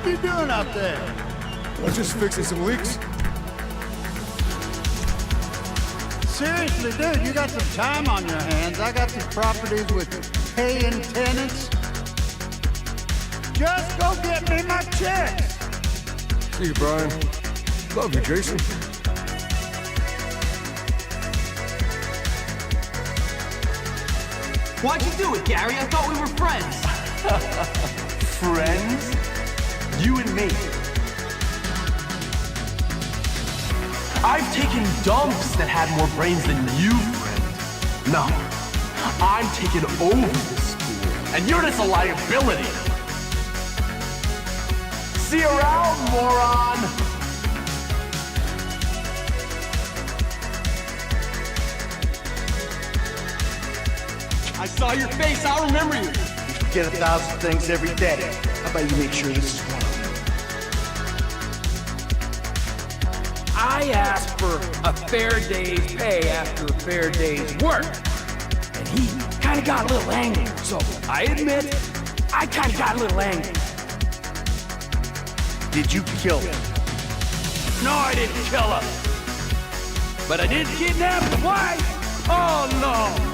you doing up there? We're just fixing some leaks. Seriously, dude, you got some time on your hands. I got some properties with paying tenants. Just go get me my checks. See you, Brian. Love you, Jason. Why'd you do it, Gary? I thought we were friends. Friends? You and me. I've taken dumps that had more brains than you, friend. No, I'm taking over this school, and you're just a liability. See you around, moron! I saw your face, I'll remember you. You forget 1,000 things every day. How about you make sure this is one of them? I asked for a fair day's pay after a fair day's work. And he kind of got a little angry. So I admit, I kind of got a little angry. Did you kill him? No, I didn't kill her. But I did kidnap his wife. Oh, no.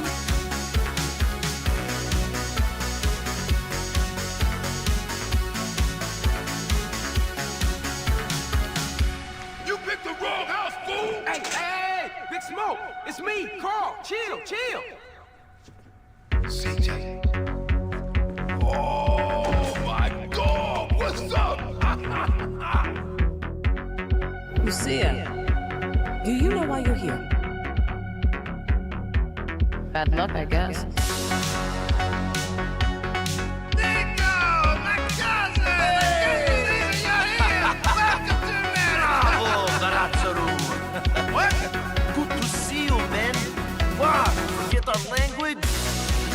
Hey, Big Smoke, it's me, Carl. Chill. CJ. Oh, my God. What's up? Lucia, do you know why you're here? Bad luck, I guess.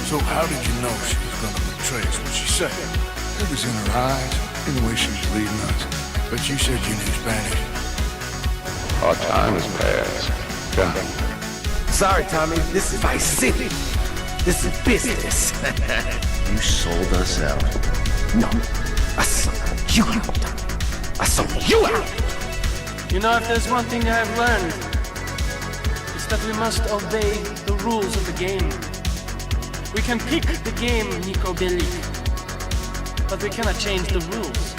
So how did you know she was going to betray us? What she said? It was in her eyes, in the way she was leading us. But you said you knew Spanish. Our time has passed. Yeah. Sorry, Tommy. This is Vice City. This is business. You sold us out. No, I sold you out. I sold you out. You know, if there's one thing I've learned, it's that we must obey the rules of the game. We can pick the game, Nico Bellic, but we cannot change the rules.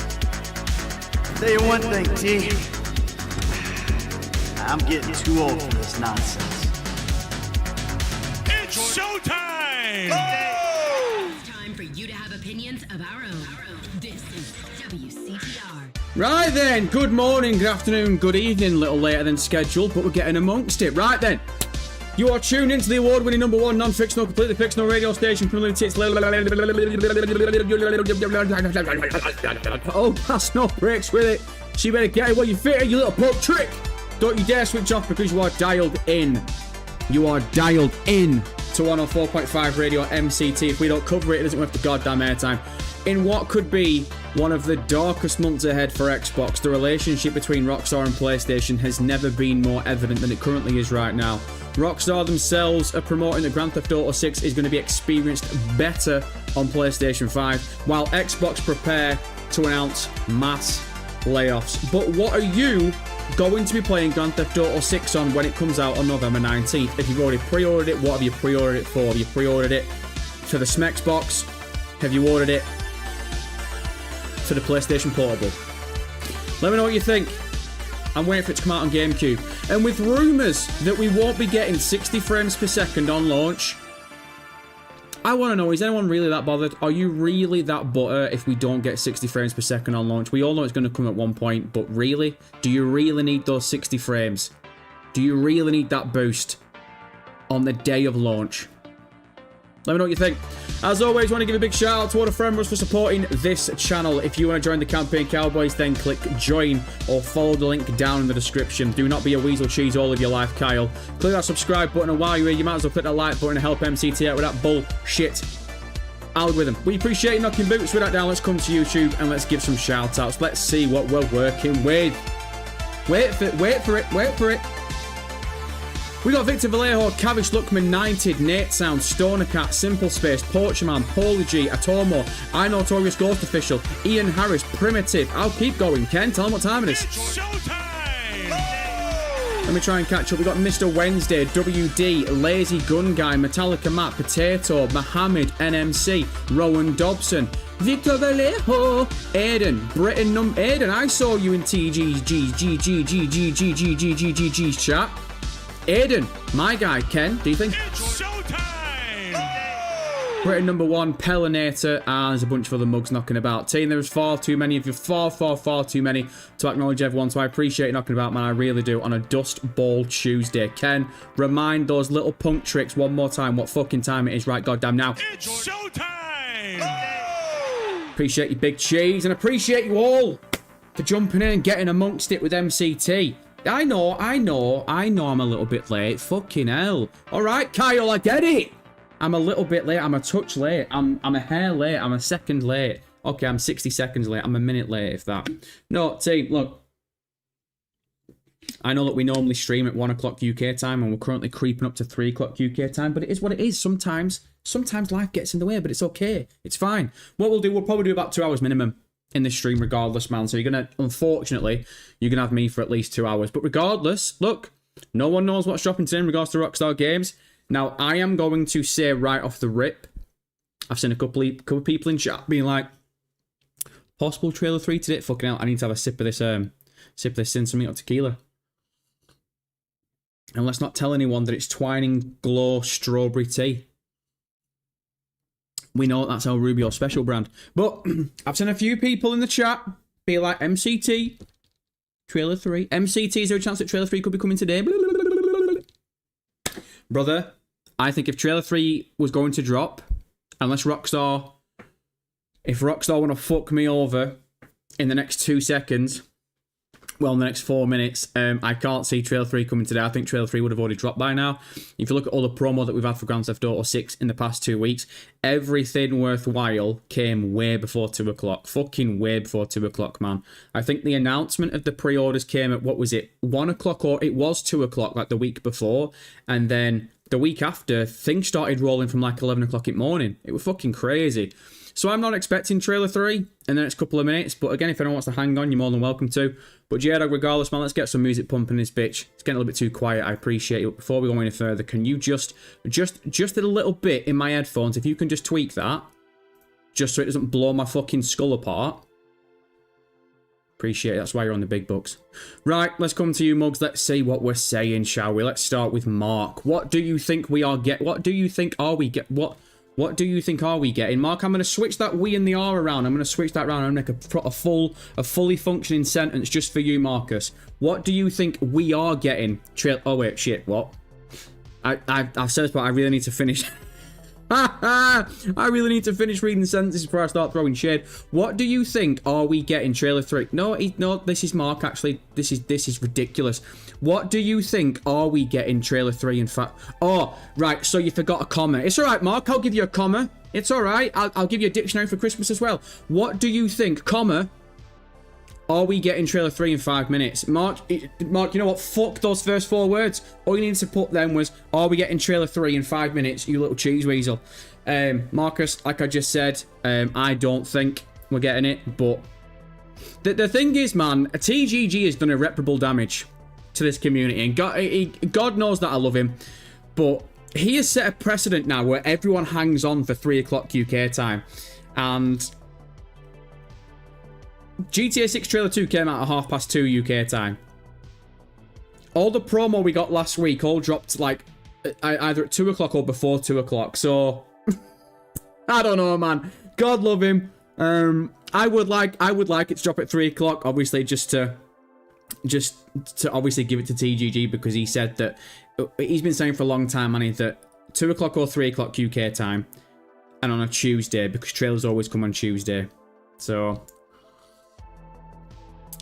Tell you one thing, T. I'm getting too old for this nonsense. It's showtime! It's time for you to have opinions of our own. This is WCTR. Right then, good morning, good afternoon, good evening, a little later than scheduled, but we're getting amongst it. Right then, you are tuned into the award-winning #1 non-fictional, completely fictional radio station from Lunatics. Oh, that's no breaks with it. So you better get it while you fit it, you little pop trick. Don't you dare switch off because you are dialed in. You are dialed in to 104.5 Radio MCT. If we don't cover it, it isn't worth the goddamn airtime. In what could be one of the darkest months ahead for Xbox, the relationship between Rockstar and PlayStation has never been more evident than it currently is right now. Rockstar themselves are promoting that Grand Theft Auto 6 is going to be experienced better on PlayStation 5, while Xbox prepare to announce mass layoffs. But what are you going to be playing Grand Theft Auto 6 on when it comes out on November 19th? If you've already pre-ordered it, what have you pre-ordered it for? Have you pre-ordered it for the Smex box? Have you ordered it for the PlayStation Portable? Let me know what you think. I'm waiting for it to come out on GameCube. And with rumours that we won't be getting 60 frames per second on launch, I want to know, is anyone really that bothered? Are you really that butter if we don't get 60 frames per second on launch? We all know it's going to come at one point, but really? Do you really need those 60 frames? Do you really need that boost on the day of launch? Let me know what you think. As always, I want to give a big shout out to all the friends for supporting this channel. If you want to join the Campaign Cowboys, then click join or follow the link down in the description. Do not be a weasel cheese all of your life, Kyle. Click that subscribe button, and while you're here, you might as well click that like button to help MCT out with that bullshit algorithm. We appreciate you knocking boots with that down. Let's come to YouTube and let's give some shout outs. Let's see what we're working with. Wait for it. We got Victor Vallejo, Cavish Luckman, 90, Nate Sound, Stoner Cat, Simple Space, Porchaman, Paulie G, Atomo, I Notorious Ghost Official, Ian Harris, Primitive. I'll keep going. Ken, tell them what time it is. It's showtime! Let me try and catch up. We got Mr. Wednesday, WD, Lazy Gun Guy, Metallica Matt, Potato, Mohammed, NMC, Rowan Dobson, Victor Vallejo, Aiden, Britain Aiden, I saw you in TG's chat. Aiden, my guy, Ken, do you think? It's showtime! Britain number 1, Pellinator, and there's a bunch of other mugs knocking about. Team, there's far too many of you, far too many to acknowledge everyone, so I appreciate you knocking about, man, I really do, on a Dust Ball Tuesday. Ken, remind those little punk tricks one more time what fucking time it is right goddamn now. It's showtime! Appreciate you, Big Cheese, and appreciate you all for jumping in and getting amongst it with MCT. I know I'm a little bit late. Fucking hell. Alright, Kyle, I get it. I'm a little bit late. I'm a touch late. I'm a hair late. I'm a second late. Okay, I'm 60 seconds late. I'm a minute late, if that. No, team, look. I know that we normally stream at 1 o'clock UK time, and we're currently creeping up to 3 o'clock UK time, but it is what it is. Sometimes life gets in the way, but it's okay. It's fine. What we'll probably do about 2 hours minimum in this stream regardless, man. So unfortunately, you're gonna have me for at least 2 hours. But regardless, look, no one knows what's dropping today in regards to Rockstar Games. Now, I am going to say right off the rip, I've seen a couple of people in chat being like, possible trailer 3 today. Fucking hell, I need to have a sip of this Cinnamon tequila. And let's not tell anyone that it's Twining Glow Strawberry Tea. We know that's our Rubio special brand. But I've seen a few people in the chat be like, MCT, trailer 3. MCT, is there a chance that trailer 3 could be coming today? Brother, I think if trailer 3 was going to drop, unless if Rockstar want to fuck me over in the next 2 seconds, well, in the next 4 minutes, I can't see trailer 3 coming today. I think trailer 3 would have already dropped by now. If you look at all the promo that we've had for Grand Theft Auto 6 in the past 2 weeks, everything worthwhile came way before 2 o'clock. Fucking way before 2 o'clock, man. I think the announcement of the pre-orders came at, 1 o'clock, or it was 2 o'clock, like the week before. And then the week after, things started rolling from like 11 o'clock in the morning. It was fucking crazy. So I'm not expecting trailer 3 in the next couple of minutes. But again, if anyone wants to hang on, you're more than welcome to. But J-Dog, regardless, man, let's get some music pumping in this bitch. It's getting a little bit too quiet. I appreciate it. But before we go any further, can you just a little bit in my headphones, if you can just tweak that, just so it doesn't blow my fucking skull apart. Appreciate it. That's why you're on the big bucks. Right, let's come to you, Mugs. Let's see what we're saying, shall we? Let's start with Mark. What do you think we are What do you think are we What do you think are we getting? Mark, I'm going to switch that we and the R around. I'm going to switch that around and make a fully functioning sentence just for you, Marcus. What do you think we are getting? Oh, wait, shit, what? I've said this, but I really need to finish. I really need to finish reading the sentences before I start throwing shade. What do you think are we getting trailer 3? No, this is Mark, actually. This is ridiculous. What do you think are we getting trailer 3, in fact? Oh, right, so you forgot a comma. It's alright, Mark, I'll give you a comma. It's alright, I'll give you a dictionary for Christmas as well. What do you think, comma, are we getting trailer 3 in 5 minutes? Mark, you know what? Fuck those first 4 words. All you needed to put then was, are we getting trailer 3 in 5 minutes, you little cheese weasel? Marcus, like I just said, I don't think we're getting it, but the thing is, man, TGG has done irreparable damage to this community, and God knows that I love him, but he has set a precedent now where everyone hangs on for 3 o'clock UK time, and GTA 6 Trailer 2 came out at 2:30 UK time. All the promo we got last week all dropped like either at 2 o'clock or before 2 o'clock. So I don't know, man. God love him. I would like it to drop at 3 o'clock, obviously, just to obviously give it to TGG, because he said that he's been saying for a long time, Manny, that 2 o'clock or 3 o'clock UK time, and on a Tuesday, because trailers always come on Tuesday. So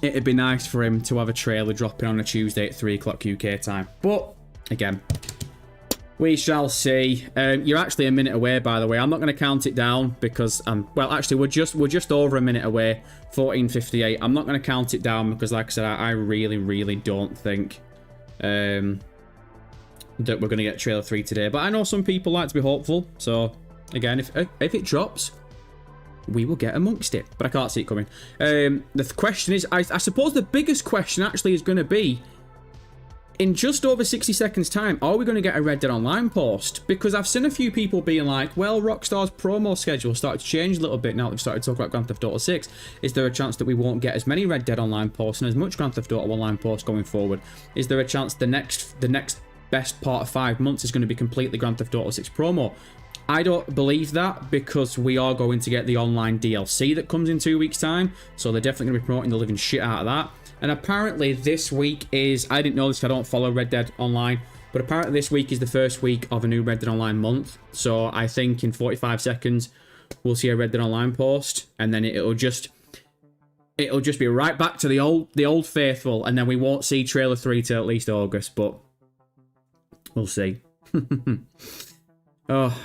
it'd be nice for him to have a trailer dropping on a Tuesday at 3 o'clock UK time. But, again, we shall see. You're actually a minute away, by the way. I'm not going to count it down because, well, actually, we're just over a minute away. 14:58. I'm not going to count it down because, like I said, I really, really don't think that we're going to get trailer 3 today. But I know some people like to be hopeful. So, again, if it drops, we will get amongst it. But I can't see it coming. The question is, I suppose the biggest question actually is going to be, in just over 60 seconds time, are we going to get a Red Dead Online post? Because I've seen a few people being like, well, Rockstar's promo schedule started to change a little bit now that we've started talking about Grand Theft Auto 6. Is there a chance that we won't get as many Red Dead Online posts and as much Grand Theft Auto Online posts going forward? Is there a chance the next best part of 5 months is going to be completely Grand Theft Auto 6 promo? I don't believe that, because we are going to get the online DLC that comes in 2 weeks' time, so they're definitely going to be promoting the living shit out of that. And apparently this week is, I didn't know this, I don't follow Red Dead Online, but apparently this week is the first week of a new Red Dead Online month. So I think in 45 seconds we'll see a Red Dead Online post, and then it'll just be right back to the old faithful, and then we won't see trailer 3 till at least August, but we'll see. Oh,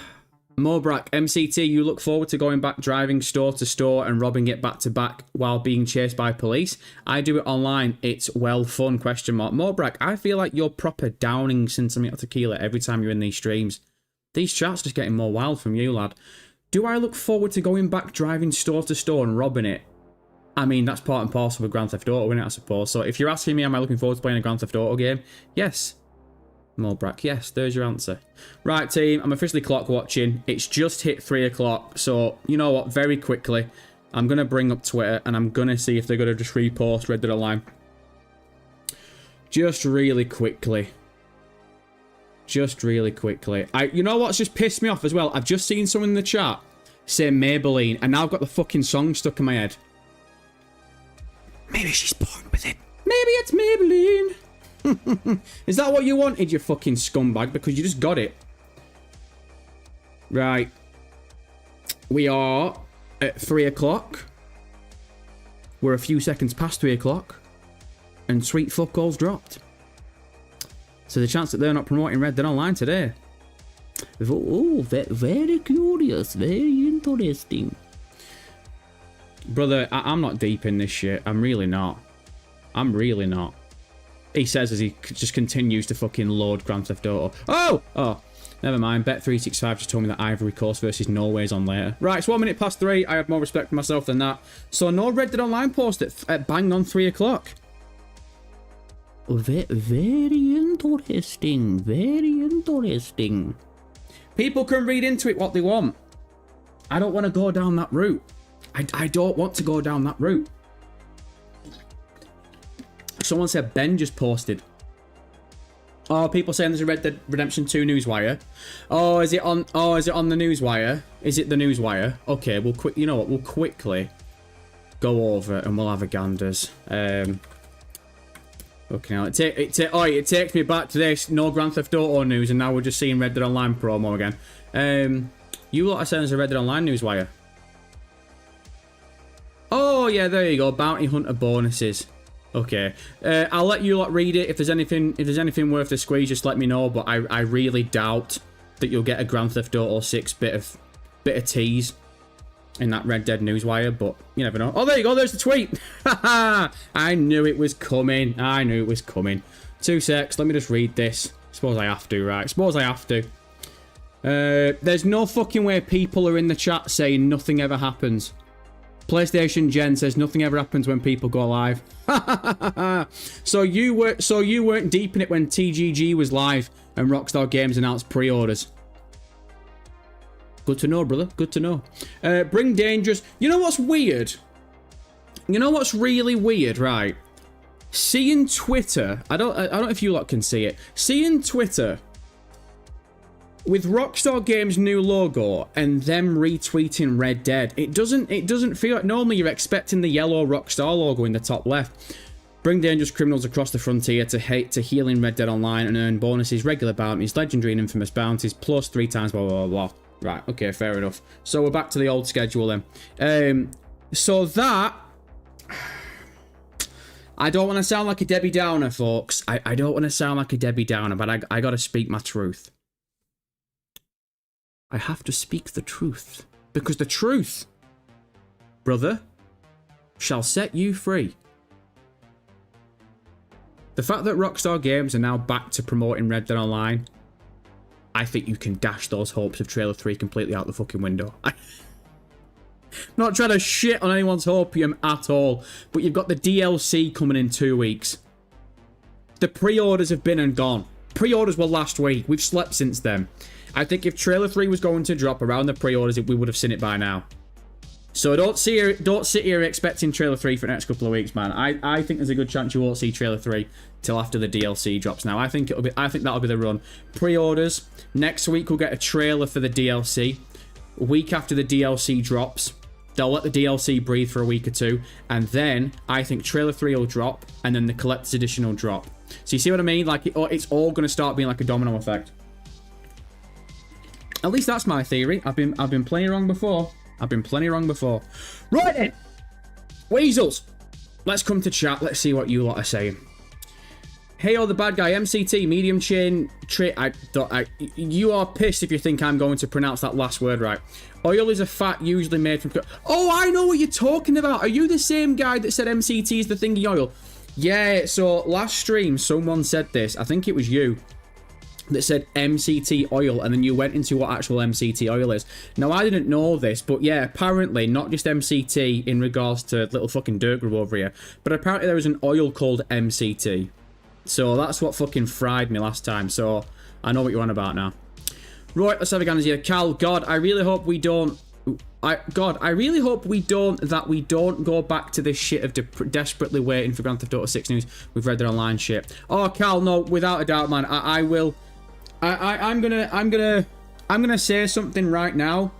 Mobrak, MCT, you look forward to going back driving store to store and robbing it back to back while being chased by police? I do it online. It's well fun, question mark. Mobrak, I feel like you're proper downing Cincinnati tequila every time you're in these streams. These chats just getting more wild from you, lad. Do I look forward to going back driving store to store and robbing it? I mean, that's part and parcel with Grand Theft Auto, isn't it, I suppose? So if you're asking me, am I looking forward to playing a Grand Theft Auto game? Yes. Mulbrack, yes, there's your answer. Right, team, I'm officially clock watching. It's just hit 3 o'clock, so you know what? Very quickly, I'm going to bring up Twitter, and I'm going to see if they're going to just repost Red Dead Online. Just really quickly. Just really quickly. You know what's just pissed me off as well? I've just seen someone in the chat say Maybelline, and now I've got the fucking song stuck in my head. Maybe she's born with it. Maybe it's Maybelline. Is that what you wanted, you fucking scumbag? Because you just got it. Right. We are at 3 o'clock. We're a few seconds past 3 o'clock. And sweet fuck all's dropped. So the chance that they're not promoting Red Dead Online today. Oh, very curious. Very interesting. Brother, I'm not deep in this shit. I'm really not. I'm really not. He says as he just continues to fucking load Grand Theft Auto. Oh, never mind. Bet365 just told me that Ivory Coast versus Norway's on later. Right, it's 1 minute past 3. I have more respect for myself than that. So no Red Dead Online post at bang on 3 o'clock. Very interesting. Very interesting. People can read into it what they want. I don't want to go down that route. I don't want to go down that route. Someone said Ben just posted. Oh, people saying there's a Red Dead Redemption 2 Newswire. Oh, is it on the Newswire? Is it the Newswire? Okay, you know what? We'll quickly go over and we'll have a ganders. Okay, now it takes me back to this. No Grand Theft Auto news, and now we're just seeing Red Dead Online promo again. You lot are saying there's a Red Dead Online Newswire. Oh yeah, there you go. Bounty Hunter bonuses. Okay, I'll let you lot read it. If there's anything worth the squeeze, just let me know. But I really doubt that you'll get a Grand Theft Auto 6 bit of tease in that Red Dead Newswire. But you never know. Oh, there you go. There's the tweet. I knew it was coming. I knew it was coming. 2 secs. Let me just read this. Suppose I have to, right? Suppose I have to. There's no fucking way people are in the chat saying nothing ever happens. PlayStation Gen says nothing ever happens when people go live. So you weren't deep in it when TGG was live and Rockstar Games announced pre-orders. Good to know, brother. Good to know. Bring Dangerous. You know what's weird? You know what's really weird, right? Seeing Twitter. I don't know if you lot can see it. Seeing Twitter with Rockstar Games' new logo and them retweeting Red Dead, it doesn't feel like normally you're expecting the yellow Rockstar logo in the top left. Bring dangerous criminals across the frontier to heal in Red Dead Online and earn bonuses, regular bounties, legendary and infamous bounties, plus 3 times blah blah blah. Right, okay, fair enough. So we're back to the old schedule then. So that, I don't want to sound like a Debbie Downer, folks. I don't want to sound like a Debbie Downer, but I gotta speak my truth. I have to speak the truth. Because the truth, brother, shall set you free. The fact that Rockstar Games are now back to promoting Red Dead Online I think you can dash those hopes of Trailer 3 completely out the fucking window. I'm not trying to shit on anyone's hopium at all, but you've got the DLC coming in 2 weeks. The pre-orders have been and gone. Pre-orders were last week. We've slept since then. I think if Trailer 3 was going to drop around the pre-orders, we would have seen it by now. So don't sit here expecting Trailer 3 for the next couple of weeks, man. I think there's a good chance you won't see Trailer 3 till after the DLC drops now. I think that'll be the run. Pre-orders. Next week we'll get a trailer for the DLC. A week after the DLC drops, they'll let the DLC breathe for a week or two, and then I think Trailer 3 will drop, and then the Collector's Edition will drop. So you see what I mean? Like, it's all going to start being like a domino effect. At least that's my theory. I've been plenty wrong before. Right then, Weasels. Let's come to chat. Let's see what you lot are saying. Hey, oh, the bad guy, MCT, medium chain, you are pissed if you think I'm going to pronounce that last word right. Oil is a fat usually made from... Oh, I know what you're talking about. Are you the same guy that said MCT is the thingy oil? Yeah, so last stream, someone said this. I think it was you that said MCT oil, and then you went into what actual MCT oil is. Now, I didn't know this, but yeah, apparently, not just MCT in regards to little fucking dirt grub over here, but apparently there was an oil called MCT. So that's what fucking fried me last time, so I know what you're on about now. Right, let's have a gander here. Cal, God, I really hope we don't... I really hope we don't go back to this shit of desperately waiting for Grand Theft Auto 6 news. We've read their online shit. Oh, Cal, no, without a doubt, man. I will... I'm gonna say something right now.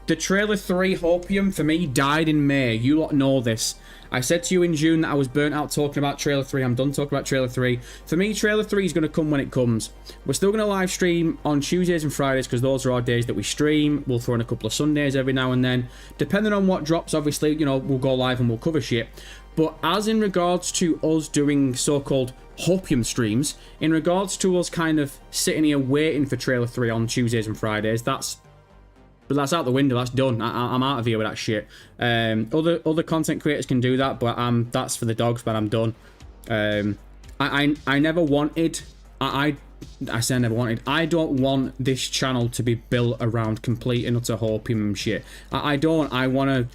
The Trailer 3 hopium for me died in May. You lot know this. I said to you in June that I was burnt out talking about Trailer 3. I'm done talking about Trailer 3. For me, Trailer 3 is going to come when it comes. We're still going to live stream on Tuesdays and Fridays because those are our days that we stream. We'll throw in a couple of Sundays every now and then. Depending on what drops, obviously, you know, we'll go live and we'll cover shit. But as in regards to us doing so-called hopium streams, in regards to us kind of sitting here waiting for Trailer 3 on Tuesdays and Fridays, that's out the window. That's done. I'm out of here with that shit. Other content creators can do that, but that's for the dogs. But I'm done. I never wanted. I say I never wanted. I don't want this channel to be built around complete and utter hopium shit. I don't. I want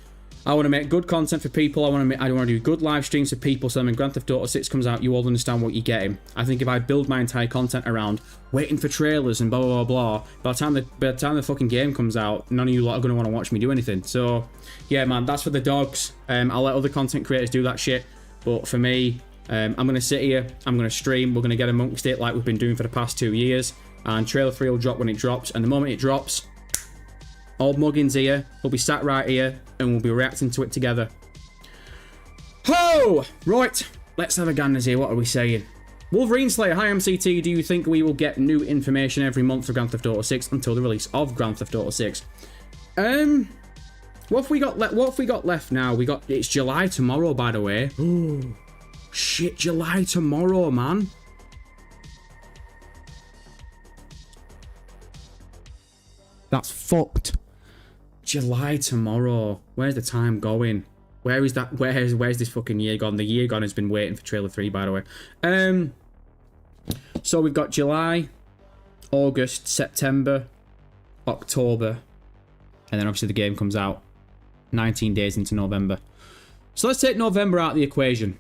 to make good content for people. I want to do good live streams for people. So when Grand Theft Auto 6 comes out, you all understand what you're getting. I think if I build my entire content around waiting for trailers and blah blah blah, by the time the fucking game comes out, none of you lot are going to want to watch me do anything. So yeah, man, that's for the dogs. I'll let other content creators do that shit. But for me, I'm going to sit here. I'm going to stream. We're going to get amongst it like we've been doing for the past 2 years. And Trailer 3 will drop when it drops. And the moment it drops, old Muggins here will be sat right here and we'll be reacting to it together. Ho! Right, let's have a gander here. What are we saying? Wolverine Slayer, hi MCT. Do you think we will get new information every month for Grand Theft Auto 6 until the release of Grand Theft Auto 6? What have we got left now? It's July tomorrow, by the way. Ooh, shit, July tomorrow, man. That's fucked. July tomorrow. Where's the time going? Where is that? Where's this fucking year gone? The year gone has been waiting for Trailer 3, by the way. So we've got July, August, September, October, and then obviously the game comes out 19 days into November. So let's take November out of the equation.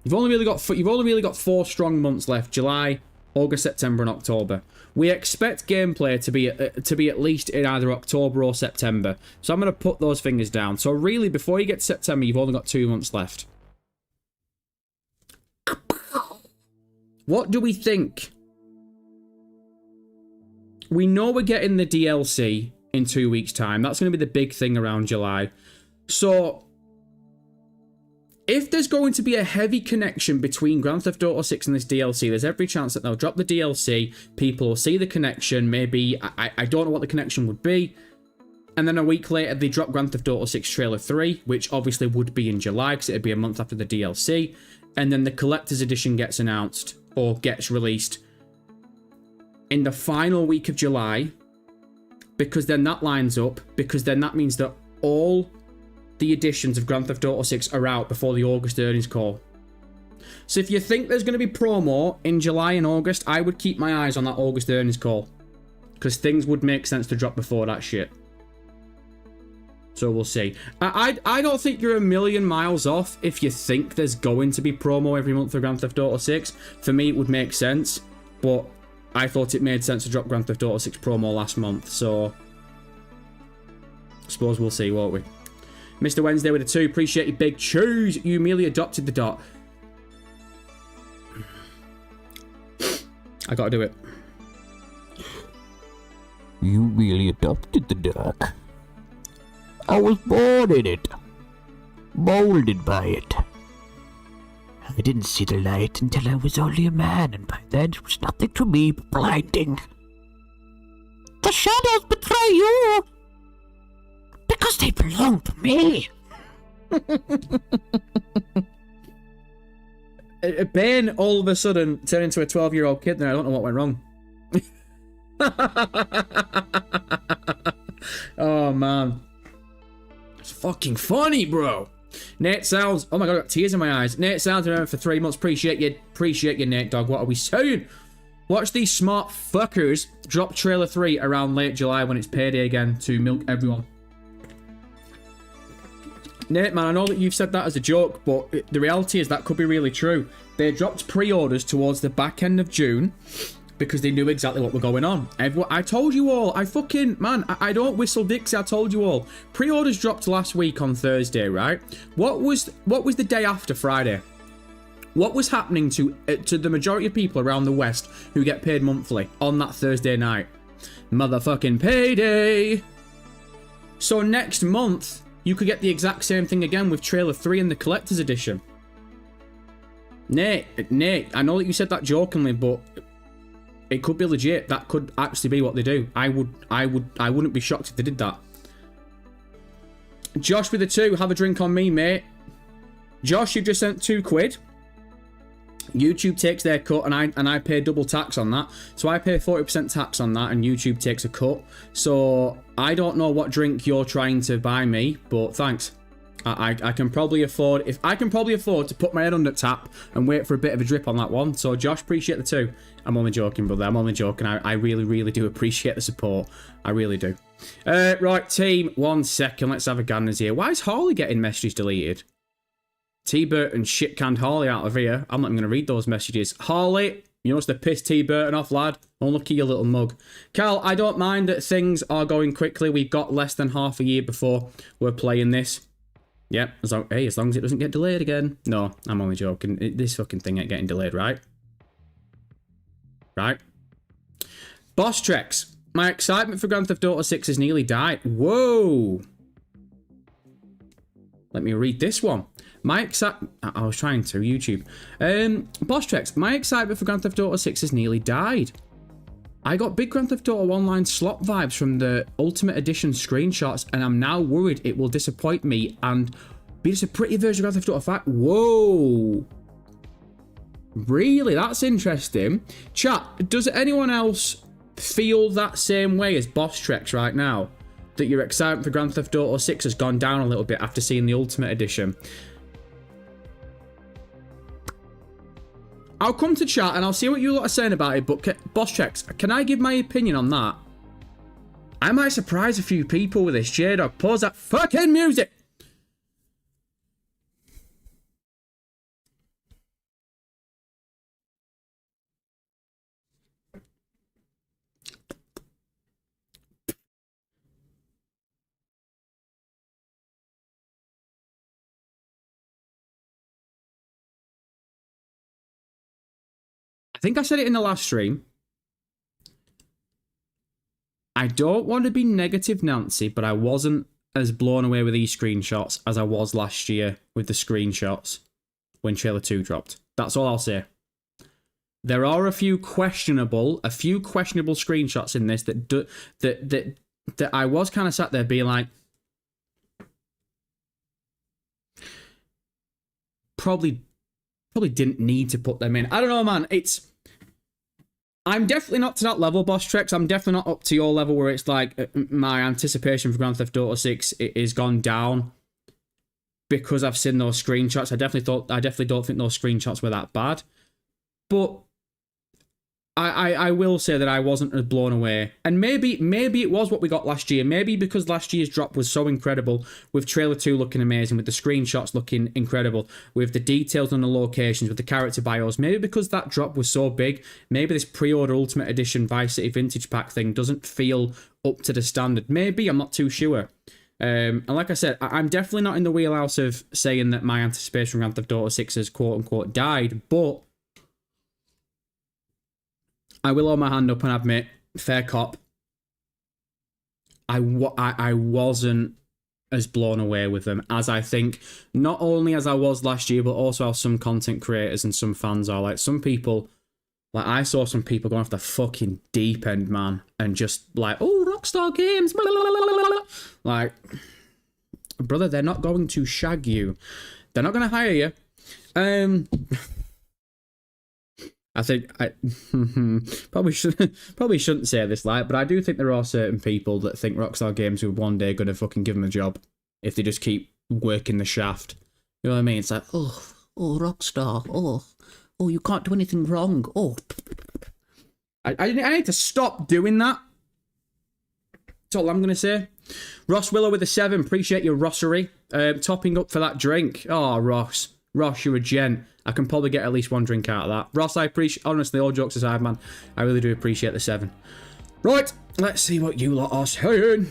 You've only really got 4 strong months left: July, August, September, and October. We expect gameplay to be at least in either October or September. So I'm going to put those fingers down. So really, before you get to September, you've only got 2 months left. What do we think? We know we're getting the DLC in 2 weeks' time. That's going to be the big thing around July. So if there's going to be a heavy connection between Grand Theft Auto 6 and this DLC, there's every chance that they'll drop the DLC, people will see the connection, maybe, I don't know what the connection would be, and then a week later they drop Grand Theft Auto 6 Trailer 3, which obviously would be in July, because it'd be a month after the DLC, and then the Collector's Edition gets announced, or gets released, in the final week of July, because then that lines up, because then that means that all the editions of Grand Theft Auto 6 are out before the August earnings call. So if you think there's going to be promo in July and August, I would keep my eyes on that August earnings call. Because things would make sense to drop before that shit. So we'll see. I don't think you're a million miles off if you think there's going to be promo every month for Grand Theft Auto 6. For me, it would make sense. But I thought it made sense to drop Grand Theft Auto 6 promo last month. So I suppose we'll see, won't we? Mr. Wednesday with a 2. Appreciate you, big chews. You merely adopted the dot. I gotta do it. You merely adopted the dot. I was born in it. Molded by it. I didn't see the light until I was only a man, and by then it was nothing to me but blinding. The shadows betray you! Because they belong to me! Bane all of a sudden turned into a 12-year-old kid, and I don't know what went wrong. Oh, man. It's fucking funny, bro. Nate Sounds. Oh my god, I got tears in my eyes. Nate Sounds been around for 3 months. Appreciate you, Nate Dog. What are we saying? Watch these smart fuckers drop trailer 3 around late July when it's payday again to milk everyone. Nate, man, I know that you've said that as a joke, but the reality is that could be really true. They dropped pre-orders towards the back end of June because they knew exactly what were going on. I told you all. I don't whistle Dixie. I told you all. Pre-orders dropped last week on Thursday, right? What was the day after Friday? What was happening to the majority of people around the West who get paid monthly on that Thursday night? Motherfucking payday! So next month, you could get the exact same thing again with Trailer 3 and the Collector's Edition. Nate, I know that you said that jokingly, but it could be legit. That could actually be what they do. I wouldn't be shocked if they did that. Josh with a 2, have a drink on me, mate. Josh, you've just sent £2. YouTube takes their cut, and I pay double tax on that. So I pay 40% tax on that, and YouTube takes a cut. So I don't know what drink you're trying to buy me, but thanks. I can probably afford to put my head under tap and wait for a bit of a drip on that one. So Josh, appreciate the 2. I'm only joking, brother. I'm only joking. I really, really do appreciate the support. I really do. Right, team. 1 second. Let's have a ganners here. Why is Harley getting messages deleted? T-Burton shit-canned Harley out of here. I'm not even going to read those messages. Harley, you must have pissed T-Burton off, lad. Unlucky, you little mug. Carl, I don't mind that things are going quickly. We've got less than half a year before we're playing this. Yep, as long as it doesn't get delayed again. No, I'm only joking. This fucking thing ain't getting delayed, right? Right? Boss Treks. My excitement for Grand Theft Auto 6 has nearly died. Whoa! Let me read this one. I was trying to, YouTube. Boss Treks. My excitement for Grand Theft Auto 6 has nearly died. I got big Grand Theft Auto Online slot vibes from the Ultimate Edition screenshots, and I'm now worried it will disappoint me and be just a pretty version of Grand Theft Auto 5. Whoa! Really? That's interesting. Chat, does anyone else feel that same way as Boss Treks right now? That your excitement for Grand Theft Auto 6 has gone down a little bit after seeing the Ultimate Edition? I'll come to chat and I'll see what you lot are saying about it, but Boss Treks, can I give my opinion on that? I might surprise a few people with this. J-Dog, pause that fucking music! I think I said it in the last stream. I don't want to be negative Nancy, but I wasn't as blown away with these screenshots as I was last year with the screenshots when Trailer 2 dropped. That's all I'll say. There are a few questionable screenshots in this that I was kind of sat there being like, probably didn't need to put them in. I don't know, man. I'm definitely not to that level, Boss Treks. I'm definitely not up to your level where it's like my anticipation for Grand Theft Auto 6 is gone down because I've seen those screenshots. I definitely don't think those screenshots were that bad. But I will say that I wasn't as blown away. And maybe it was what we got last year. Maybe because last year's drop was so incredible, with Trailer 2 looking amazing, with the screenshots looking incredible, with the details on the locations, with the character bios. Maybe because that drop was so big, maybe this pre-order Ultimate Edition Vice City Vintage Pack thing doesn't feel up to the standard. Maybe, I'm not too sure. And like I said, I'm definitely not in the wheelhouse of saying that my anticipation for Grand Theft Auto 6 has quote-unquote died, but I will hold my hand up and admit, fair cop, I wasn't as blown away with them as I think, not only as I was last year, but also how some content creators and some fans are. Like, some people, like, I saw some people going off the fucking deep end, man, and just like, oh, Rockstar Games, blah, blah, blah, blah, blah. Like, brother, they're not going to shag you. They're not going to hire you. I think I probably shouldn't say this, like, but I do think there are certain people that think Rockstar Games will one day gonna fucking give them a job if they just keep working the shaft. You know what I mean? It's like, oh, Rockstar, oh, you can't do anything wrong. Oh, I need to stop doing that. That's all I'm gonna say. Ross Willow with a 7. Appreciate your Rossery. Topping up for that drink. Oh, Ross, you're a gent. I can probably get at least one drink out of that. Ross, I appreciate, honestly, all jokes aside, man, I really do appreciate the 7. Right, let's see what you lot are saying.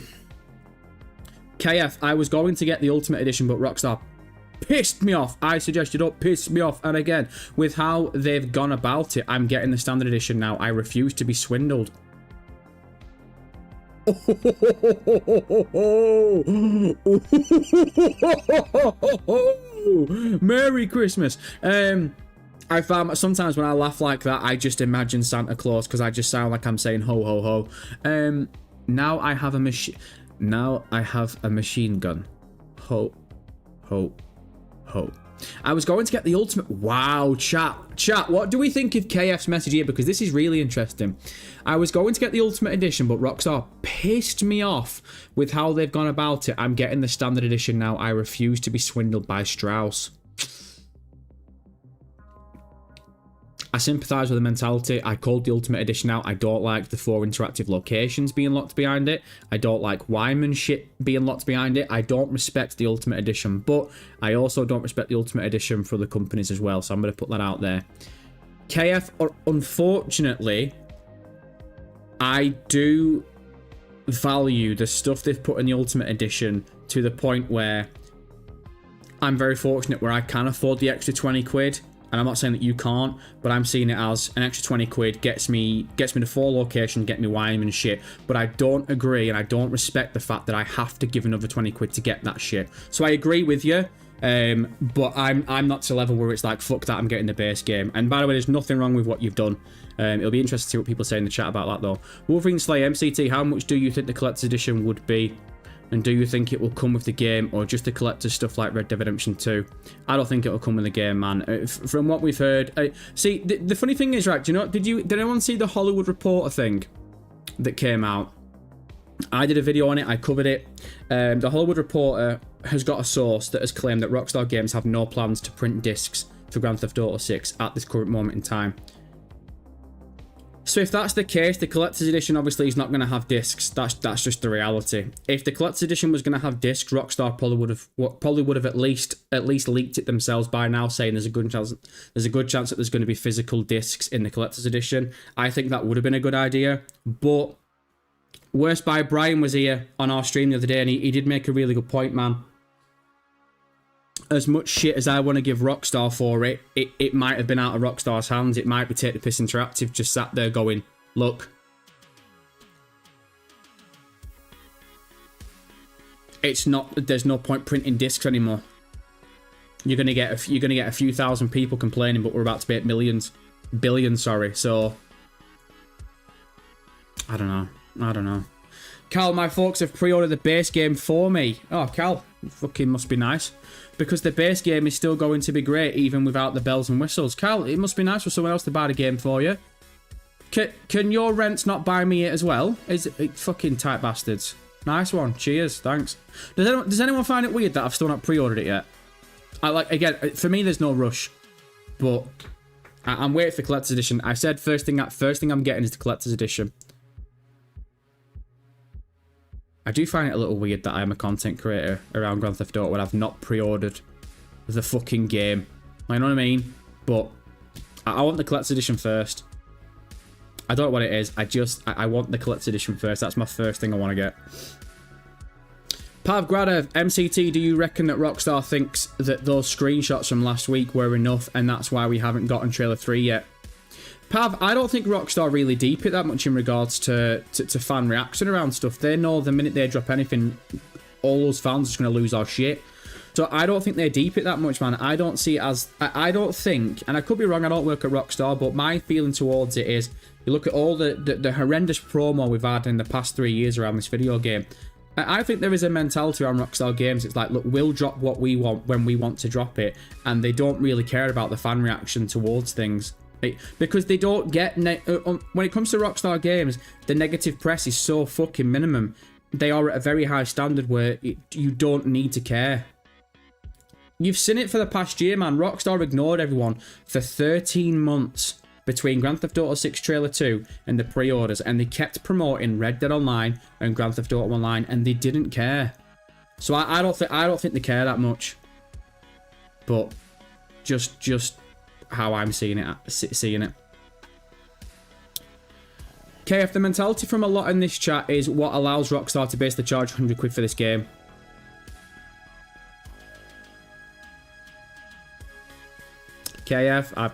KF, I was going to get the Ultimate Edition, but Rockstar pissed me off. I suggested it, pissed me off. And again, with how they've gone about it, I'm getting the Standard Edition now. I refuse to be swindled. Merry Christmas. I found sometimes when I laugh like that, I just imagine Santa Claus because I just sound like I'm saying ho ho ho. Now I have a machine. Now I have a machine gun. Ho ho ho. I was going to get the ultimate. Wow, chat. What do we think of KF's message here? Because this is really interesting. I was going to get the Ultimate Edition, but Rockstar pissed me off with how they've gone about it. I'm getting the Standard Edition now. I refuse to be swindled by Strauss. I sympathise with the mentality. I called the Ultimate Edition out. I don't like the 4 interactive locations being locked behind it. I don't like Wyman shit being locked behind it. I don't respect the Ultimate Edition, but I also don't respect the Ultimate Edition for the companies as well, so I'm going to put that out there. KF, unfortunately, I do value the stuff they've put in the Ultimate Edition to the point where I'm very fortunate where I can afford the extra 20 quid. And I'm not saying that you can't, but I'm seeing it as an extra 20 quid gets me to 4 locations, get me Wyman and shit. But I don't agree and I don't respect the fact that I have to give another 20 quid to get that shit. So I agree with you, but I'm not to a level where it's like, fuck that, I'm getting the base game. And by the way, there's nothing wrong with what you've done. It'll be interesting to see what people say in the chat about that though. Wolverine Slay MCT, how much do you think the collector's edition would be? And do you think it will come with the game or just the collector's stuff like Red Dead Redemption 2? I don't think it will come with the game, man. From what we've heard... see, the funny thing is, right, do you know, did anyone see the Hollywood Reporter thing that came out? I did a video on it, I covered it. The Hollywood Reporter has got a source that has claimed that Rockstar Games have no plans to print discs for Grand Theft Auto 6 at this current moment in time. So if that's the case, the collector's edition obviously is not going to have discs. That's just the reality. If the collector's edition was going to have discs, Rockstar probably would have at least leaked it themselves by now, saying there's a good chance that there's going to be physical discs in the collector's edition. I think that would have been a good idea. But Worst by Brian was here on our stream the other day, and he did make a really good point, man. As much shit as I want to give Rockstar for it, it might have been out of Rockstar's hands. It might be Take the Piss Interactive just sat there going, look, it's not. There's no point printing discs anymore. You're gonna get a few thousand people complaining, but we're about to make billions. Sorry. So I don't know. Cal, my folks have pre-ordered the base game for me. Oh, Cal, fucking must be nice. Because the base game is still going to be great, even without the bells and whistles. Cal, it must be nice for someone else to buy the game for you. Can your rents not buy me it as well? Is it fucking tight bastards? Nice one. Cheers. Thanks. Does anyone find it weird that I've still not pre-ordered it yet? Again, for me, there's no rush. But I'm waiting for collector's edition. I said first thing I'm getting is the collector's edition. I do find it a little weird that I'm a content creator around Grand Theft Auto when I've not pre-ordered the fucking game. You know what I mean? But I want the collector's edition first. I don't know what it is. I want the collector's edition first. That's my first thing I want to get. Pav Gradev, MCT, do you reckon that Rockstar thinks that those screenshots from last week were enough and that's why we haven't gotten trailer 3 yet? Pav, I don't think Rockstar really deep it that much in regards to fan reaction around stuff. They know the minute they drop anything, all those fans are just going to lose our shit. So I don't think they deep it that much, man. I don't see it as... I don't think, and I could be wrong, I don't work at Rockstar, but my feeling towards it is, you look at all the horrendous promo we've had in the past 3 years around this video game. I think there is a mentality around Rockstar Games. It's like, look, we'll drop what we want when we want to drop it, and they don't really care about the fan reaction towards things. Because they don't get... when it comes to Rockstar Games, the negative press is so fucking minimum. They are at a very high standard where you don't need to care. You've seen it for the past year, man. Rockstar ignored everyone for 13 months between Grand Theft Auto 6 Trailer 2 and the pre-orders, and they kept promoting Red Dead Online and Grand Theft Auto Online, and they didn't care. So I don't think they care that much. But just how I'm seeing it. KF, the mentality from a lot in this chat is what allows Rockstar to basically charge 100 quid for this game. KF,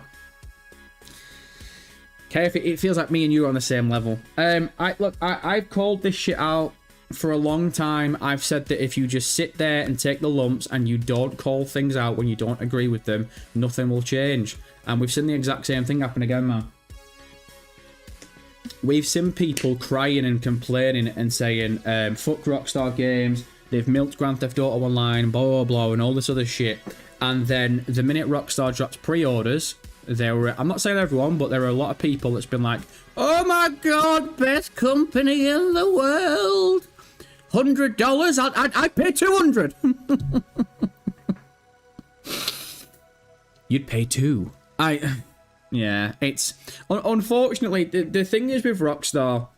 it feels like me and you are on the same level. I've called this shit out for a long time. I've said that if you just sit there and take the lumps and you don't call things out when you don't agree with them, nothing will change. And we've seen the exact same thing happen again, man. We've seen people crying and complaining and saying, fuck Rockstar Games, they've milked Grand Theft Auto Online, blah, blah, blah, and all this other shit. And then the minute Rockstar drops pre-orders, I'm not saying everyone, but there are a lot of people that's been like, oh my god, best company in the world. $100? I'd pay $200. You'd pay $2. Yeah, it's... Unfortunately, the thing is with Rockstar,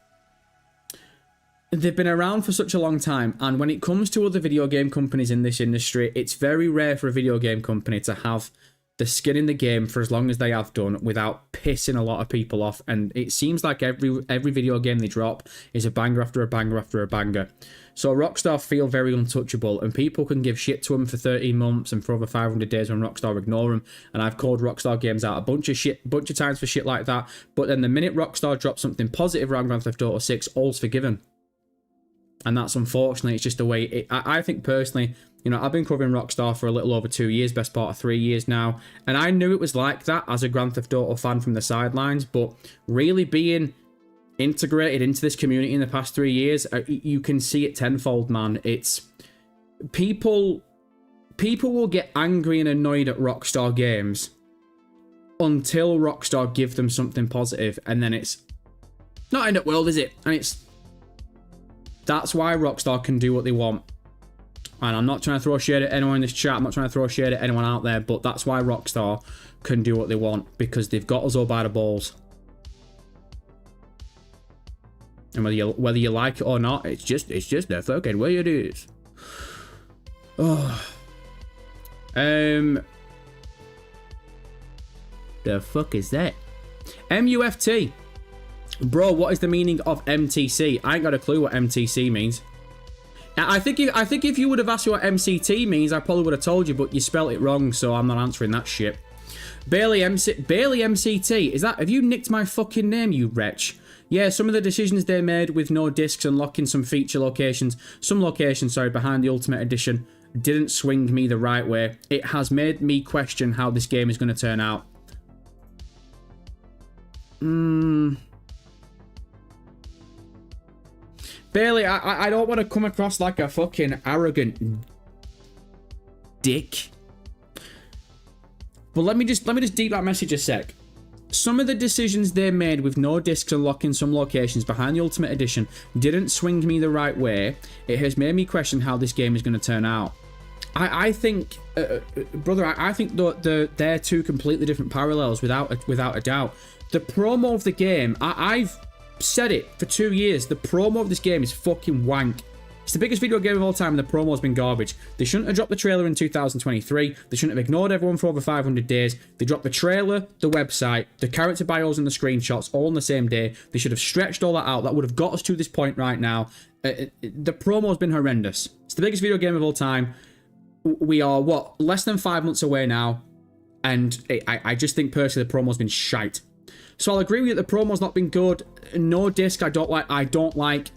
they've been around for such a long time, and when it comes to other video game companies in this industry, it's very rare for a video game company to have the skin in the game for as long as they have done without pissing a lot of people off. And it seems like every video game they drop is a banger after a banger after a banger. So Rockstar feel very untouchable, and people can give shit to them for 13 months and for over 500 days when Rockstar ignore them. And I've called Rockstar Games out a bunch of times for shit like that. But then the minute Rockstar drops something positive around Grand Theft Auto 6, all's forgiven. And that's unfortunately, it's just the way I think personally, you know, I've been covering Rockstar for a little over 2 years, best part of 3 years now, and I knew it was like that as a Grand Theft Auto fan from the sidelines, but really being integrated into this community in the past 3 years, you can see it tenfold, man. It's people will get angry and annoyed at Rockstar Games until Rockstar give them something positive, and then it's not end up world, is it? And that's why Rockstar can do what they want. And I'm not trying to throw shade at anyone in this chat. I'm not trying to throw shade at anyone out there. But that's why Rockstar can do what they want. Because they've got us all by the balls. And whether you like it or not, it's just their fucking way it is. Oh. The fuck is that? MUFT. Bro, what is the meaning of MTC? I ain't got a clue what MTC means. I think if you would have asked me what MCT means, I probably would have told you, but you spelt it wrong, so I'm not answering that shit. Bailey MCT, is that... Have you nicked my fucking name, you wretch? Yeah, some of the decisions they made with no discs and locking some feature locations, behind the Ultimate Edition, didn't swing me the right way. It has made me question how this game is going to turn out. Bailey, I don't want to come across like a fucking arrogant dick. But let me just deep that message a sec. Some of the decisions they made with no discs and locking some locations behind the Ultimate Edition didn't swing me the right way. It has made me question how this game is going to turn out. I think, brother, I think they're two completely different parallels without a doubt. The promo of the game, I've said it for 2 years. The promo of this game is fucking wank. It's the biggest video game of all time, and the promo's been garbage. They shouldn't have dropped the trailer in 2023. They shouldn't have ignored everyone for over 500 days. They dropped the trailer, the website, the character bios, and the screenshots all on the same day. They should have stretched all that out. That would have got us to this point right now. The promo's been horrendous. It's the biggest video game of all time. We are, what, less than 5 months away now, and I just think personally the promo's been shite. So I'll agree with you that the promo's not been good. No disc, I don't like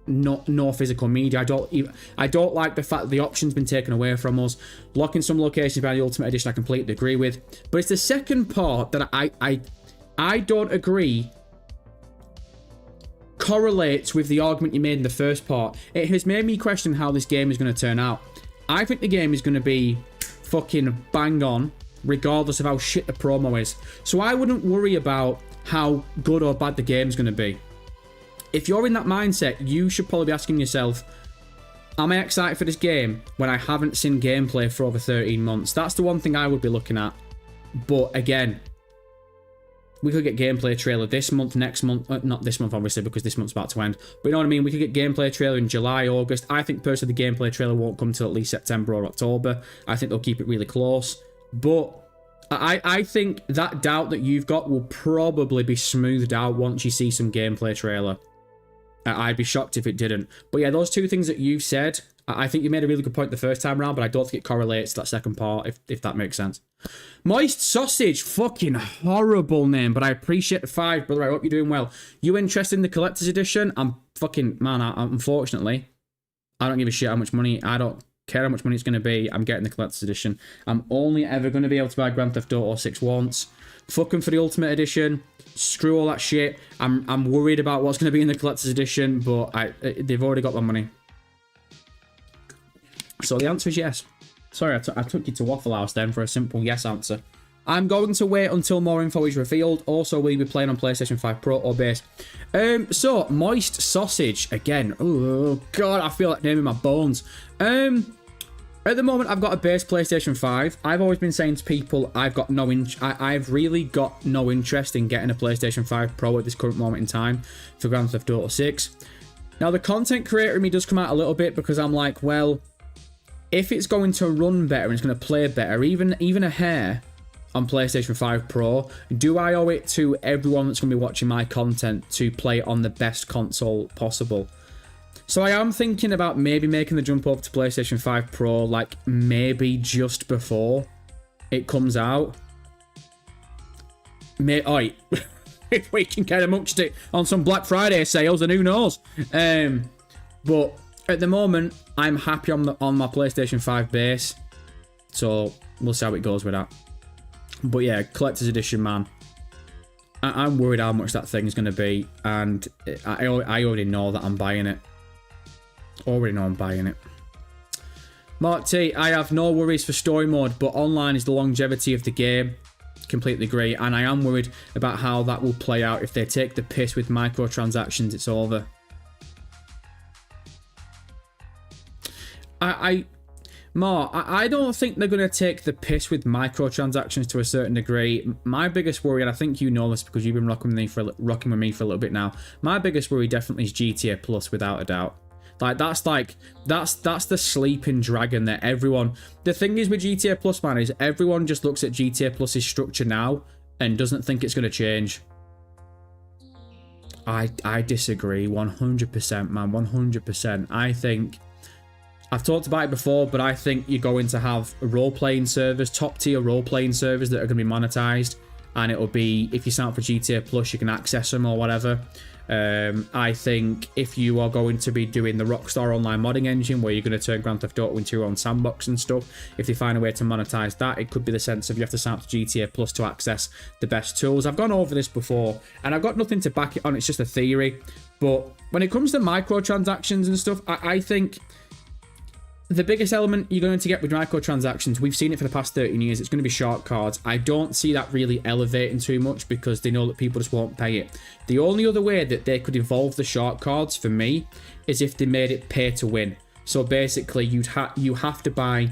no physical media. I don't like the fact that the option's been taken away from us. Locking some locations by the Ultimate Edition, I completely agree with. But it's the second part that I don't agree correlates with the argument you made in the first part. It has made me question how this game is going to turn out. I think the game is going to be fucking bang on, regardless of how shit the promo is. So I wouldn't worry about how good or bad the game's going to be. If you're in that mindset, you should probably be asking yourself, am I excited for this game when I haven't seen gameplay for over 13 months? That's the one thing I would be looking at. But again, we could get gameplay trailer this month, next month. Not this month, obviously, because this month's about to end. But you know what I mean? We could get gameplay trailer in July, August. I think personally the gameplay trailer won't come till at least September or October. I think they'll keep it really close. But I think that doubt that you've got will probably be smoothed out once you see some gameplay trailer. I'd be shocked if it didn't. But yeah, those two things that you've said, I think you made a really good point the first time around, but I don't think it correlates to that second part, if that makes sense. Moist Sausage, fucking horrible name, but I appreciate the 5, brother. I hope you're doing well. You interested in the collector's edition? I'm fucking, man, unfortunately, I don't give a shit how much money, I don't care how much money it's going to be. I'm getting the collector's edition. I'm only ever going to be able to buy Grand Theft Auto 6 once. Fucking for the Ultimate Edition. Screw all that shit. I'm worried about what's going to be in the collector's edition, but they've already got my money. So the answer is yes. Sorry, I took you to Waffle House then for a simple yes answer. I'm going to wait until more info is revealed. Also, will you be playing on PlayStation 5 Pro or base? So, Moist Sausage, again. Oh, God, I feel that name in my bones. At the moment, I've got a base PlayStation 5. I've always been saying to people, I've really got no interest in getting a PlayStation 5 Pro at this current moment in time for Grand Theft Auto 6. Now, the content creator in me does come out a little bit because I'm like, well, if it's going to run better and it's going to play better, even a hair on PlayStation 5 Pro, do I owe it to everyone that's going to be watching my content to play on the best console possible? So I am thinking about maybe making the jump over to PlayStation 5 Pro, like maybe just before it comes out. If we can get amongst it on some Black Friday sales, then who knows? But at the moment, I'm happy on my PlayStation 5 base, so we'll see how it goes with that. But yeah, collector's edition, man. I'm worried how much that thing is going to be, and I already know that I'm buying it. Already know I'm buying it. Mark T, I have no worries for story mode, but online is the longevity of the game. Completely agree, and I am worried about how that will play out. If they take the piss with microtransactions, it's over. Mark, I don't think they're going to take the piss with microtransactions to a certain degree. My biggest worry, and I think you know this because you've been rocking with me for a little bit now, my biggest worry definitely is GTA Plus, without a doubt. That's the sleeping dragon that everyone... The thing is with GTA Plus, man, is everyone just looks at GTA Plus's structure now and doesn't think it's going to change. I disagree 100%, man, 100%. I think... I've talked about it before, but I think you're going to have role-playing servers, top-tier role-playing servers that are going to be monetized, and it'll be, if you sign up for GTA Plus, you can access them or whatever. I think if you are going to be doing the Rockstar Online modding engine, where you're going to turn Grand Theft Auto into your own sandbox and stuff, if they find a way to monetize that, it could be the sense of you have to sign up to GTA Plus to access the best tools. I've gone over this before, and I've got nothing to back it on, it's just a theory. But when it comes to microtransactions and stuff, I think... the biggest element you're going to get with microtransactions, we've seen it for the past 13 years, it's going to be shark cards. I don't see that really elevating too much because they know that people just won't pay it. The only other way that they could evolve the shark cards, for me, is if they made it pay to win. So basically, you have to buy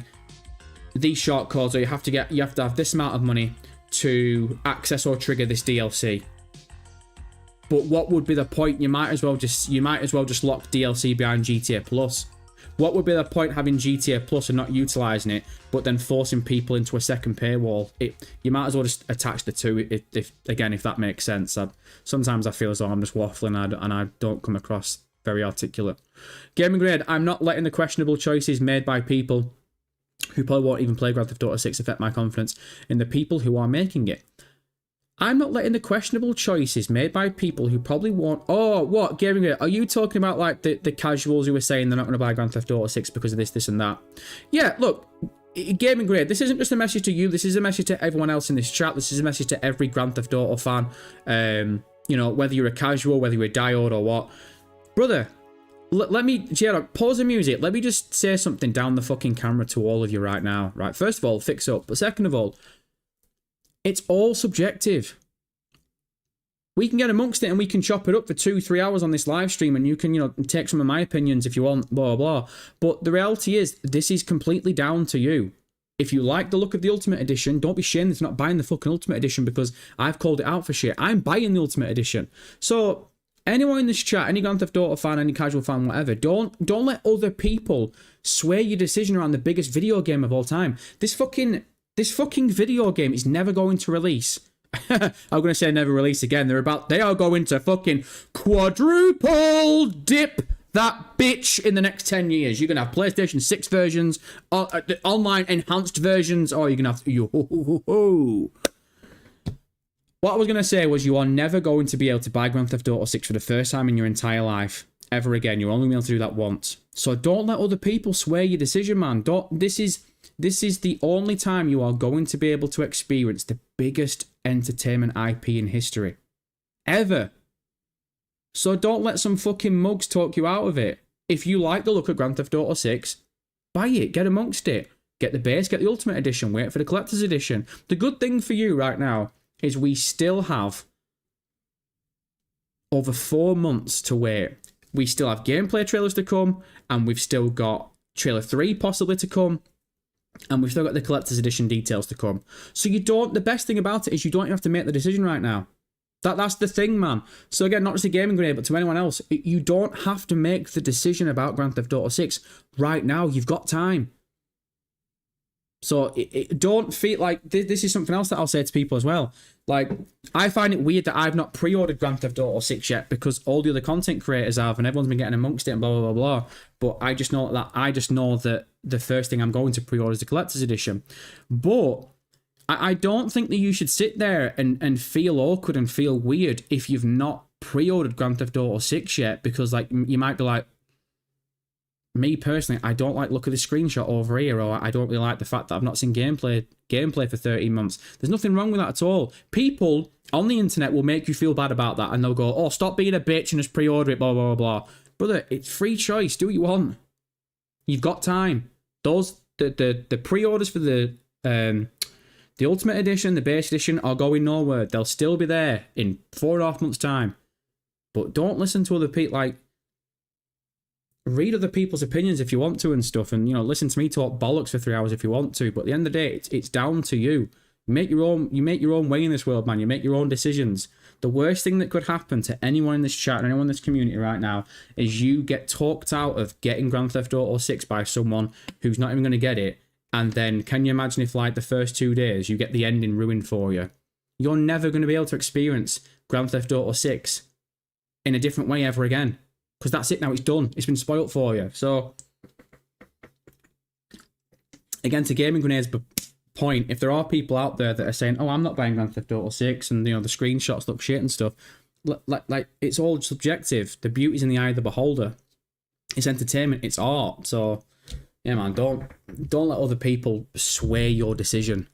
these short codes, or you have to have this amount of money to access or trigger this DLC. But what would be the point? You might as well just lock DLC behind GTA Plus. What would be the point having GTA Plus and not utilizing it, but then forcing people into a second paywall? You might as well just attach the two. If that makes sense. Sometimes I feel as though I'm just waffling and I don't come across very articulate. Gaming grade. I'm not letting the questionable choices made by people who probably won't even play Grand Theft Auto 6 affect my confidence in the people who are making it. I'm not letting the questionable choices made by people who probably won't... Oh, what? Gaming grade? Are you talking about like the casuals who are saying they're not going to buy Grand Theft Auto 6 because of this, and that? Yeah, look, gaming grade, this isn't just a message to you. This is a message to everyone else in this chat. This is a message to every Grand Theft Auto fan. You know, whether you're a casual, whether you're a diehard or what. Brother, let me... J-Rock, pause the music. Let me just say something down the fucking camera to all of you right now. Right, first of all, fix up. But second of all, it's all subjective. We can get amongst it and we can chop it up for 2-3 hours on this live stream, and you can, you know, take some of my opinions if you want, blah, blah, blah. But the reality is, this is completely down to you. If you like the look of the Ultimate Edition, don't be ashamed it's not buying the fucking Ultimate Edition because I've called it out for shit. I'm buying the Ultimate Edition. So, anyone in this chat, any Grand Theft Auto fan, any casual fan, whatever, don't let other people sway your decision around the biggest video game of all time. This fucking video game is never going to release. I'm going to say never release again. They are going to fucking quadruple dip that bitch in the next 10 years. You're going to have PlayStation 6 versions, online enhanced versions, or you're going to have... What I was going to say was you are never going to be able to buy Grand Theft Auto 6 for the first time in your entire life. Ever again. You're only going to be able to do that once. So don't let other people sway your decision, man. This is the only time you are going to be able to experience the biggest entertainment IP in history. Ever. So don't let some fucking mugs talk you out of it. If you like the look of Grand Theft Auto 6, buy it, get amongst it. Get the base, get the Ultimate Edition, wait for the Collector's Edition. The good thing for you right now is we still have over 4 months to wait. We still have gameplay trailers to come, and we've still got trailer 3 possibly to come. And we've still got the Collector's Edition details to come. So the best thing about it is you don't have to make the decision right now. That's the thing, man. So again, not just a gaming grenade, but to anyone else, you don't have to make the decision about Grand Theft Auto 6 right now. You've got time. So don't feel like... This is something else that I'll say to people as well. Like, I find it weird that I've not pre-ordered Grand Theft Auto 6 yet because all the other content creators have and everyone's been getting amongst it and blah, blah, blah, blah. But I just know that the first thing I'm going to pre-order is the Collector's Edition. But I don't think that you should sit there and feel awkward and feel weird if you've not pre-ordered Grand Theft Auto 6 yet, because like you might be like, me personally, I don't like the look of the screenshot over here, or I don't really like the fact that I've not seen gameplay for 13 months. There's nothing wrong with that at all. People on the internet will make you feel bad about that, and they'll go, oh, stop being a bitch and just pre-order it, blah, blah, blah, blah. Brother, it's free choice. Do what you want. You've got time. The pre-orders for the Ultimate Edition, the base edition are going nowhere. They'll still be there in 4.5 months' time. But don't listen to other people. Like, read other people's opinions if you want to and stuff, and, you know, listen to me talk bollocks for 3 hours if you want to. But at the end of the day, it's down to you. You make your own way in this world, man. You make your own decisions. The worst thing that could happen to anyone in this chat and anyone in this community right now is you get talked out of getting Grand Theft Auto 6 by someone who's not even going to get it. And then, can you imagine if, like, the first 2 days you get the ending ruined for you? You're never going to be able to experience Grand Theft Auto 6 in a different way ever again. Because that's it now, it's done. It's been spoilt for you. So, again, to Gaming Grenade's point, if there are people out there that are saying, oh, I'm not buying Grand Theft Auto 6, and, you know, the screenshots look shit and stuff, like it's all subjective. The beauty's in the eye of the beholder. It's entertainment, it's art. So, yeah, man, don't let other people sway your decision.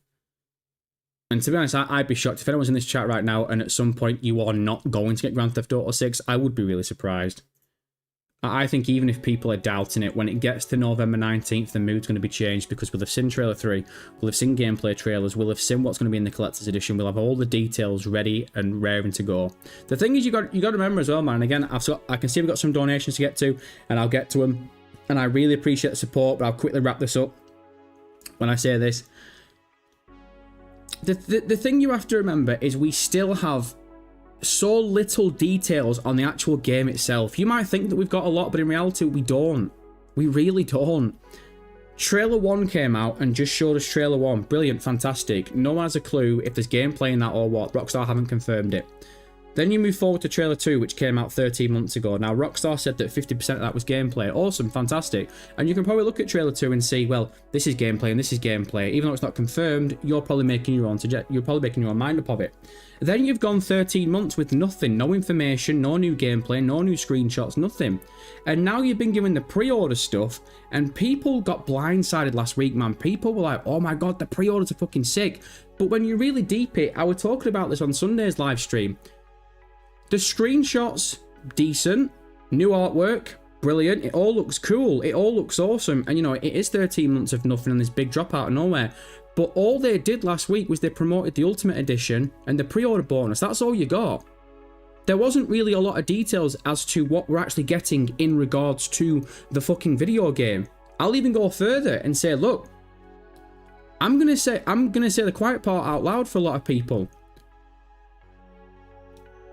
And to be honest, I'd be shocked if anyone's in this chat right now and at some point you are not going to get Grand Theft Auto 6. I would be really surprised. I think even if people are doubting it, when it gets to November 19th, the mood's going to be changed, because we'll have seen trailer 3, we'll have seen gameplay trailers, we'll have seen what's going to be in the Collector's Edition, we'll have all the details ready and raring to go. The thing is, you got to remember as well, man, and again, I can see we've got some donations to get to, and I'll get to them and I really appreciate the support, but I'll quickly wrap this up when I say this. The thing you have to remember is we still have so little details on the actual game itself. You might think that we've got a lot, but in reality, we don't. We really don't. Trailer 1 came out and just showed us Trailer 1. Brilliant, fantastic. No one has a clue if there's gameplay in that or what. Rockstar haven't confirmed it. Then you move forward to Trailer 2, which came out 13 months ago. Now, Rockstar said that 50% of that was gameplay. Awesome, fantastic. And you can probably look at Trailer 2 and see, well, this is gameplay and this is gameplay. Even though it's not confirmed, you're probably making your own mind up of it. Then you've gone 13 months with nothing, no information, no new gameplay, no new screenshots, nothing. And now you've been given the pre-order stuff, and people got blindsided last week, man. People were like, oh my god, the pre-orders are fucking sick. But when you really deep it, I was talking about this on Sunday's live stream. The screenshots, decent. New artwork, brilliant. It all looks cool. It all looks awesome. And, you know, it is 13 months of nothing and this big drop out of nowhere. But all they did last week was they promoted the Ultimate Edition and the pre-order bonus. That's all you got. There wasn't really a lot of details as to what we're actually getting in regards to the fucking video game. I'll even go further and say, look, I'm gonna say the quiet part out loud for a lot of people.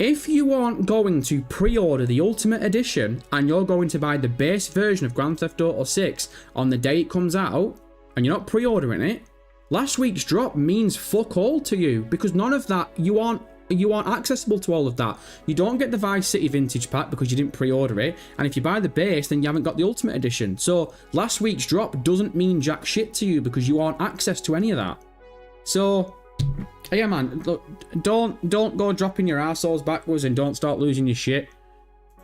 If you aren't going to pre-order the Ultimate Edition and you're going to buy the base version of Grand Theft Auto 6 on the day it comes out, and you're not pre-ordering it, last week's drop means fuck all to you, because none of that, you aren't accessible to all of that. You don't get the Vice City Vintage Pack because you didn't pre-order it, and if you buy the base, then you haven't got the Ultimate Edition. So last week's drop doesn't mean jack shit to you because you aren't access to any of that. So yeah, man, look, don't go dropping your assholes backwards and don't start losing your shit.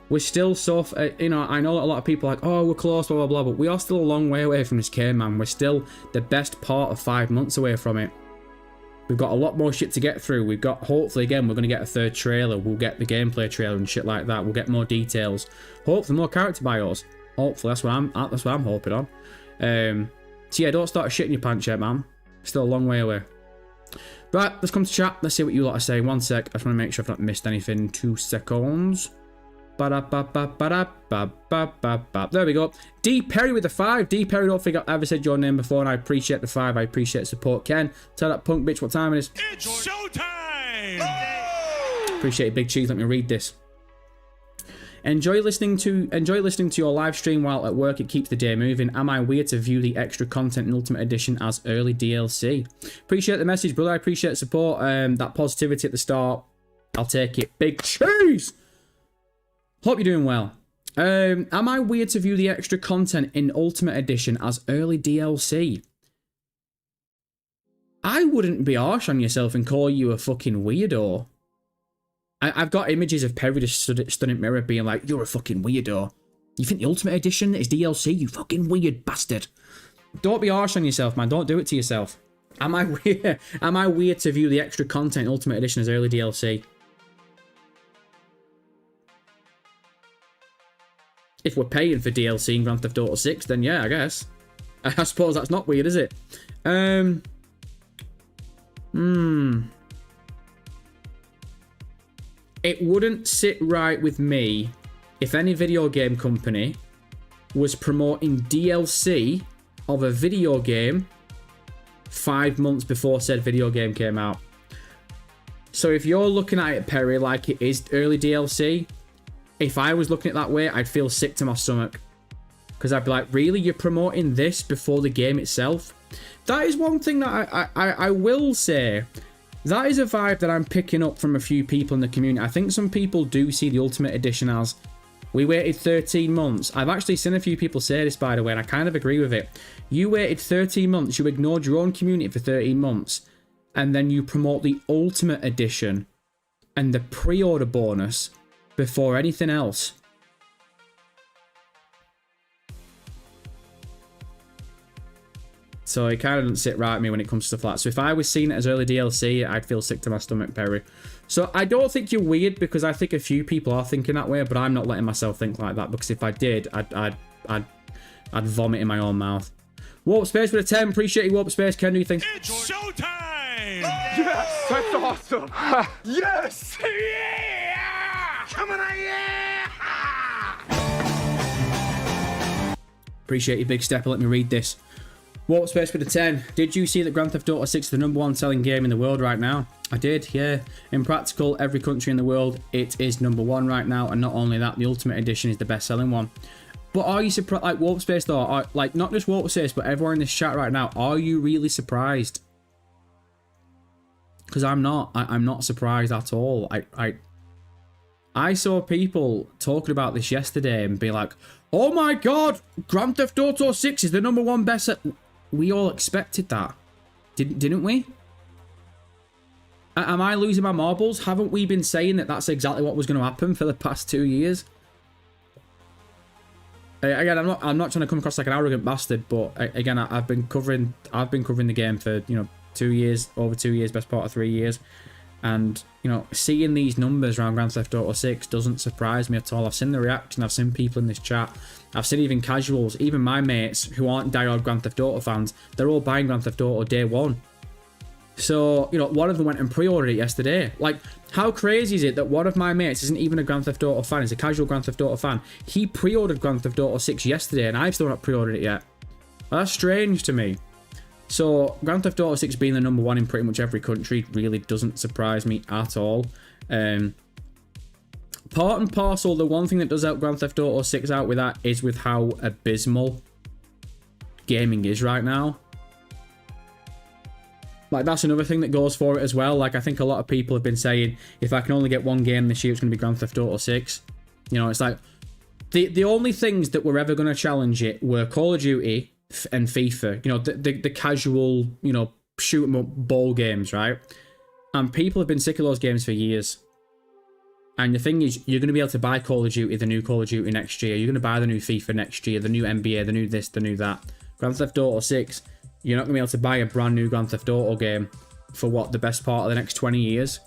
We're still so, you know, I know a lot of people are like, oh, we're close, blah, blah, blah, but we are still a long way away from this game, man. We're still the best part of 5 months away from it. We've got a lot more shit to get through. We've got, hopefully, again, we're going to get a third trailer. We'll get the gameplay trailer and shit like that. We'll get more details. Hopefully, more character bios. Hopefully, that's what I'm hoping on. So yeah, don't start shitting your pants yet, man. Still a long way away. Right, let's come to chat. Let's see what you lot are saying. 1 sec. I just want to make sure I've not missed anything. 2 seconds. There we go. D Perry with the 5. D Perry, don't think I've ever said your name before, and I appreciate the 5. I appreciate support. Ken, tell that punk bitch what time it is. It's showtime! Appreciate it, Big Cheese. Let me read this. Enjoy listening to your live stream while at work. It keeps the day moving. Am I weird to view the extra content in Ultimate Edition as early DLC? Appreciate the message, brother. I appreciate the support. That positivity at the start. I'll take it. Big Cheese! Hope you're doing well. Am I weird to view the extra content in Ultimate Edition as early DLC? I wouldn't be harsh on yourself and call you a fucking weirdo. I've got images of Perry just stood in mirror being like, you're a fucking weirdo. You think the Ultimate Edition is DLC? You fucking weird bastard. Don't be harsh on yourself, man. Don't do it to yourself. Am I weird to view the extra content in Ultimate Edition as early DLC? If we're paying for DLC in Grand Theft Auto 6, then yeah, I guess. I suppose that's not weird, is it? It wouldn't sit right with me if any video game company was promoting DLC of a video game 5 months before said video game came out. So if you're looking at it, Perry, like it is early DLC, if I was looking at it that way, I'd feel sick to my stomach. Because I'd be like, really? You're promoting this before the game itself? That is one thing that I will say. That is a vibe that I'm picking up from a few people in the community. I think some people do see the Ultimate Edition as, we waited 13 months. I've actually seen a few people say this, by the way, and I kind of agree with it. You waited 13 months, you ignored your own community for 13 months, and then you promote the Ultimate Edition and the pre-order bonus before anything else. So it kind of doesn't sit right with me when it comes to stuff like that. So if I was seeing it as early DLC, I'd feel sick to my stomach, Perry. So I don't think you're weird, because I think a few people are thinking that way, but I'm not letting myself think like that, because if I did, I'd vomit in my own mouth. Warp Space with a 10. Appreciate you, Warp Space. Ken, do you think? It's showtime! Yes, that's awesome. Yes! Yeah! Come on, yeah! Appreciate your big step. Let me read this. Warp Space with a 10. Did you see that Grand Theft Auto 6 is the #1 selling game in the world right now? I did, yeah. In practical, every country in the world, it is #1 right now. And not only that, the Ultimate Edition is the best-selling one. But are you surprised, like Warp Space though, like not just Warp Space, but everyone in this chat right now, are you really surprised? Because I'm not. I'm not surprised at all. I saw people talking about this yesterday and be like, oh my god, Grand Theft Auto 6 is the #1 best. We all expected that. Didn't we? Am I losing my marbles? Haven't we been saying that that's exactly what was going to happen for the past 2 years? Again, I'm not trying to come across like an arrogant bastard, but again, I've been covering the game for 2 years, over 2 years, best part of 3 years, and seeing these numbers around Grand Theft Auto 6 doesn't surprise me at all. I've seen the reaction, I've seen people in this chat, I've seen even casuals, even my mates who aren't diehard Grand Theft Auto fans, they're all buying Grand Theft Auto day one. So, one of them went and pre-ordered it yesterday. Like, how crazy is it that one of my mates isn't even a Grand Theft Auto fan, he's a casual Grand Theft Auto fan. He pre-ordered Grand Theft Auto 6 yesterday and I've still not pre-ordered it yet. That's strange to me. So, Grand Theft Auto 6 being the #1 in pretty much every country really doesn't surprise me at all. Part and parcel, the one thing that does help Grand Theft Auto 6 out with that is with how abysmal gaming is right now. Like, that's another thing that goes for it as well. Like, I think a lot of people have been saying, if I can only get one game this year, it's going to be Grand Theft Auto 6. It's like, the only things that were ever going to challenge it were Call of Duty and FIFA. The casual, shoot 'em up ball games, right? And people have been sick of those games for years. And the thing is, you're going to be able to buy Call of Duty, the new Call of Duty next year. You're going to buy the new FIFA next year, the new NBA, the new this, the new that. Grand Theft Auto 6... You're not going to be able to buy a brand new Grand Theft Auto game for the best part of the next 20 years.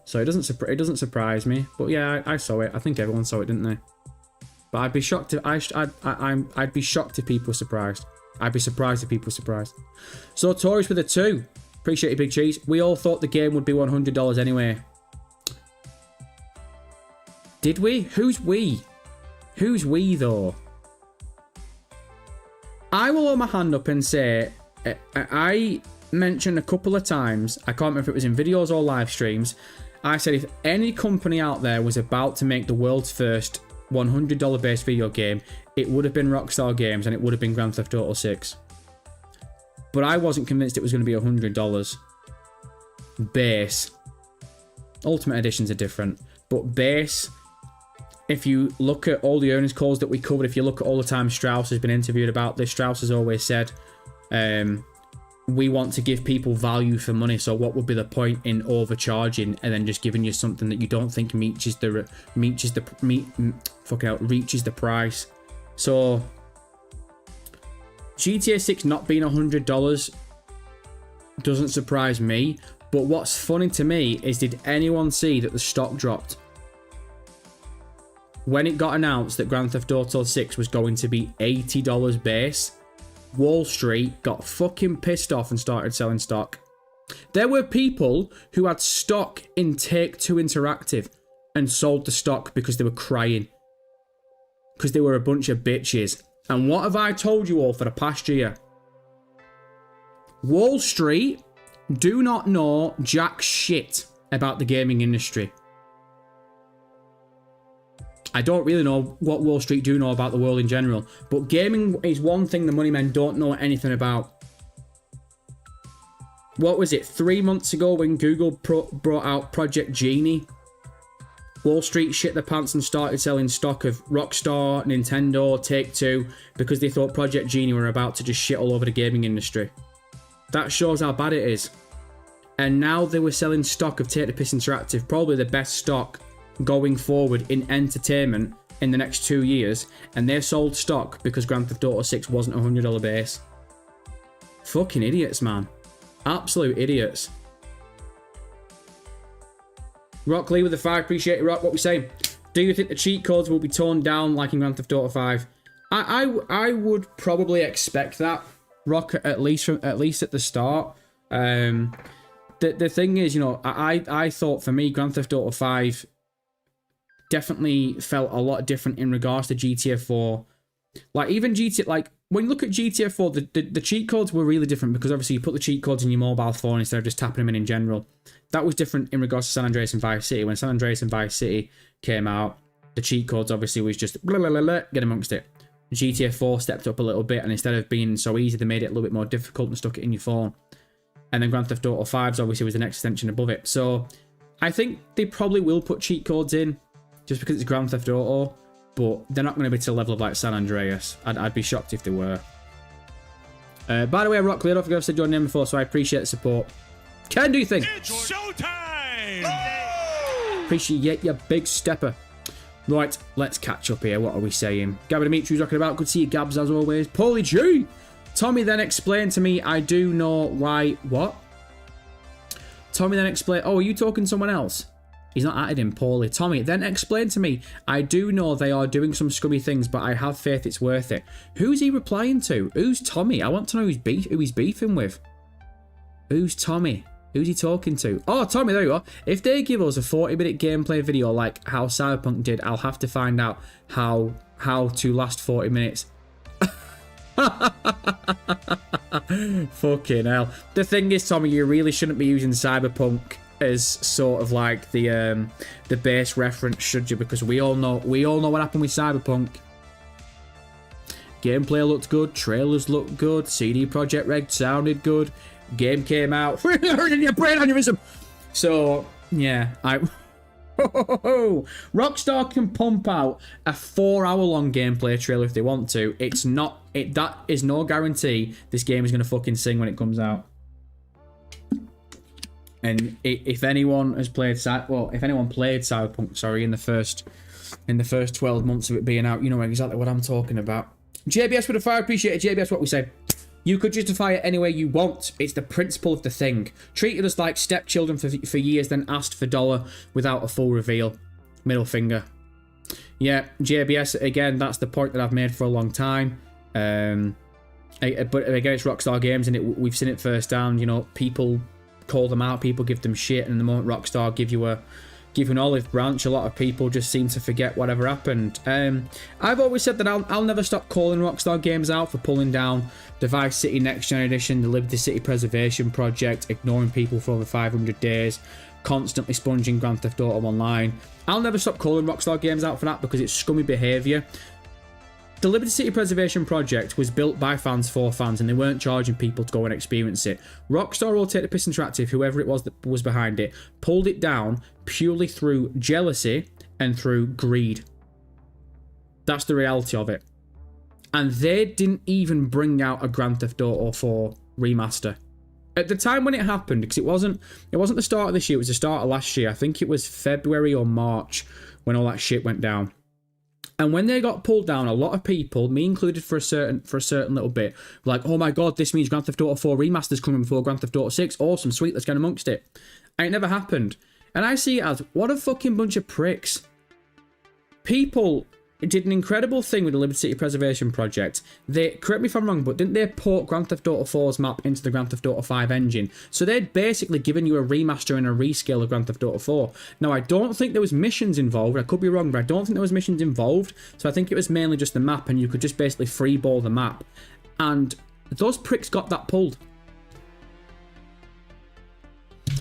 So it doesn't surprise me. But yeah, I saw it. I think everyone saw it, didn't they? But I'd be shocked if I'd be shocked if people were surprised. I'd be surprised if people were surprised. So Tories with a 2. Appreciate you, Big Cheese. We all thought the game would be $100 anyway. Did we? Who's we? Who's we though? I will hold my hand up and say, I mentioned a couple of times, I can't remember if it was in videos or live streams, I said if any company out there was about to make the world's first $100 based video game, it would have been Rockstar Games and it would have been Grand Theft Auto 6. But I wasn't convinced it was going to be $100 base. Ultimate Editions are different, but base, if you look at all the earnings calls that we covered, if you look at all the time Strauss has been interviewed about this, Strauss has always said, we want to give people value for money, so what would be the point in overcharging and then just giving you something that you don't think reaches the price. So GTA 6 not being $100 doesn't surprise me, but what's funny to me is, did anyone see that the stock dropped when it got announced that Grand Theft Auto 6 was going to be $80 base? Wall Street got fucking pissed off and started selling stock. There were people who had stock in Take-Two Interactive and sold the stock because they were crying. Because they were a bunch of bitches. And what have I told you all for the past year? Wall Street do not know jack shit about the gaming industry. I don't really know what Wall Street do know about the world in general, but gaming is one thing the money men don't know anything about. What was it, 3 months ago when Google brought out Project Genie? Wall Street shit their pants and started selling stock of Rockstar, Nintendo, Take-Two, because they thought Project Genie were about to just shit all over the gaming industry. That shows how bad it is. And now they were selling stock of Take-Two Interactive, probably the best stock going forward in entertainment in the next 2 years, and they sold stock because Grand Theft Auto 6 wasn't a $100 base. Fucking idiots, man. Absolute idiots. Rock Lee with the 5, appreciate it, Rock. What we saying? Do you think the cheat codes will be toned down like in Grand Theft Auto 5? I would probably expect that, Rock, at least at the start. The thing is, I thought for me Grand Theft Auto 5 definitely felt a lot different in regards to GTA 4. Like, even GTA, like, when you look at GTA 4, the cheat codes were really different because obviously you put the cheat codes in your mobile phone instead of just tapping them in general. That was different in regards to San Andreas and Vice City. When San Andreas and Vice City came out, the cheat codes obviously was just blah, blah, blah, blah, get amongst it. GTA 4 stepped up a little bit, and instead of being so easy, they made it a little bit more difficult and stuck it in your phone. And then Grand Theft Auto 5 obviously was the next extension above it. So I think they probably will put cheat codes in just because it's Grand Theft Auto, but they're not going to be to the level of like San Andreas. I'd be shocked if they were. By the way, Rock Clear, I don't think I've said your name before, so I appreciate the support. Ken, do you think? It's showtime! Appreciate your big stepper. Right, let's catch up here. What are we saying? Gabby Dimitri's rocking about. Good to see you, Gabs, as always. Paulie G! Tommy then explained to me, I do know why... What? Tommy then explained... Oh, are you talking to someone else? He's not added him, Paulie. Tommy then explained to me, I do know they are doing some scummy things, but I have faith it's worth it. Who's he replying to? Who's Tommy? I want to know who he's beefing with. Who's Tommy? Who's he talking to? Oh, Tommy, there you are. If they give us a 40-minute gameplay video like how Cyberpunk did, I'll have to find out how to last 40 minutes. Fucking hell. The thing is, Tommy, you really shouldn't be using Cyberpunk as sort of like the base reference, should you? Because we all know what happened with Cyberpunk. Gameplay looked good, trailers looked good, CD Projekt Red sounded good. Game came out, in your brain aneurysm. So yeah, Rockstar can pump out a 4-hour-long gameplay trailer if they want to. That is no guarantee this game is gonna fucking sing when it comes out. And if anyone has played Cyberpunk, in the first 12 months of it being out, you know exactly what I'm talking about. JBS with a fire, appreciate it. JBS, what we say. You could justify it any way you want. It's the principle of the thing. Treated us like stepchildren for years, then asked for $1 without a full reveal. Middle finger. Yeah, JBS, again, that's the point that I've made for a long time. But again, it's Rockstar Games, and we've seen it firsthand. You know, people call them out, people give them shit, and the moment Rockstar give you an olive branch, a lot of people just seem to forget whatever happened. I've always said that I'll never stop calling Rockstar Games out for pulling down the Vice City Next Gen Edition, the Liberty City Preservation Project, ignoring people for over 500 days, constantly sponging Grand Theft Auto Online. I'll never stop calling Rockstar Games out for that because it's scummy behaviour. The Liberty City Preservation Project was built by fans for fans, and they weren't charging people to go and experience it. Rockstar or Take the Piss Interactive, whoever it was that was behind it, pulled it down purely through jealousy and through greed. That's the reality of it. And they didn't even bring out a Grand Theft Auto 4 remaster. At the time when it happened, because it wasn't the start of this year, it was the start of last year. I think it was February or March when all that shit went down. And when they got pulled down, a lot of people, me included for a certain little bit, were like, oh my god, this means Grand Theft Auto 4 remaster's coming before Grand Theft Auto 6. Awesome, sweet, let's get amongst it. And it never happened. And I see it as, what a fucking bunch of pricks. People did an incredible thing with the Liberty City Preservation Project. They, correct me if I'm wrong, but didn't they port Grand Theft Auto 4's map into the Grand Theft Auto 5 engine? So they'd basically given you a remaster and a rescale of Grand Theft Auto 4. Now, I don't think there was missions involved. I could be wrong, but I don't think there was missions involved. So I think it was mainly just the map, and you could just basically freeball the map. And those pricks got that pulled.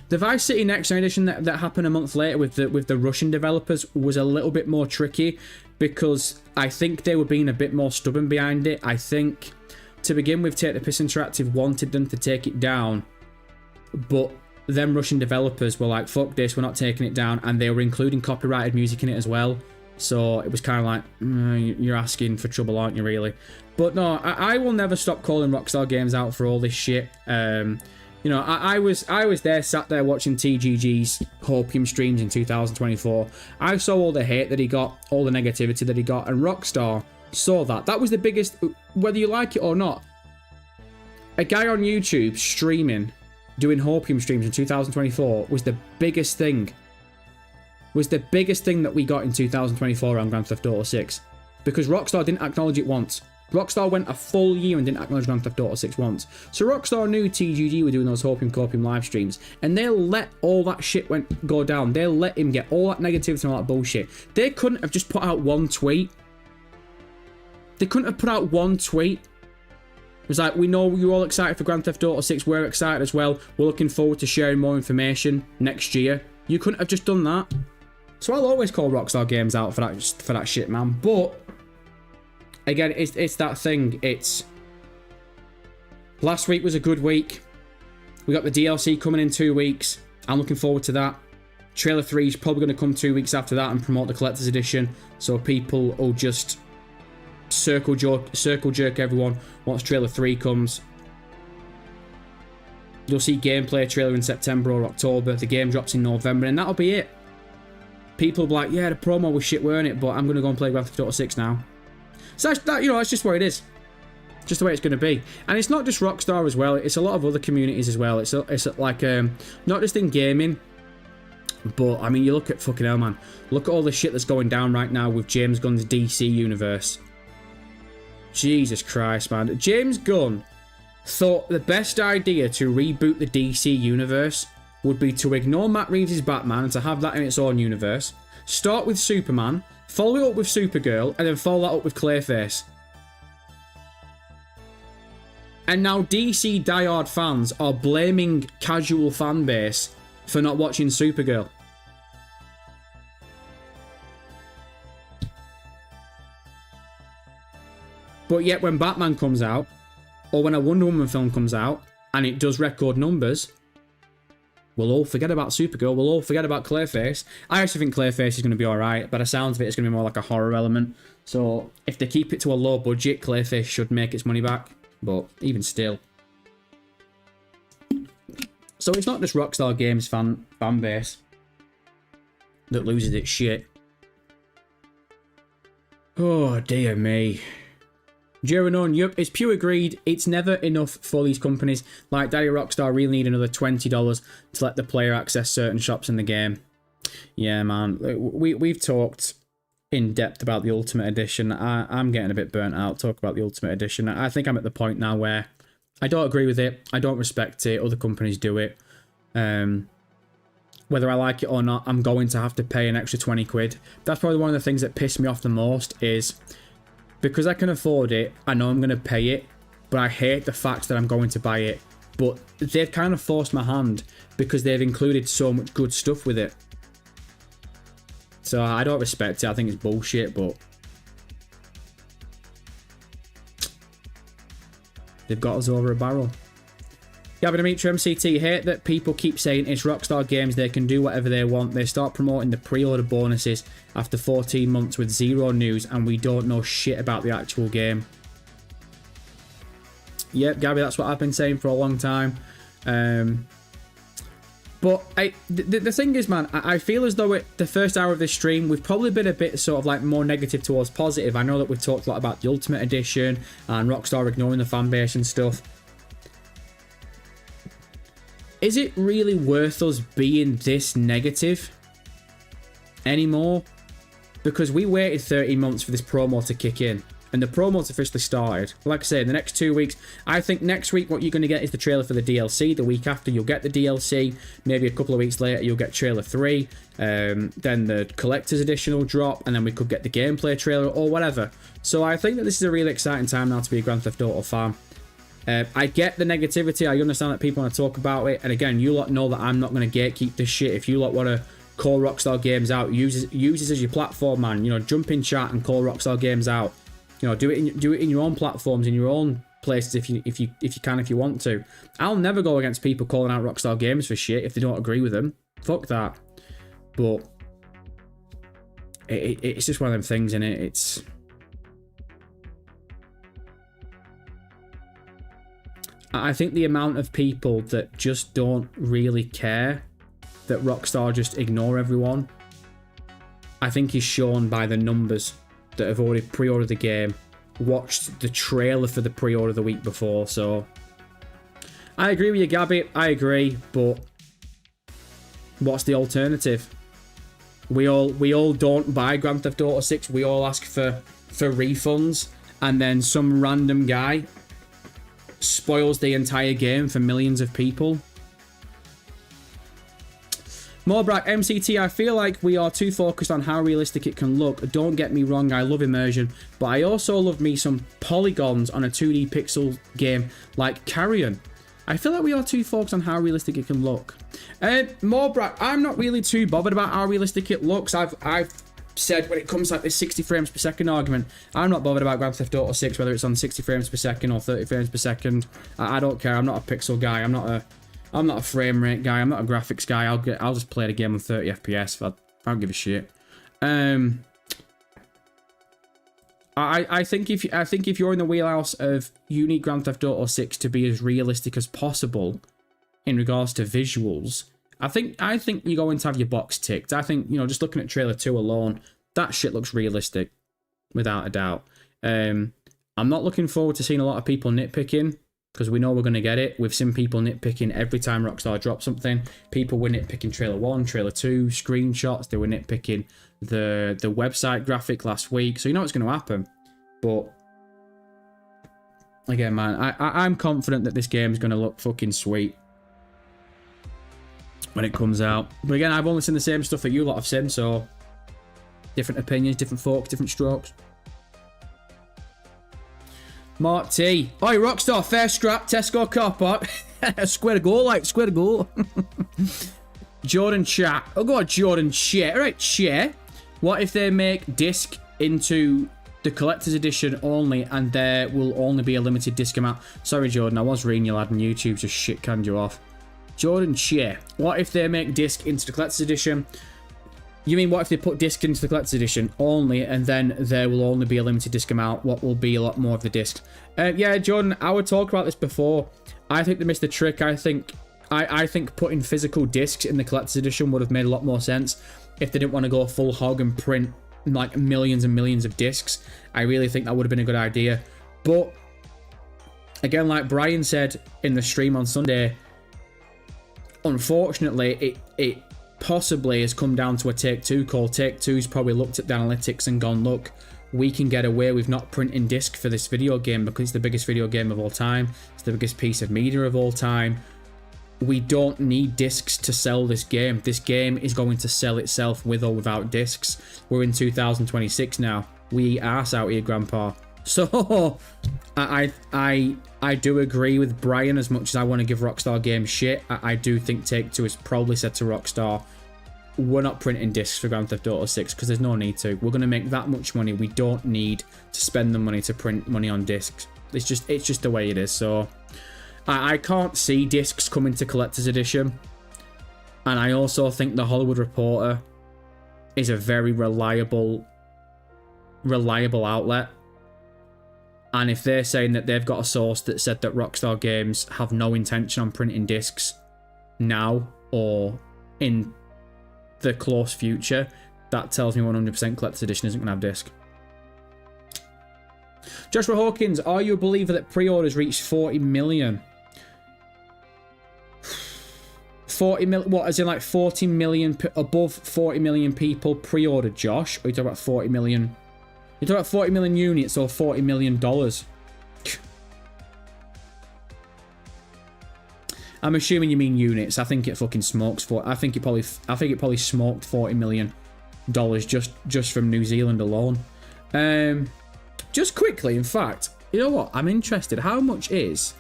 The Vice City Next Gen Edition that happened a month later with the Russian developers was a little bit more tricky because I think they were being a bit more stubborn behind it. I think, to begin with, Take the Piss Interactive wanted them to take it down, but them Russian developers were like, fuck this, we're not taking it down, and they were including copyrighted music in it as well. So it was kind of like, you're asking for trouble, aren't you, really? But no, I will never stop calling Rockstar Games out for all this shit. You know, I was there, sat there watching TGG's Hopium streams in 2024. I saw all the hate that he got, all the negativity that he got, and Rockstar saw that. That was the biggest, whether you like it or not. A guy on YouTube streaming, doing Hopium streams in 2024 was the biggest thing. Was the biggest thing that we got in 2024 around Grand Theft Auto 6. Because Rockstar didn't acknowledge it once. Rockstar went a full year and didn't acknowledge Grand Theft Auto 6 once. So Rockstar knew TGG were doing those Hopium live streams, and they let all that shit go down. They let him get all that negativity and all that bullshit. They couldn't have just put out one tweet. They couldn't have put out one tweet It was like, we know you're all excited for Grand Theft Auto 6. We're excited as well. We're looking forward to sharing more information next year. You couldn't have just done that. So I'll always call Rockstar Games out for that shit, man. But again, it's that thing. It's last week was a good week. We got the DLC coming in 2 weeks. I'm looking forward to that. Trailer 3 is probably going to come 2 weeks after that and promote the collector's edition. So people will just circle jerk everyone once Trailer 3 comes. You'll see gameplay trailer in September or October. The game drops in November, and that'll be it. People will be like, yeah, the promo was shit, weren't it? But I'm going to go and play Grand Theft Auto 6 now. So that's just where it is. Just the way it's going to be. And it's not just Rockstar as well. It's a lot of other communities as well. It's like, not just in gaming. But, I mean, you look at fucking hell, man. Look at all the shit that's going down right now with James Gunn's DC universe. Jesus Christ, man. James Gunn thought the best idea to reboot the DC universe would be to ignore Matt Reeves' Batman and to have that in its own universe. Start with Superman, follow it up with Supergirl, and then follow that up with Clayface. And now DC diehard fans are blaming casual fan base for not watching Supergirl. But yet when Batman comes out, or when a Wonder Woman film comes out, and it does record numbers, we'll all forget about Supergirl, we'll all forget about Clayface. I actually think Clayface is going to be alright, but the sounds of it is going to be more like a horror element. So if they keep it to a low budget, Clayface should make its money back. But even still. So it's not just Rockstar Games fan base that loses its shit. Oh, dear me. Jeranon, yup, it's pure greed. It's never enough for these companies. Like Daddy Rockstar really need another $20 to let the player access certain shops in the game. Yeah, man. We've talked in depth about the Ultimate Edition. I'm getting a bit burnt out talk about the Ultimate Edition. I think I'm at the point now where I don't agree with it. I don't respect it. Other companies do it. Whether I like it or not, I'm going to have to pay an extra 20 quid. That's probably one of the things that pissed me off the most is because I can afford it, I know I'm going to pay it, but I hate the fact that I'm going to buy it. But they've kind of forced my hand because they've included so much good stuff with it. So I don't respect it. I think it's bullshit, but they've got us over a barrel. Gavin Dimitri MCT, hate that people keep saying it's Rockstar Games, they can do whatever they want. They start promoting the pre-order bonuses after 14 months with zero news and we don't know shit about the actual game. Yep, Gabby, that's what I've been saying for a long time. But the thing is, man, I feel as though the first hour of this stream, we've probably been a bit sort of like more negative towards positive. I know that we've talked a lot about the Ultimate Edition and Rockstar ignoring the fan base and stuff. Is it really worth us being this negative anymore? Because we waited 13 months for this promo to kick in. And the promo's officially started. Like I say, in the next 2 weeks, I think next week what you're going to get is the trailer for the DLC. The week after, you'll get the DLC. Maybe a couple of weeks later, you'll get trailer 3. Then the collector's edition will drop. And then we could get the gameplay trailer or whatever. So I think that this is a really exciting time now to be a Grand Theft Auto fan. I get the negativity. I understand that people want to talk about it. And again, you lot know that I'm not going to gatekeep this shit. If you lot want to call Rockstar Games out, use this as your platform, man. You know, jump in chat and call Rockstar Games out. You know, do it in your own platforms, in your own places if you can, if you want to. I'll never go against people calling out Rockstar Games for shit if they don't agree with them. Fuck that. But it's just one of them things, innit? It's I think the amount of people that just don't really care, that Rockstar just ignore everyone, I think is shown by the numbers that have already pre-ordered the game, watched the trailer for the pre-order the week before. So I agree with you, Gabby. I agree, but what's the alternative? We all don't buy Grand Theft Auto 6. We all ask for refunds, and then some random guy spoils the entire game for millions of people. Morbrak, MCT, I feel like we are too focused on how realistic it can look. Don't get me wrong, I love immersion, but I also love me some polygons on a 2D pixel game like Carrion. I feel like we are too focused on how realistic it can look. Morbrak, I'm not really too bothered about how realistic it looks. I've said when it comes to like this 60 frames per second argument, I'm not bothered about Grand Theft Auto 6, whether it's on 60 frames per second or 30 frames per second. I don't care. I'm not a pixel guy. I'm not a frame rate guy. I'm not a graphics guy. I'll just play the game on 30 FPS. I don't give a shit. I think if you're in the wheelhouse of you need Grand Theft Auto 6 to be as realistic as possible in regards to visuals, I think you're going to have your box ticked. I think, you know, just looking at trailer 2 alone, that shit looks realistic without a doubt. I'm not looking forward to seeing a lot of people nitpicking, because we know we're going to get it. We've seen people nitpicking every time Rockstar drops something. People were nitpicking trailer 1, trailer 2, screenshots. They were nitpicking the website graphic last week. So you know what's going to happen. But again, man, I'm confident that this game is going to look fucking sweet when it comes out. But again, I've only seen the same stuff that you lot have seen, so different opinions, different folks, different strokes. Mark T. Oi, Rockstar, fair scrap, Tesco car park. Square to go, like, square to go. Jordan Chat. Oh, God, Jordan Chat. All right, Chat. What if they make disc into the collector's edition only, and there will only be a limited disc amount? Sorry, Jordan, I was reading you, lad, and YouTube just shit canned you off. Jordan Chat. What if they make disc into the collector's edition? You mean, what if they put disc into the collector's edition only, and then there will only be a limited disc amount? What will be a lot more of the discs? Yeah, Jordan, I would talk about this before. I think they missed the trick. I think putting physical discs in the collector's edition would have made a lot more sense if they didn't want to go full hog and print like millions and millions of discs. I really think that would have been a good idea. But again, like Brian said in the stream on Sunday, unfortunately, it possibly has come down to a Take-Two call. Take-Two's probably looked at the analytics and gone, look, we can get away with not printing disc for this video game because it's the biggest video game of all time. It's the biggest piece of media of all time. We don't need discs to sell this game. This game is going to sell itself with or without discs. We're in 2026 now. We eat arse out here, Grandpa. So, I do agree with Brian. As much as I want to give Rockstar Games shit, I do think Take-Two has probably said to Rockstar, we're not printing discs for Grand Theft Auto 6 because there's no need to. We're going to make that much money. We don't need to spend the money to print money on discs. It's just the way it is. So, I can't see discs coming to Collector's Edition. And I also think the Hollywood Reporter is a very reliable outlet. And if they're saying that they've got a source that said that Rockstar Games have no intention on printing discs now or in the close future, that tells me 100% Collector's Edition isn't going to have disc. Joshua Hawkins, are you a believer that pre-orders reached 40 million? 40 million, what, as in like 40 million, above 40 million people pre-ordered, Josh? Or are you talking about 40 million? You're talking about 40 million units or $40 million? I'm assuming you mean units. I think it fucking smokes for. I think it probably smoked $40 million just from New Zealand alone. Just quickly, in fact, you know what? I'm interested. How much is?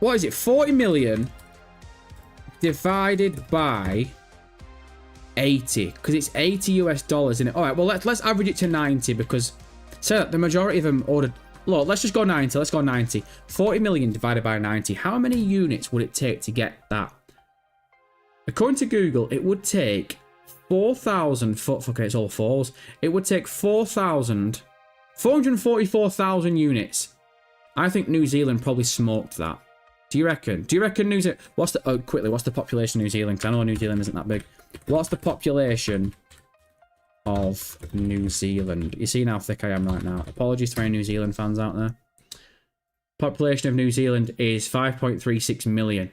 What is it? 40 million divided by 80, because it's 80 US dollars in it. All right, well, let's average it to 90 because so the majority of them ordered. Look, let's just go 90. Let's go 90. 40 million divided by 90. How many units would it take to get that? According to Google, it would take 4,000. Okay, it's all fours. It would take 444,000 units. I think New Zealand probably smoked that. Do you reckon? Do you reckon New Zealand? What's the population of New Zealand? Because I know New Zealand isn't that big. What's the population of New Zealand? You see how thick I am right now. Apologies to any New Zealand fans out there. Population of New Zealand is 5.36 million.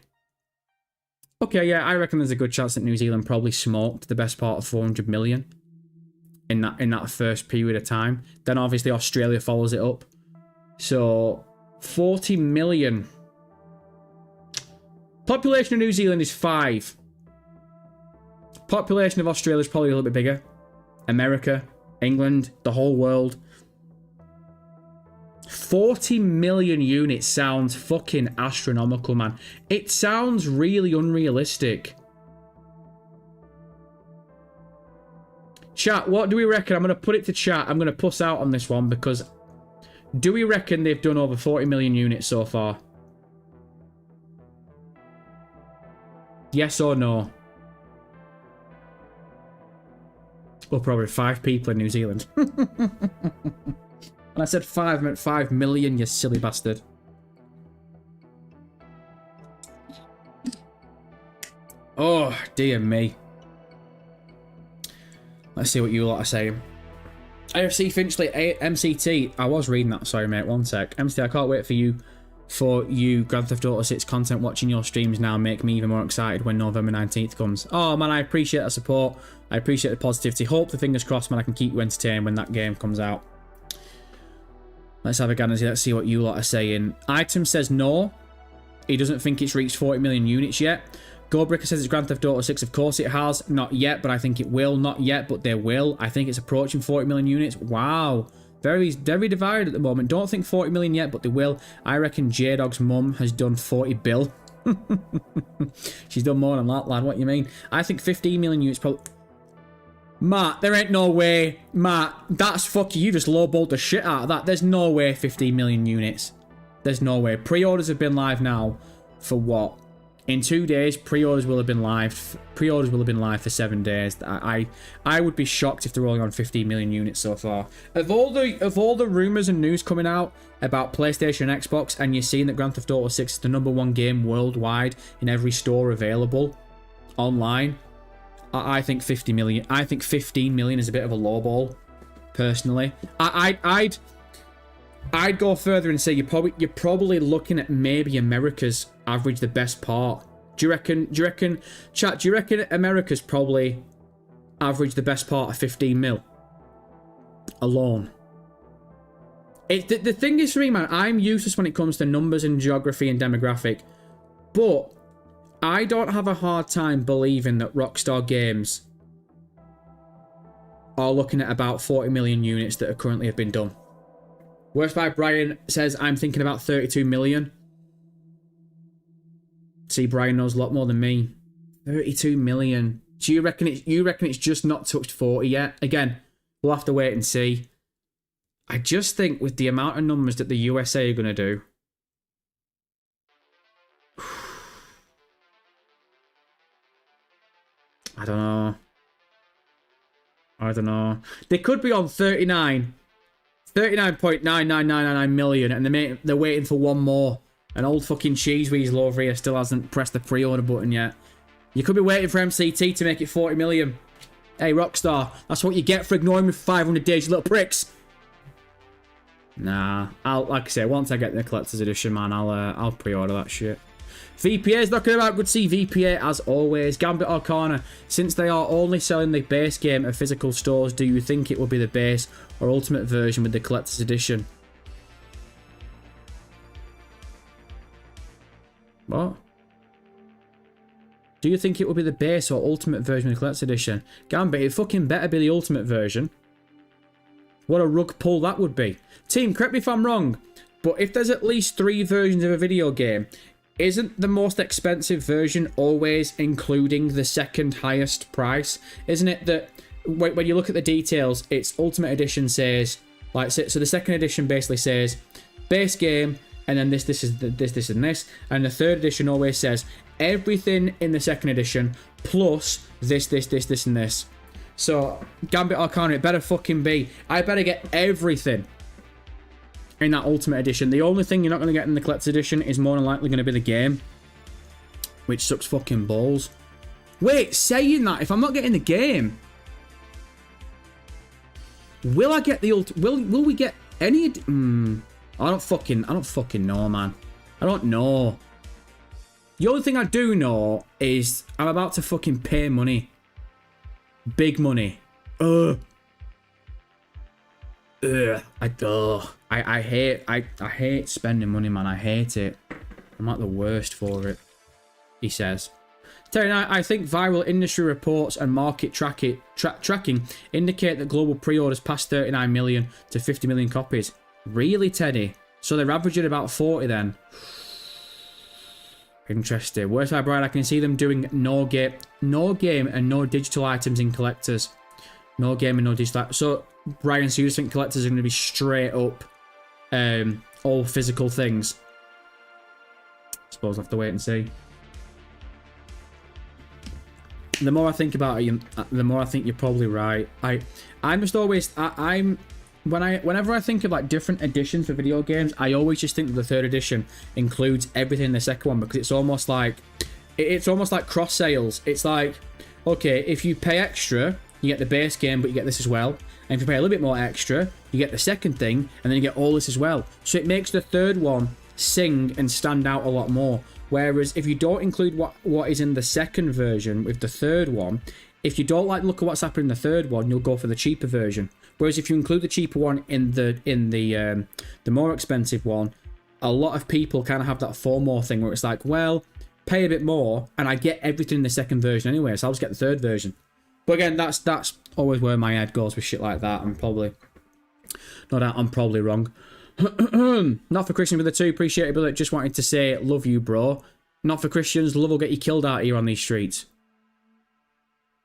Okay, yeah, I reckon there's a good chance that New Zealand probably smoked the best part of 400 million in that first period of time. Then obviously Australia follows it up. So 40 million. Population of New Zealand is 5. Population of Australia is probably a little bit bigger. America, England, the whole world. 40 million units sounds fucking astronomical, man. It sounds really unrealistic. Chat, what do we reckon? I'm going to put it to chat. I'm going to puss out on this one because do we reckon they've done over 40 million units so far? Yes or no? Well, probably 5 people in New Zealand. When I said 5, I meant 5 million, you silly bastard. Oh, dear me. Let's see what you lot are saying. AFC Finchley, MCT. I was reading that, sorry mate, one sec. MCT, I can't wait for you Grand Theft Auto 6 content. Watching your streams now make me even more excited when November 19th comes. Oh man, I appreciate the support. I appreciate the positivity. Hope the fingers crossed, man, I can keep you entertained when that game comes out. Let's have a gander. Let's see what you lot are saying. Item says no. He doesn't think it's reached 40 million units yet. Goldbricker says it's Grand Theft Auto 6. Of course it has. Not yet, but I think it will. Not yet, but they will. I think it's approaching 40 million units. Wow. Very, very divided at the moment. Don't think 40 million yet, but they will. I reckon J-Dog's mum has done 40 bill. She's done more than that, lad. What you mean? I think 15 million units probably... Matt, there ain't no way. Matt, that's fucking... You just lowballed the shit out of that. There's no way 15 million units. There's no way. Pre-orders have been live now for what? In 2 days, pre-orders will have been live. Pre-orders will have been live for 7 days. I would be shocked if they're only on 15 million units so far. Of all the rumors and news coming out about PlayStation and Xbox, and you're seeing that Grand Theft Auto 6 is the #1 game worldwide in every store available online, I think 50 million. I think 15 million is a bit of a lowball, personally. I'd go further and say you're probably looking at maybe America's average the best part. Do you reckon, chat, do you reckon America's probably average the best part of 15 mil? Alone. The thing is for me, man, I'm useless when it comes to numbers and geography and demographic, but I don't have a hard time believing that Rockstar Games are looking at about 40 million units that currently have been done. Worst by Brian says, I'm thinking about 32 million. See, Brian knows a lot more than me. 32 million. Do you reckon it's just not touched 40 yet? Again, we'll have to wait and see. I just think with the amount of numbers that the USA are going to do, I don't know. They could be on 39.99999 million, and they're waiting for one more. An old fucking cheese weasel over here still hasn't pressed the pre-order button yet. You could be waiting for MCT to make it 40 million. Hey, Rockstar, that's what you get for ignoring me for 500 days, you little pricks. Nah, like I say, once I get the collector's edition, man, I'll pre-order that shit. VPA's knocking about. Good to see VPA as always. Gambit Arcana, since they are only selling the base game at physical stores, do you think it will be the base or ultimate version with the collector's edition? What? Do you think it will be the base or ultimate version of the collector's edition? Gambit, it fucking better be the ultimate version. What a rug pull that would be. Team, correct me if I'm wrong, but if there's at least 3 versions of a video game, isn't the most expensive version always including the second highest price? Isn't it that when you look at the details, its Ultimate Edition says, like, so the second edition basically says base game, and then this and this, and the third edition always says everything in the second edition plus this, and this. So Gambit Arcana, it better fucking be. I better get everything in that Ultimate Edition. The only thing you're not going to get in the Collector's Edition is more than likely going to be the game, which sucks fucking balls. Wait, saying that, if I'm not getting the game, will I get the will we get any? I don't fucking know, man. I don't know. The only thing I do know is I'm about to fucking pay money, big money. I hate spending money, man. I hate it. I'm like the worst for it. he says. Terry, I think viral industry reports and market tracking indicate that global pre-orders passed 39 million to 50 million copies. Really, Teddy? So they're averaging about 40 then. Interesting. Worst I Brian, I can see them doing no game and no digital items in collectors. No game and no digital. So Brian, so you just think collectors are going to be straight up all physical things? I suppose I'll have to wait and see. The more I think about it, the more I think you're probably right. I'm just always whenever I think of like different editions for video games, I always just think that the third edition includes everything in the second one, because it's almost like cross sales. It's like, okay, if you pay extra, you get the base game, but you get this as well. And if you pay a little bit more extra, you get the second thing, and then you get all this as well. So it makes the third one sing and stand out a lot more. Whereas if you don't include what is in the second version with the third one, if you don't like look at what's happening in the third one, you'll go for the cheaper version. Whereas if you include the cheaper one in the more expensive one, a lot of people kind of have that FOMO thing where it's like, well, pay a bit more and I get everything in the second version anyway, so I'll just get the third version. But again, that's always where my head goes with shit like that. I'm probably wrong. Not for Christians with the 2, appreciate it, but just wanted to say love you, bro. Not for Christians, love will get you killed out here on these streets.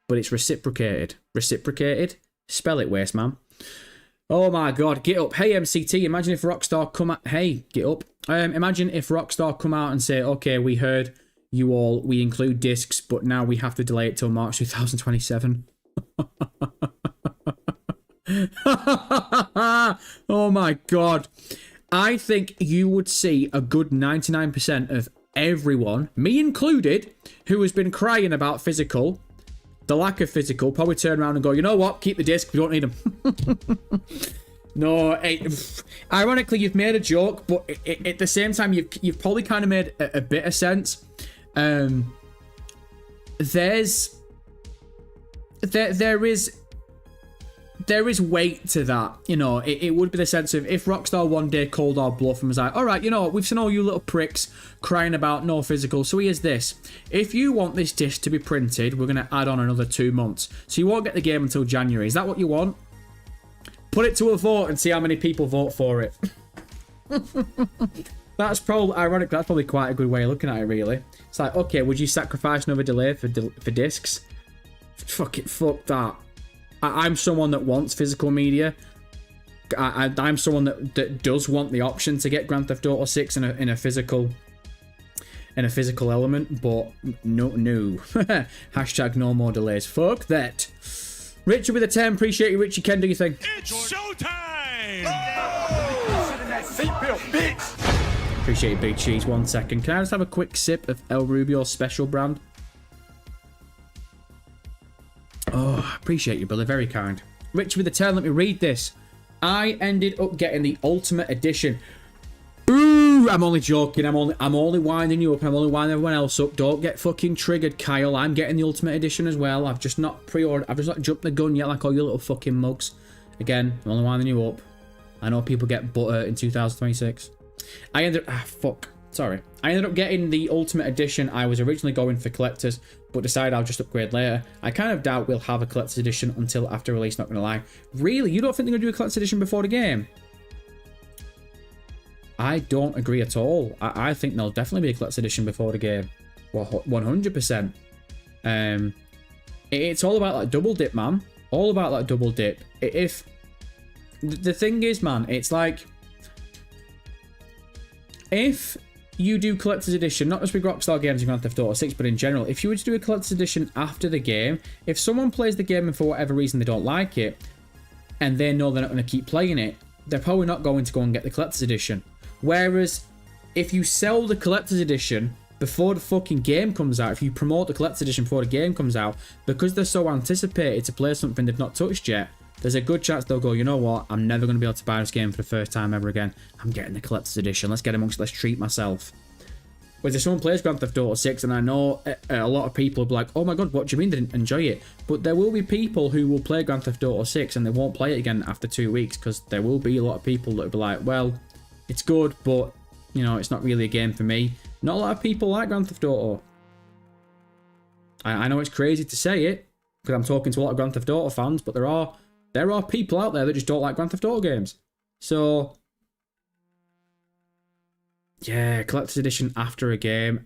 But it's reciprocated. Reciprocated? Spell it, waste man. Oh my god, get up. Hey MCT, imagine if Rockstar come out. Hey, get up. Imagine if Rockstar come out and say, okay, we heard you all, we include discs, but now we have to delay it till March 2027. Oh my god. I think you would see a good 99% of everyone, me included, who has been crying about physical, the lack of physical, probably turn around and go, you know what, keep the disc, we don't need them. No, ironically, you've made a joke, but at the same time, you've probably kind of made a bit of sense. There is weight to that, you know. It would be the sense of if Rockstar one day called our bluff and was like, all right, you know what, we've seen all you little pricks crying about no physical, so here's this. If you want this disc to be printed, we're going to add on another 2 months. So you won't get the game until January. Is that what you want? Put it to a vote and see how many people vote for it. That's probably, ironically, that's probably quite a good way of looking at it, really. It's like, okay, would you sacrifice another delay for discs? Fuck that. I'm someone that wants physical media. I'm someone that does want the option to get Grand Theft Auto 6 in a physical element, but no. Hashtag no more delays. Fuck that. Richard with a 10, appreciate you, Richie. Ken, do you think? It's showtime! Appreciate you, Big Cheese. 1 second. Can I just have a quick sip of El Rubio Special brand? Oh, appreciate you, brother. Very kind. Richard with a 10, let me read this. I ended up getting the Ultimate Edition. Ooh, I'm only joking. I'm only winding you up. I'm only winding everyone else up. Don't get fucking triggered, Kyle. I'm getting the Ultimate Edition as well. I've just not pre-ordered. I've just not jumped the gun yet like all you little fucking mugs. Again, I'm only winding you up. I know people get butter in 2026. I ended up getting the Ultimate Edition. I was originally going for collectors, but decided I'll just upgrade later. I kind of doubt we'll have a collector's edition until after release, not gonna lie. Really? You don't think they're gonna do a collector's edition before the game? I don't agree at all. I think there'll definitely be a collector's edition before the game. Well, 100%. It's all about that double dip, man. All about that double dip. If the thing is, man, it's like if you do collector's edition, not just with Rockstar games and Grand Theft Auto 6, but in general, if you were to do a collector's edition after the game, if someone plays the game and for whatever reason they don't like it, and they know they're not going to keep playing it, they're probably not going to go and get the collector's edition. Whereas, if you sell the collector's edition before the fucking game comes out, if you promote the collector's edition before the game comes out, because they're so anticipated to play something they've not touched yet, there's a good chance they'll go, you know what, I'm never going to be able to buy this game for the first time ever again. I'm getting the collector's edition. Let's get amongst, let's treat myself. Whereas if someone plays Grand Theft Auto 6, and I know a lot of people will be like, oh my god, what do you mean they didn't enjoy it? But there will be people who will play Grand Theft Auto 6 and they won't play it again after 2 weeks, because there will be a lot of people that will be like, well, it's good, but, you know, it's not really a game for me. Not a lot of people like Grand Theft Auto. I know it's crazy to say it, because I'm talking to a lot of Grand Theft Auto fans, but there are people out there that just don't like Grand Theft Auto games. So, yeah, collector's edition after a game.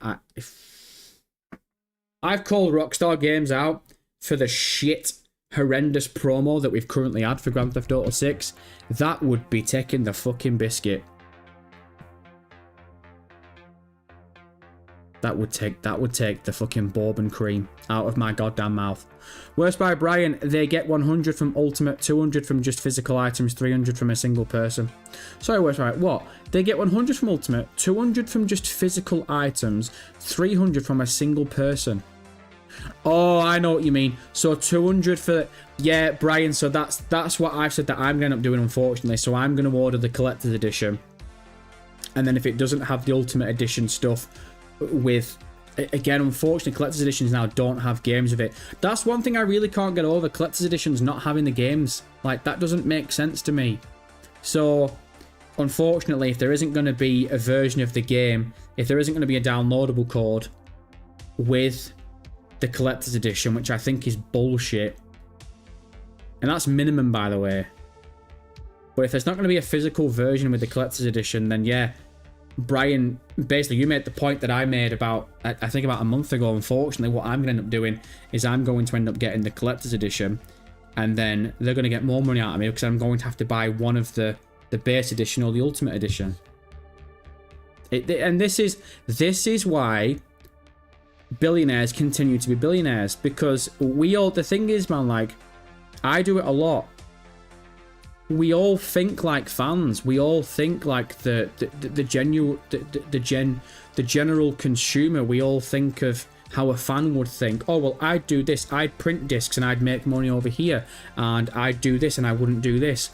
I've called Rockstar Games out for the shit, horrendous promo that we've currently had for Grand Theft Auto 6. That would be taking the fucking biscuit. That would take the fucking bourbon cream out of my goddamn mouth. Worst by Brian, they get 100 from Ultimate, 200 from just physical items, 300 from a single person. Sorry, worst by what? They get 100 from Ultimate, 200 from just physical items, 300 from a single person. Oh, I know what you mean. So 200 for... Yeah, Brian, so that's what I've said that I'm going to end up doing, unfortunately. So I'm going to order the collector's edition. And then if it doesn't have the Ultimate Edition stuff with... Again, unfortunately, collector's editions now don't have games of it. That's one thing I really can't get over. Collector's editions not having the games. Like, that doesn't make sense to me. So, unfortunately, if there isn't going to be a version of the game, if there isn't going to be a downloadable code with the collector's edition, which I think is bullshit, and that's minimum, by the way. But if there's not going to be a physical version with the collector's edition, then yeah, Brian, basically you made the point that I made about, I think about a month ago. Unfortunately, what I'm going to end up doing is I'm going to end up getting the collector's edition, and then they're going to get more money out of me because I'm going to have to buy one of the base edition or the ultimate edition. And this is why billionaires continue to be billionaires, because the thing is, man, like, I do it a lot. We all think like fans. We all think like the general consumer. We all think of how a fan would think. Oh, well, I'd do this. I'd print discs and I'd make money over here, and I'd do this and I wouldn't do this.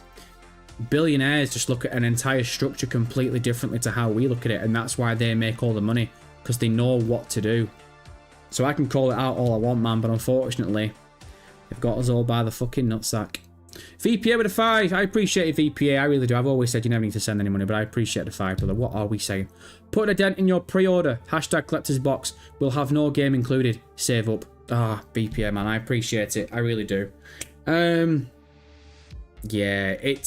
Billionaires just look at an entire structure completely differently to how we look at it, and that's why they make all the money, because they know what to do. So I can call it out all I want, man, but unfortunately, they've got us all by the fucking nutsack. VPA with a 5. I appreciate it, VPA. I really do. I've always said you never need to send any money, but I appreciate the 5, brother. What are we saying? Put a dent in your pre-order. Hashtag collector's box. We'll have no game included. Save up. Ah, VPA, man. I appreciate it. I really do. Yeah, it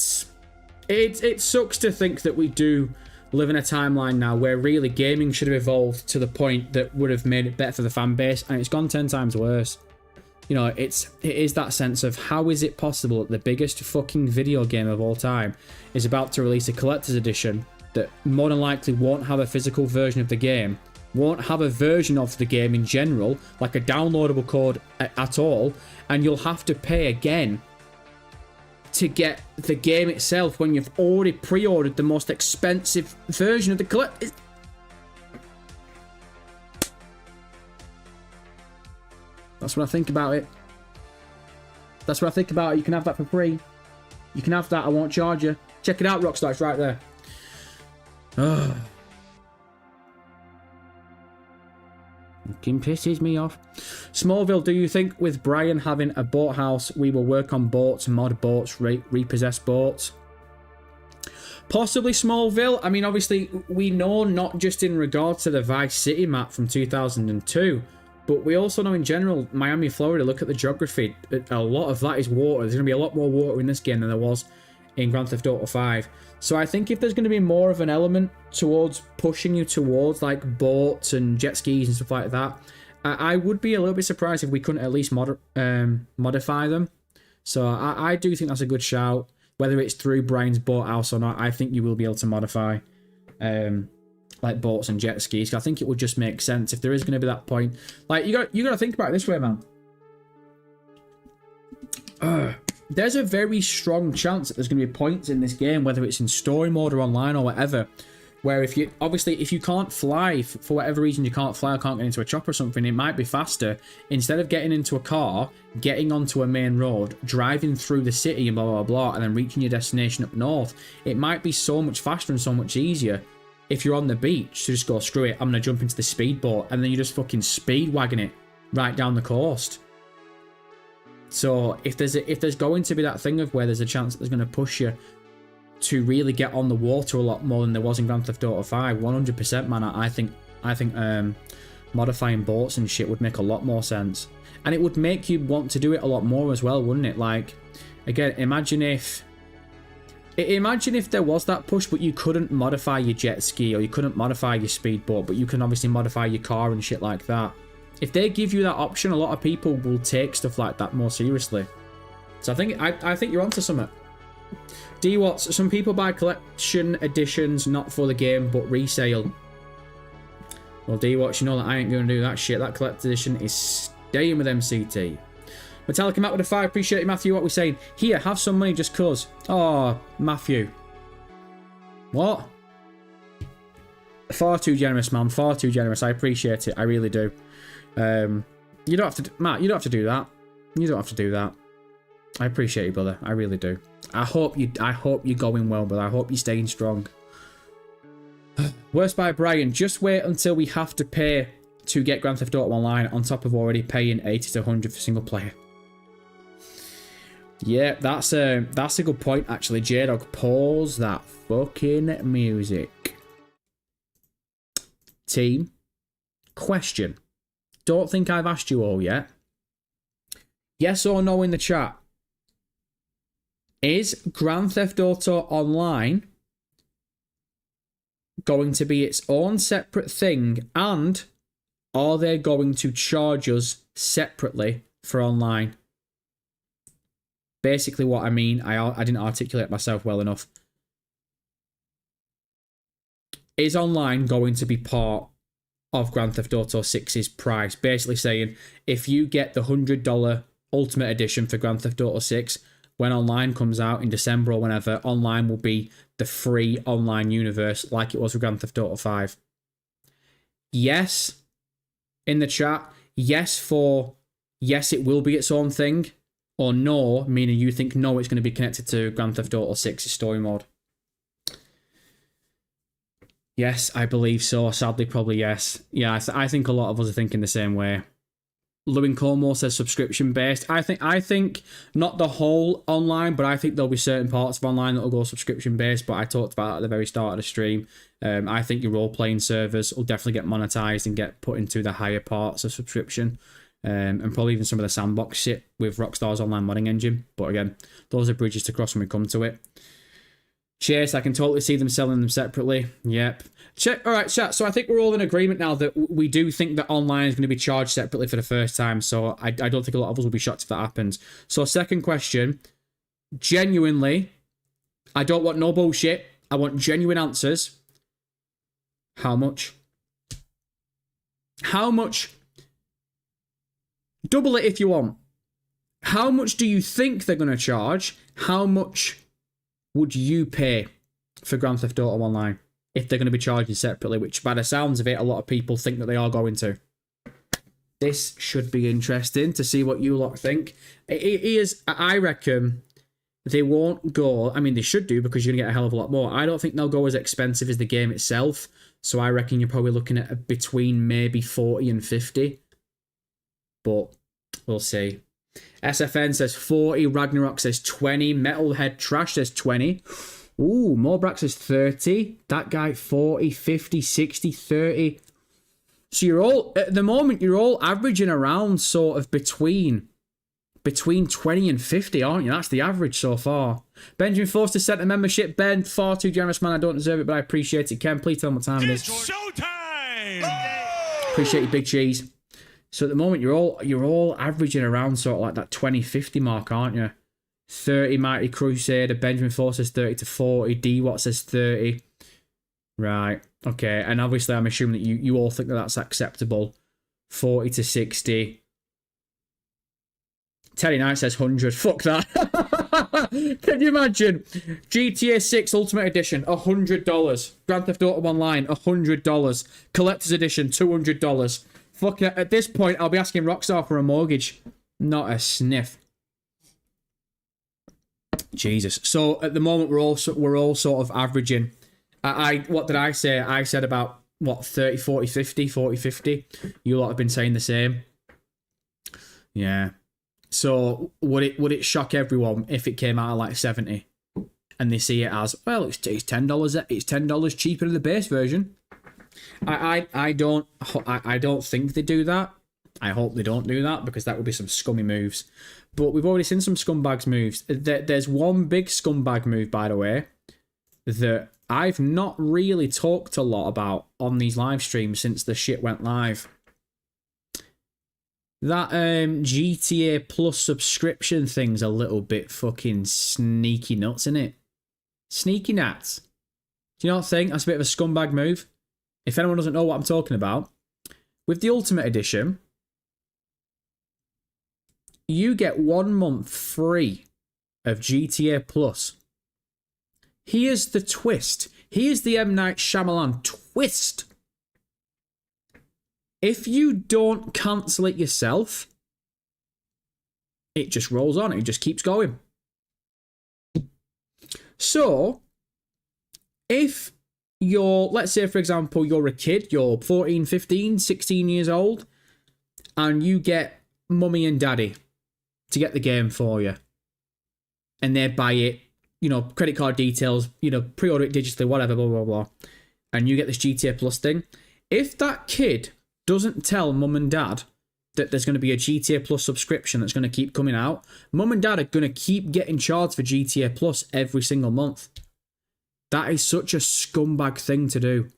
sucks to think that we do live in a timeline now where really gaming should have evolved to the point that would have made it better for the fan base, and it's gone 10 times worse. You know, it is that sense of how is it possible that the biggest fucking video game of all time is about to release a collector's edition that more than likely won't have a physical version of the game, won't have a version of the game in general, like a downloadable code at all, and you'll have to pay again to get the game itself when you've already pre-ordered the most expensive version of the collector. That's what I think about it. That's what I think about it. You can have that for free. You can have that. I won't charge you. Check it out, Rockstar. It's right there. Oh. Fucking pisses me off. Smallville, do you think with Brian having a boat house, we will work on boats, mod boats, repossess boats? Possibly Smallville. I mean, obviously, we know not just in regards to the Vice City map from 2002, but we also know in general, Miami, Florida, look at the geography. A lot of that is water. There's going to be a lot more water in this game than there was in Grand Theft Auto 5. So I think if there's going to be more of an element towards pushing you towards like boats and jet skis and stuff like that, I would be a little bit surprised if we couldn't at least modify them. So I do think that's a good shout. Whether it's through Brian's boat house or not, I think you will be able to modify like boats and jet skis. I think it would just make sense if there is going to be that point. Like you got to think about it this way, man. There's a very strong chance that there's going to be points in this game, whether it's in story mode or online or whatever, where if you can't fly, for whatever reason you can't fly or can't get into a chopper or something, it might be faster, instead of getting into a car, getting onto a main road, driving through the city and blah, blah, blah, and then reaching your destination up north, it might be so much faster and so much easier if you're on the beach to just go, screw it, I'm going to jump into the speedboat, and then you just fucking speed wagon it right down the coast. So if there's going to be that thing of where there's a chance that there's going to push you to really get on the water a lot more than there was in Grand Theft Auto 5, 100%, man. I think modifying boats and shit would make a lot more sense. And it would make you want to do it a lot more as well, wouldn't it? Like, again, imagine if there was that push, but you couldn't modify your jet ski or you couldn't modify your speedboat, but you can obviously modify your car and shit like that. If they give you that option, a lot of people will take stuff like that more seriously. So I think you're onto something. D Watts, some people buy collection editions not for the game but resale. Well, D Watts, you know that I ain't gonna do that shit. That collector's edition is staying with MCT. Metallica Matt with a 5. Appreciate it, Matthew. What we saying? Here, have some money just cuz. Oh, Matthew. What? Far too generous, man. Far too generous. I appreciate it. I really do. You don't have to, Matt. You don't have to do that. You don't have to do that. I appreciate you, brother. I really do. I hope you're going well, brother. I hope you're staying strong. Worst by Brian. Just wait until we have to pay to get Grand Theft Auto Online on top of already paying 80 to 100 for single player. Yeah, that's a good point actually. J-Dog, pause that fucking music. Team, question. Don't think I've asked you all yet. Yes or no in the chat. Is Grand Theft Auto Online going to be its own separate thing, and are they going to charge us separately for online? Basically what I mean, I didn't articulate myself well enough. Is online going to be part of Grand Theft Auto 6's price? Basically saying, if you get the $100 Ultimate Edition for Grand Theft Auto 6, when online comes out in December or whenever, online will be the free online universe like it was with Grand Theft Auto 5. Yes, in the chat. Yes for, yes, it will be its own thing. Or no, meaning you think no, it's going to be connected to Grand Theft Auto 6's story mode. Yes, I believe so. Sadly, probably yes. Yeah, I think a lot of us are thinking the same way. Lewin Colmore says subscription based. I think not the whole online, but I think there'll be certain parts of online that will go subscription based. But I talked about it at the very start of the stream. I think your role playing servers will definitely get monetized and get put into the higher parts of subscription. And probably even some of the sandbox shit with Rockstar's online modding engine. But again, those are bridges to cross when we come to it. Chase, I can totally see them selling them separately. Yep. Alright, chat. So I think we're all in agreement now that we do think that online is going to be charged separately for the first time. So I don't think a lot of us will be shocked if that happens. So second question. Genuinely, I don't want no bullshit. I want genuine answers. How much? How much? Double it if you want. How much do you think they're going to charge? How much would you pay for Grand Theft Auto Online if they're going to be charging separately, which by the sounds of it, a lot of people think that they are going to. This should be interesting to see what you lot think. It is, I reckon, they won't go, I mean, they should do because you're going to get a hell of a lot more. I don't think they'll go as expensive as the game itself, so I reckon you're probably looking at between maybe 40 and 50. But we'll see. SFN says 40, Ragnarok says 20, Metalhead Trash says 20. Ooh, Morbrack says 30, that guy 40, 50, 60, 30. So you're all, at the moment, you're all averaging around sort of between 20 and 50, aren't you? That's the average so far. Benjamin Foster sent a membership. Ben, far too generous, man. I don't deserve it, but I appreciate it. Ken, please tell me what time it is. It's showtime! Appreciate you, Big Cheese. So at the moment, you're all averaging around sort of like that 20-50 mark, aren't you? 30 Mighty Crusader, Benjamin Force says 30 to 40, D-Watt says 30. Right, okay, and obviously I'm assuming that you all think that that's acceptable. 40 to 60. Teddy Knight says 100, fuck that. Can you imagine? GTA 6 Ultimate Edition, $100. Grand Theft Auto Online, $100. Collector's Edition, $200. Fuck it, at this point, I'll be asking Rockstar for a mortgage. Not a sniff. Jesus. So at the moment, we're all sort of averaging. What did I say? I said about, what, 30, 40, 50, 40, 50. You lot have been saying the same. Yeah. So would it shock everyone if it came out at like 70? And they see it as, well, it's $10. It's $10 cheaper than the base version. I don't think they do that. I hope they don't do that because that would be some scummy moves. But we've already seen some scumbags moves. There's one big scumbag move, by the way, that I've not really talked a lot about on these live streams since the shit went live. That GTA Plus subscription thing's a little bit fucking sneaky nuts, isn't it? Sneaky nuts. Do you not think that's a bit of a scumbag move? If anyone doesn't know what I'm talking about, with the Ultimate Edition, you get 1 month free of GTA Plus. Here's the twist. Here's the M. Night Shyamalan twist. If you don't cancel it yourself, it just rolls on. It just keeps going. So, if you're, let's say, for example, you're a kid, you're 14, 15, 16 years old, and you get mummy and daddy to get the game for you, and they buy it, you know, credit card details, you know, pre-order it digitally, whatever, blah, blah, blah, and you get this GTA Plus thing. If that kid doesn't tell mum and dad that there's going to be a GTA Plus subscription that's going to keep coming out, mum and dad are going to keep getting charged for GTA Plus every single month. That is such a scumbag thing to do.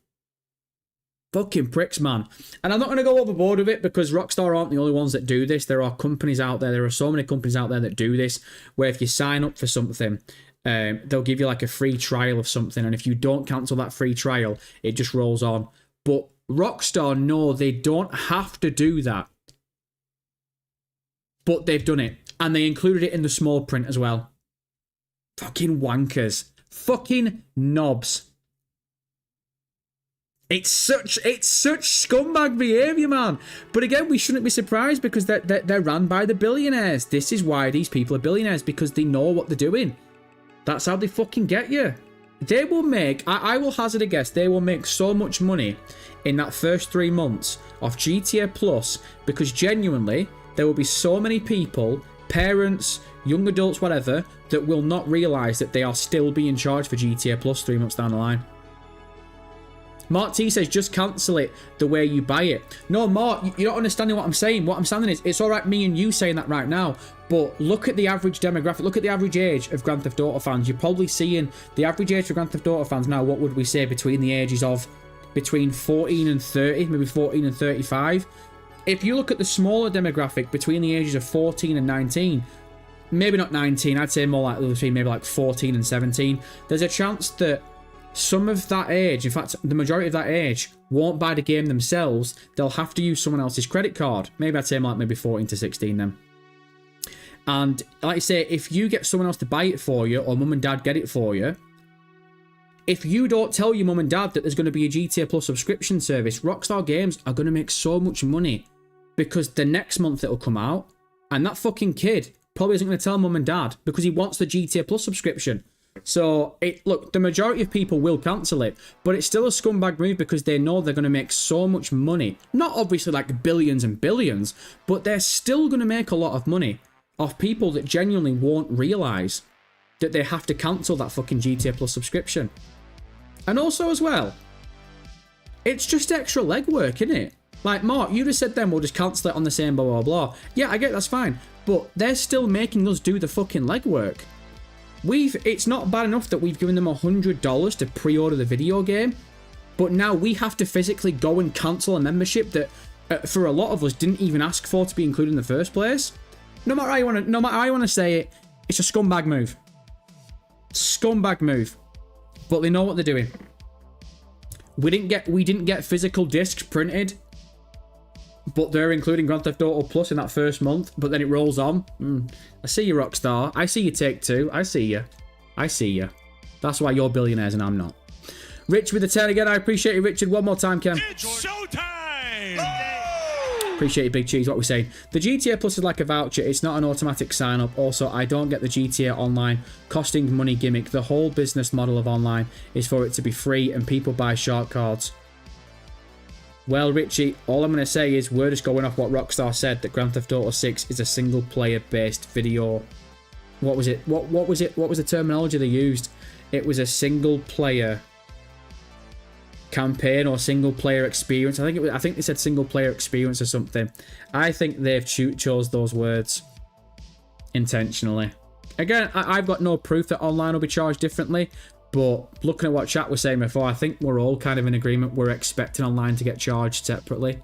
Fucking pricks, man. And I'm not going to go overboard with it because Rockstar aren't the only ones that do this. There are companies out there. There are so many companies out there that do this, where if you sign up for something, they'll give you like a free trial of something. And if you don't cancel that free trial, it just rolls on. But Rockstar, no, they don't have to do that. But they've done it. And they included it in the small print as well. Fucking wankers. Fucking knobs. It's such scumbag behaviour, man. But again, we shouldn't be surprised because they're run by the billionaires. This is why these people are billionaires, because they know what they're doing. That's how they fucking get you. They will make, I will hazard a guess, they will make so much money in that first 3 months of GTA Plus because genuinely, there will be so many people, parents, young adults, whatever, that will not realise that they are still being charged for GTA Plus 3 months down the line. Mark T says, just cancel it the way you buy it. No, Mark, you're not understanding what I'm saying. What I'm saying is, it's alright me and you saying that right now, but look at the average demographic, look at the average age of Grand Theft Auto fans. You're probably seeing the average age for Grand Theft Auto fans now, what would we say, between the ages of between 14 and 30, maybe 14 and 35. If you look at the smaller demographic between the ages of 14 and 19, maybe not 19, I'd say more like between maybe like 14 and 17, there's a chance that some of that age, in fact, the majority of that age, won't buy the game themselves. They'll have to use someone else's credit card. Maybe I'd say like maybe 14 to 16 then. And like I say, if you get someone else to buy it for you, or mum and dad get it for you, if you don't tell your mum and dad that there's going to be a GTA Plus subscription service, Rockstar Games are going to make so much money because the next month it'll come out, and that fucking kid probably isn't going to tell mum and dad because he wants the GTA Plus subscription. So, look, the majority of people will cancel it, but it's still a scumbag move because they know they're going to make so much money. Not obviously like billions and billions, but they're still going to make a lot of money off people that genuinely won't realise that they have to cancel that fucking GTA Plus subscription. And also as well, it's just extra legwork, isn't it? Like, Mark, you just said then we'll just cancel it on the same blah blah blah. Yeah, I get that's fine, but they're still making us do the fucking legwork. It's not bad enough that we've given them $100 to pre-order the video game, but now we have to physically go and cancel a membership that, for a lot of us, didn't even ask for to be included in the first place. No matter how you want to say it, it's a scumbag move. Scumbag move. But they know what they're doing. We didn't get physical discs printed, but they're including Grand Theft Auto Plus in that first month, but then it rolls on. I see you, Rockstar. I see you, Take-Two. I see you. I see you. That's why you're billionaires and I'm not. Rich with the 10 again. I appreciate you, Richard. One more time, Ken. It's showtime! Appreciate you, Big Cheese. What we saying? The GTA Plus is like a voucher. It's not an automatic sign-up. Also, I don't get the GTA Online costing money gimmick. The whole business model of online is for it to be free and people buy shark cards. Well, Richie, all I'm going to say is we're just going off what Rockstar said, that Grand Theft Auto 6 is a single-player-based video. What was it? What was it? What was the terminology they used? It was a single-player campaign or single player experience. I think they said single player experience or something. I think they've chose those words intentionally. Again, I've got no proof that online will be charged differently, but looking at what chat was saying before, I think we're all kind of in agreement. We're expecting online to get charged separately.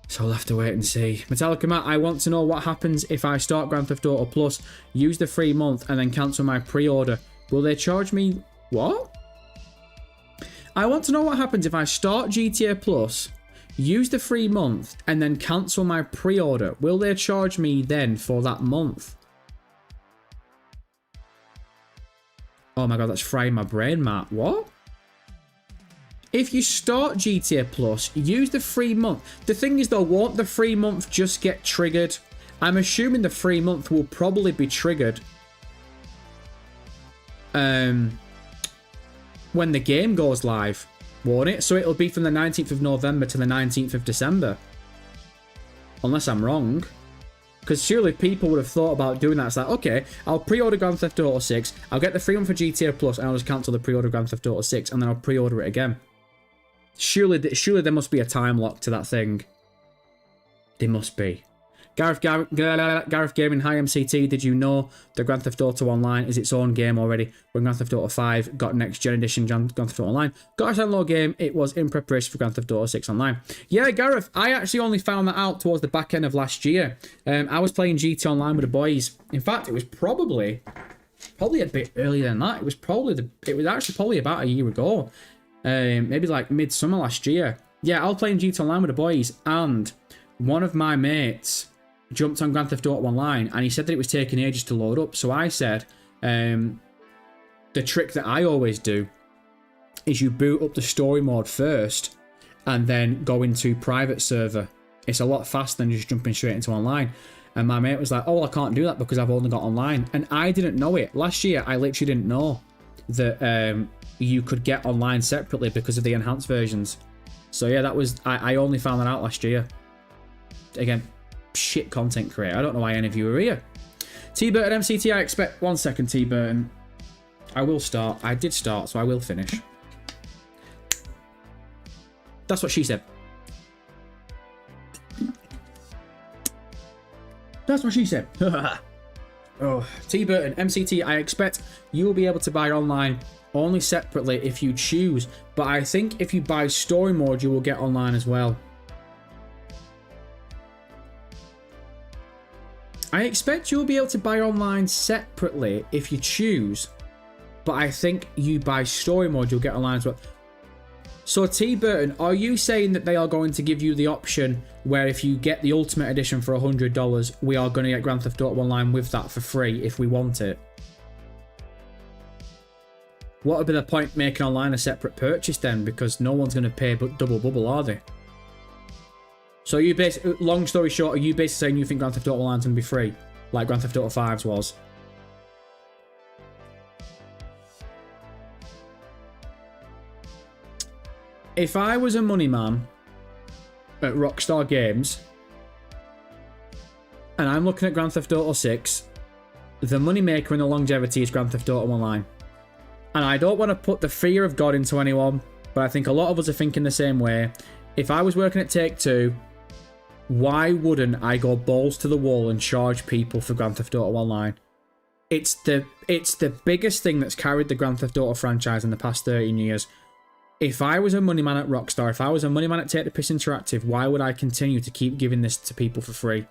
So we'll have to wait and see. Metallica Matt, I want to know what happens if I start Grand Theft Auto Plus, use the free month, and then cancel my pre-order. Will they charge me... What? I want to know what happens if I start GTA Plus, use the free month, and then cancel my pre-order. Will they charge me then for that month? Oh my god, that's frying my brain, Matt. What? If you start GTA Plus, use the free month. The thing is though, won't the free month just get triggered? I'm assuming the free month will probably be triggered when the game goes live, won't it? So it'll be from the 19th of November to the 19th of December. Unless I'm wrong. Because surely people would have thought about doing that. It's like, okay, I'll pre-order Grand Theft Auto 6, I'll get the free one for GTA Plus, and I'll just cancel the pre-order Grand Theft Auto 6, and then I'll pre-order it again. Surely there must be a time lock to that thing. There must be. Gareth Gaming, hi MCT, did you know the Grand Theft Auto Online is its own game already? When Grand Theft Auto 5 got next gen edition Grand Theft Auto Online, got a standalone game, it was in preparation for Grand Theft Auto 6 Online. Yeah, Gareth, I actually only found that out towards the back end of last year. I was playing GT Online with the boys. In fact, it was probably a bit earlier than that. It was actually probably about a year ago. Maybe like midsummer last year. Yeah, I was playing GT Online with the boys, and one of my mates jumped on Grand Theft Auto Online, and he said that it was taking ages to load up. So I said, the trick that I always do is you boot up the story mode first, and then go into private server. It's a lot faster than just jumping straight into online. And my mate was like, oh, I can't do that because I've only got online. And I didn't know it. Last year, I literally didn't know that you could get online separately because of the enhanced versions. So yeah, that was... I only found that out last year. Again, shit content creator. I don't know why any of you are here. T-Burton MCT, I expect... 1 second, T-Burton. I will start. I did start, so I will finish. That's what she said. That's what she said. Oh, T-Burton, MCT, I expect you will be able to buy online only separately if you choose, but I think if you buy story mode, you will get online as well. I expect you'll be able to buy online separately if you choose, but I think you buy story mode, you'll get online as well. So T-Burton, are you saying that they are going to give you the option where if you get the Ultimate Edition for $100, we are going to get Grand Theft Auto Online with that for free if we want it? What would be the point making online a separate purchase then? Because no one's going to pay but double bubble, are they? So you basically, long story short, are you basically saying you think Grand Theft Auto Online is going to be free? Like Grand Theft Auto 5's was? If I was a money man at Rockstar Games and I'm looking at Grand Theft Auto 6, the moneymaker and the longevity is Grand Theft Auto Online. And I don't want to put the fear of God into anyone, but I think a lot of us are thinking the same way. If I was working at Take-Two, why wouldn't I go balls to the wall and charge people for Grand Theft Auto Online? It's the biggest thing that's carried the Grand Theft Auto franchise in the past 13 years. If I was a money man at Rockstar, if I was a money man at Take the Piss Interactive, why would I continue to keep giving this to people for free?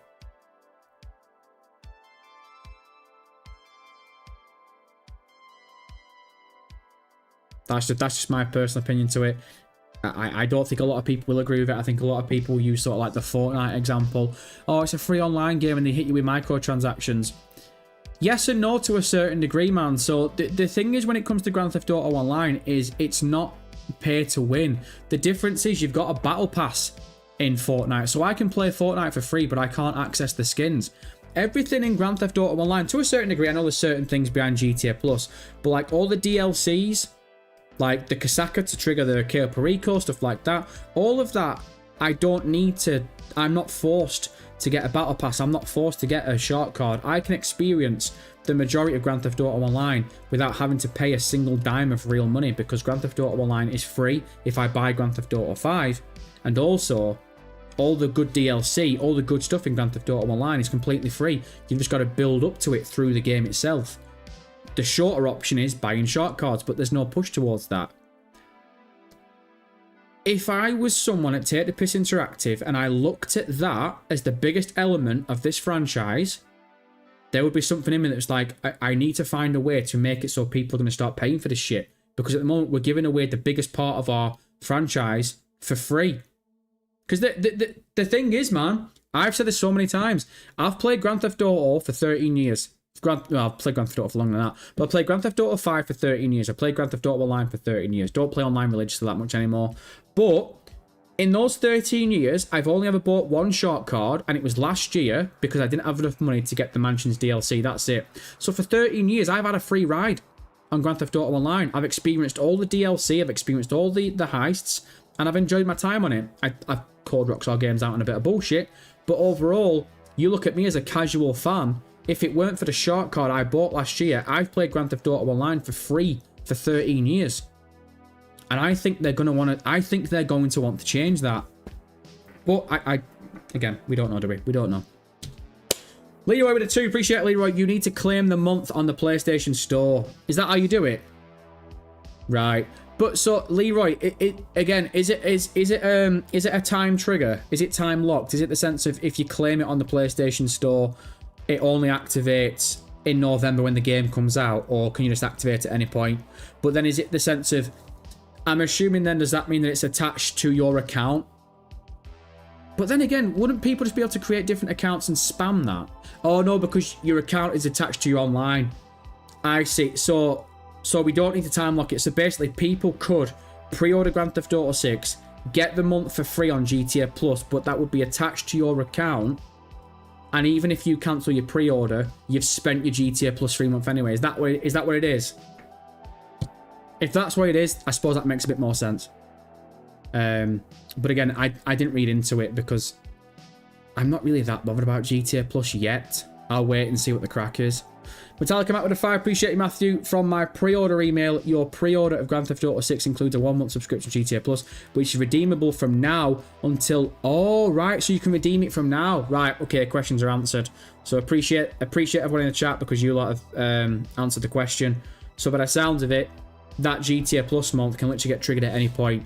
That's just my personal opinion to it. I don't think a lot of people will agree with it. I think a lot of people use sort of like the Fortnite example. Oh, it's a free online game and they hit you with microtransactions. Yes and no to a certain degree, man. So the thing is, when it comes to Grand Theft Auto Online, is it's not pay to win. The difference is you've got a battle pass in Fortnite. So I can play Fortnite for free, but I can't access the skins. Everything in Grand Theft Auto Online, to a certain degree, I know there's certain things behind GTA Plus, but like all the DLCs, like the Kasaka to trigger the Cayo Perico, stuff like that, all of that, I don't need to, I'm not forced to get a battle pass. I'm not forced to get a shark card. I can experience the majority of Grand Theft Auto Online without having to pay a single dime of real money, because Grand Theft Auto Online is free if I buy Grand Theft Auto 5, and also all the good DLC, all the good stuff in Grand Theft Auto Online is completely free. You've just got to build up to it through the game itself. The shorter option is buying shark cards, but there's no push towards that. If I was someone at Take the Piss Interactive and I looked at that as the biggest element of this franchise, there would be something in me that's like, I need to find a way to make it so people are going to start paying for this shit. Because at the moment, we're giving away the biggest part of our franchise for free. Because the thing is, man, I've said this so many times. I've played Grand Theft Auto for 13 years. I've played Grand Theft Auto for longer than that. But I played Grand Theft Auto 5 for 13 years. I played Grand Theft Auto Online for 13 years. Don't play online religiously that much anymore. But in those 13 years, I've only ever bought one shark card, and it was last year because I didn't have enough money to get the Mansions DLC. That's it. So for 13 years, I've had a free ride on Grand Theft Auto Online. I've experienced all the DLC. I've experienced all the heists, and I've enjoyed my time on it. I've called Rockstar Games out on a bit of bullshit, but overall, you look at me as a casual fan. If it weren't for the shark card I bought last year, I've played Grand Theft Auto Online for free for 13 years. And I think they're going to want to, I think they're going to want to change that. But again, we don't know, do we? We don't know. Leroy with a 2, appreciate it, Leroy. You need to claim the month on the PlayStation Store. Is that how you do it? Right. But so Leroy, again, is it a time trigger? Is it time locked? Is it the sense of if you claim it on the PlayStation Store, it only activates in November when the game comes out, or can you just activate at any point? But then is it the sense of, I'm assuming then, does that mean that it's attached to your account? But then again, wouldn't people just be able to create different accounts and spam that? Oh no, because your account is attached to your online. I see. So we don't need to time lock it. So basically, people could pre-order Grand Theft Auto 6, get the month for free on GTA Plus, but that would be attached to your account. And even if you cancel your pre-order, you've spent your GTA Plus 3 month anyway. Is that what it is? If that's what it is, I suppose that makes a bit more sense. But again, I didn't read into it because I'm not really that bothered about GTA Plus yet. I'll wait and see what the crack is. Metallica Matt with a 5. Appreciate you, Matthew. From my pre-order email, your pre-order of Grand Theft Auto 6 includes a 1-month subscription to GTA Plus, which is redeemable from now until... Oh, right. So you can redeem it from now. Right. Okay. Questions are answered. So appreciate everyone in the chat because you lot have answered the question. So by the sounds of it, that GTA Plus month can literally get triggered at any point.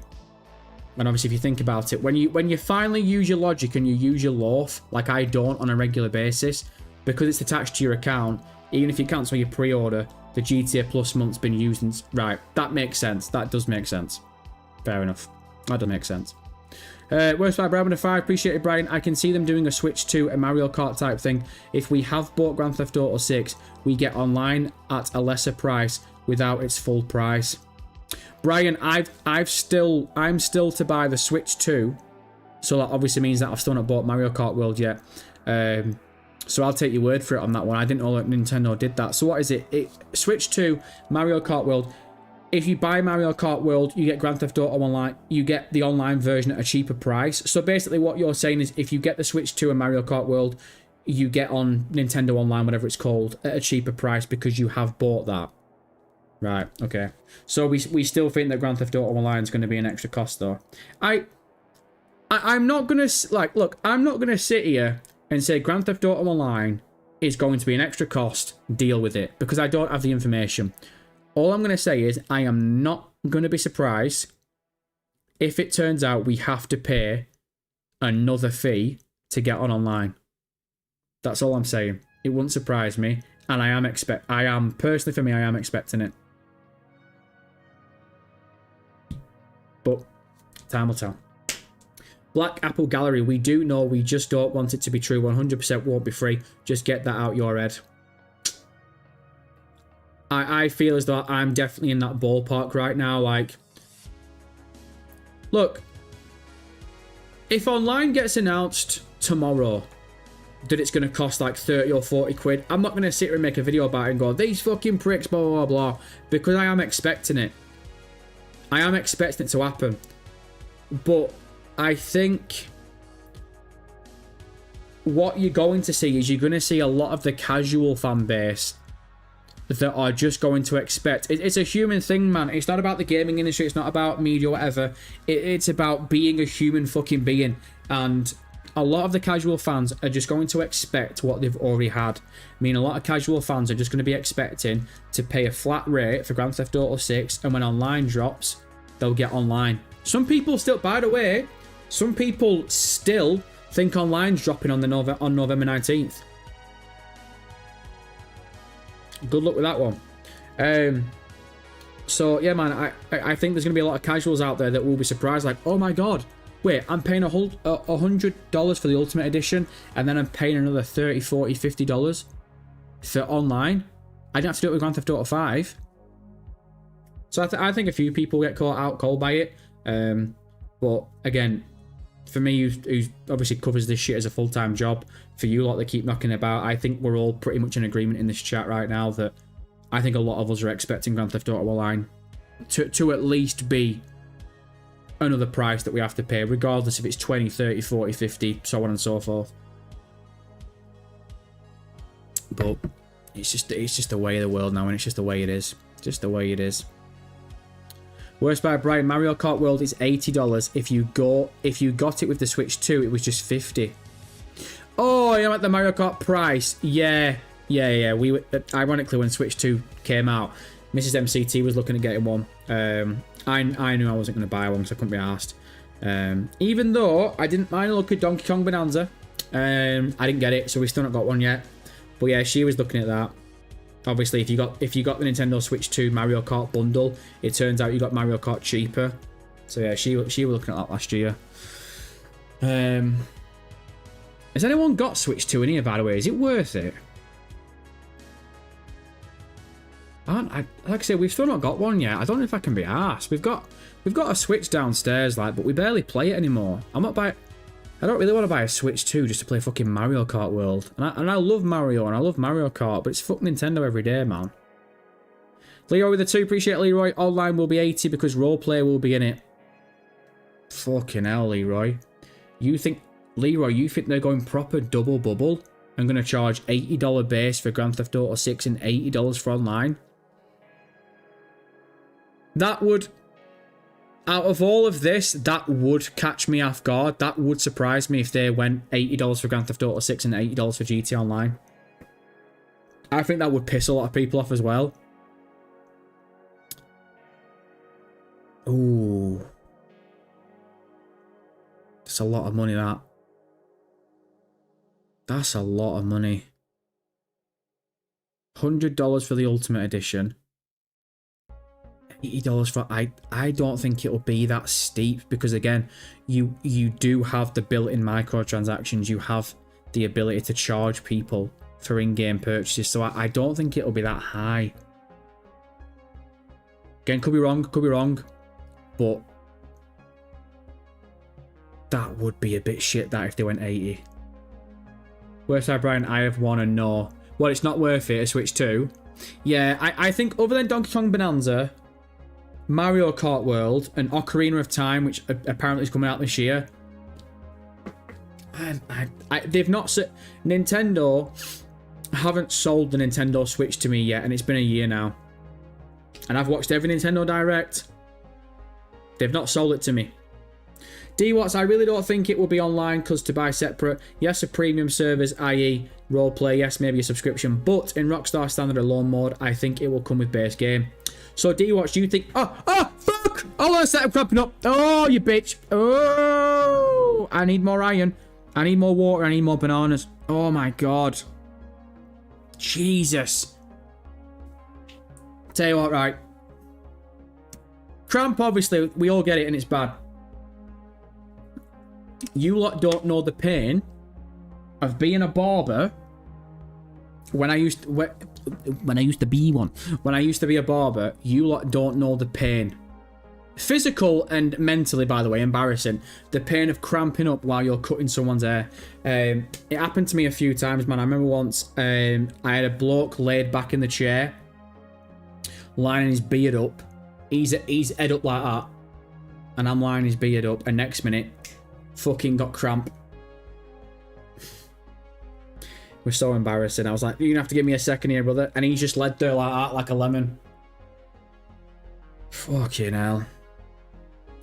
And obviously, if you think about it, when you finally use your logic and you use your loaf, like I don't on a regular basis, because it's attached to your account, even if you cancel your pre-order, the GTA Plus month's been used. And right, that makes sense. That does make sense. Fair enough. That does make sense. Worst by Brian with a 5. Appreciate it, Brian. I can see them doing a Switch 2, a Mario Kart type thing. If we have bought Grand Theft Auto 6, we get online at a lesser price without its full price. Brian, I'm still to buy the Switch 2, so that obviously means that I've still not bought Mario Kart World yet. So I'll take your word for it on that one. I didn't know that Nintendo did that. So what is it? Switch 2, Mario Kart World. If you buy Mario Kart World, you get Grand Theft Auto Online. You get the online version at a cheaper price. So basically what you're saying is if you get the Switch 2 and Mario Kart World, you get on Nintendo Online, whatever it's called, at a cheaper price because you have bought that. Right, okay. So we still think that Grand Theft Auto Online is going to be an extra cost, though. I'm not going to... Like, look, I'm not going to sit here and say Grand Theft Auto Online is going to be an extra cost, deal with it, because I don't have the information. All I'm going to say is I am not going to be surprised if it turns out we have to pay another fee to get online. That's all I'm saying. It wouldn't surprise me, and I am personally, for me, I am expecting it. But time will tell. Black Apple Gallery, we do know, we just don't want it to be true. 100% won't be free. Just get that out your head. I feel as though I'm definitely in that ballpark right now. Like, look, if online gets announced tomorrow that it's going to cost like 30 or 40 quid, I'm not going to sit here and make a video about it and go, these fucking pricks, blah, blah, blah, because I am expecting it. I am expecting it to happen. But I think what you're going to see is you're going to see a lot of the casual fan base that are just going to expect... It's a human thing, man. It's not about the gaming industry. It's not about media or whatever. It's about being a human fucking being. And a lot of the casual fans are just going to expect what they've already had. I mean, a lot of casual fans are just going to be expecting to pay a flat rate for Grand Theft Auto 6, and when online drops, they'll get online. Some people still... By the way, some people still think online's dropping on November 19th. Good luck with that one. So yeah, man, I think there's gonna be a lot of casuals out there that will be surprised, like, oh my god, wait, I'm paying $100 for the Ultimate Edition, and then I'm paying another $30, $40, $50 for online. I didn't have to do it with Grand Theft Auto 5. So I think a few people get caught out cold by it. But again, for me, who obviously covers this shit as a full-time job, for you lot that keep knocking about, I think we're all pretty much in agreement in this chat right now that I think a lot of us are expecting Grand Theft Auto Online to at least be another price that we have to pay, regardless if it's 20, 30, 40, 50, so on and so forth. But it's just the way of the world now, and it's just the way it is. Just the way it is. Worst by Brian, Mario Kart World is $80. If you got it with the Switch 2, it was just $50. Oh, you know what, the Mario Kart price? Yeah. We were, ironically, when Switch 2 came out, Mrs. MCT was looking at getting one. I knew I wasn't going to buy one, so I couldn't be asked. Even though I didn't mind a look at Donkey Kong Bonanza, I didn't get it, so we still not got one yet. But yeah, she was looking at that. Obviously, if you got the Nintendo Switch 2 Mario Kart bundle, it turns out you got Mario Kart cheaper. So yeah, she was looking at that last year. Has anyone got Switch 2 in here, by the way? Is it worth it? Like I say, we've still not got one yet. I don't know if I can be arsed. We've got a Switch downstairs, like, but we barely play it anymore. I don't really want to buy a Switch 2 just to play fucking Mario Kart World. And I love Mario and I love Mario Kart, but it's fucking Nintendo every day, man. Leroy with the 2, appreciate it, Leroy. Online will be 80 because roleplay will be in it. Fucking hell, Leroy. Leroy, you think they're going proper double bubble and going to charge $80 base for Grand Theft Auto 6 and $80 for online? That would... Out of all of this, that would catch me off guard. That would surprise me if they went $80 for Grand Theft Auto 6 and $80 for GT Online. I think that would piss a lot of people off as well. Ooh. That's a lot of money, that. That's a lot of money. $100 for the Ultimate Edition. $80 for... I don't think it'll be that steep because, again, you do have the built-in microtransactions. You have the ability to charge people for in-game purchases. So I don't think it'll be that high. Again, could be wrong. But that would be a bit shit, that, if they went 80. Worst side, Brian, I have one and no. Well, it's not worth it, a Switch 2. Yeah, I think other than Donkey Kong Bonanza, Mario Kart World, and Ocarina of Time, which apparently is coming out this year. Man, they've not... Nintendo haven't sold the Nintendo Switch to me yet, and it's been a year now. And I've watched every Nintendo Direct. They've not sold it to me. D-Watts, I really don't think it will be online because to buy separate, yes, a premium service, i.e. roleplay, yes, maybe a subscription, but in Rockstar Standard Alone mode, I think it will come with base game. So, D-Watch, do you think... Oh, fuck! Hold on a sec, I'm cramping up. Oh, you bitch. Oh, I need more iron. I need more water. I need more bananas. Oh, my God. Jesus. Tell you what, right. Cramp, obviously, we all get it and it's bad. You lot don't know the pain of being a barber. When I used to be one. When I used to be a barber, you lot don't know the pain. Physical and mentally, by the way, embarrassing. The pain of cramping up while you're cutting someone's hair. It happened to me a few times, man. I remember once I had a bloke laid back in the chair, lining his beard up. He's head up like that. And I'm lining his beard up, and next minute, fucking got cramp. was so embarrassing. I was like, you're gonna have to give me a second here, brother. And he just led there like that, like a lemon. Fucking hell.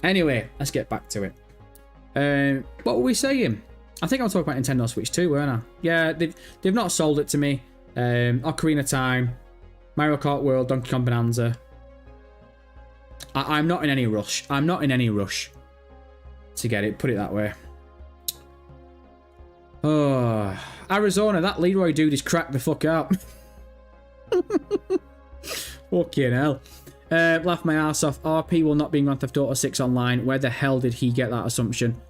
Anyway, let's get back to it. What were we saying? I think I was talking about Nintendo Switch 2, weren't I? Yeah, they've not sold it to me. Ocarina of Time, Mario Kart World, Donkey Kong Bonanza. I'm not in any rush. I'm not in any rush to get it, put it that way. Oh, Arizona, that Leroy dude is cracked the fuck out. Fucking hell. Laugh my ass off. RP will not be in Grand Theft Auto 6 online. Where the hell did he get that assumption?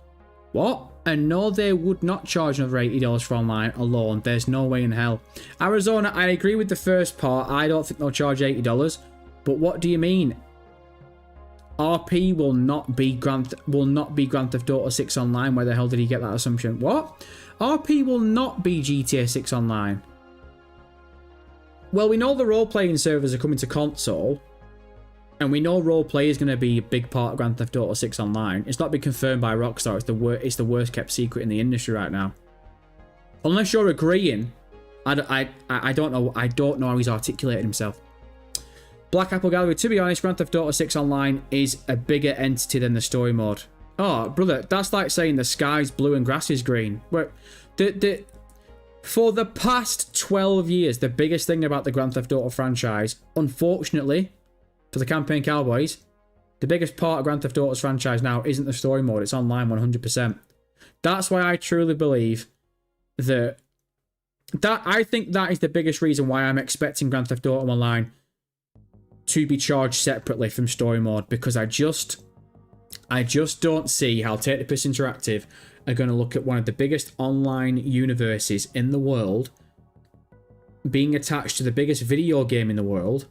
What? And no, they would not charge another $80 for online alone. There's no way in hell. Arizona, I agree with the first part. I don't think they'll charge $80. But what do you mean? RP will not be Grand Theft Auto 6 online. Where the hell did he get that assumption? What? RP will not be GTA 6 online. Well, we know the role-playing servers are coming to console. And we know roleplay is going to be a big part of Grand Theft Auto 6 online. It's not been confirmed by Rockstar. It's the worst kept secret in the industry right now. Unless you're agreeing, I don't know. I don't know how he's articulated himself. Black Apple Gallery. To be honest, Grand Theft Auto 6 online is a bigger entity than the story mode. Oh, brother, that's like saying the sky's blue and grass is green. For the past 12 years, the biggest thing about the Grand Theft Auto franchise, unfortunately, for the Campaign Cowboys, the biggest part of Grand Theft Auto's franchise now isn't the story mode, it's online 100%. That's why I truly believe that I think that is the biggest reason why I'm expecting Grand Theft Auto Online to be charged separately from story mode, because I just don't see how Take the Piss Interactive are going to look at one of the biggest online universes in the world being attached to the biggest video game in the world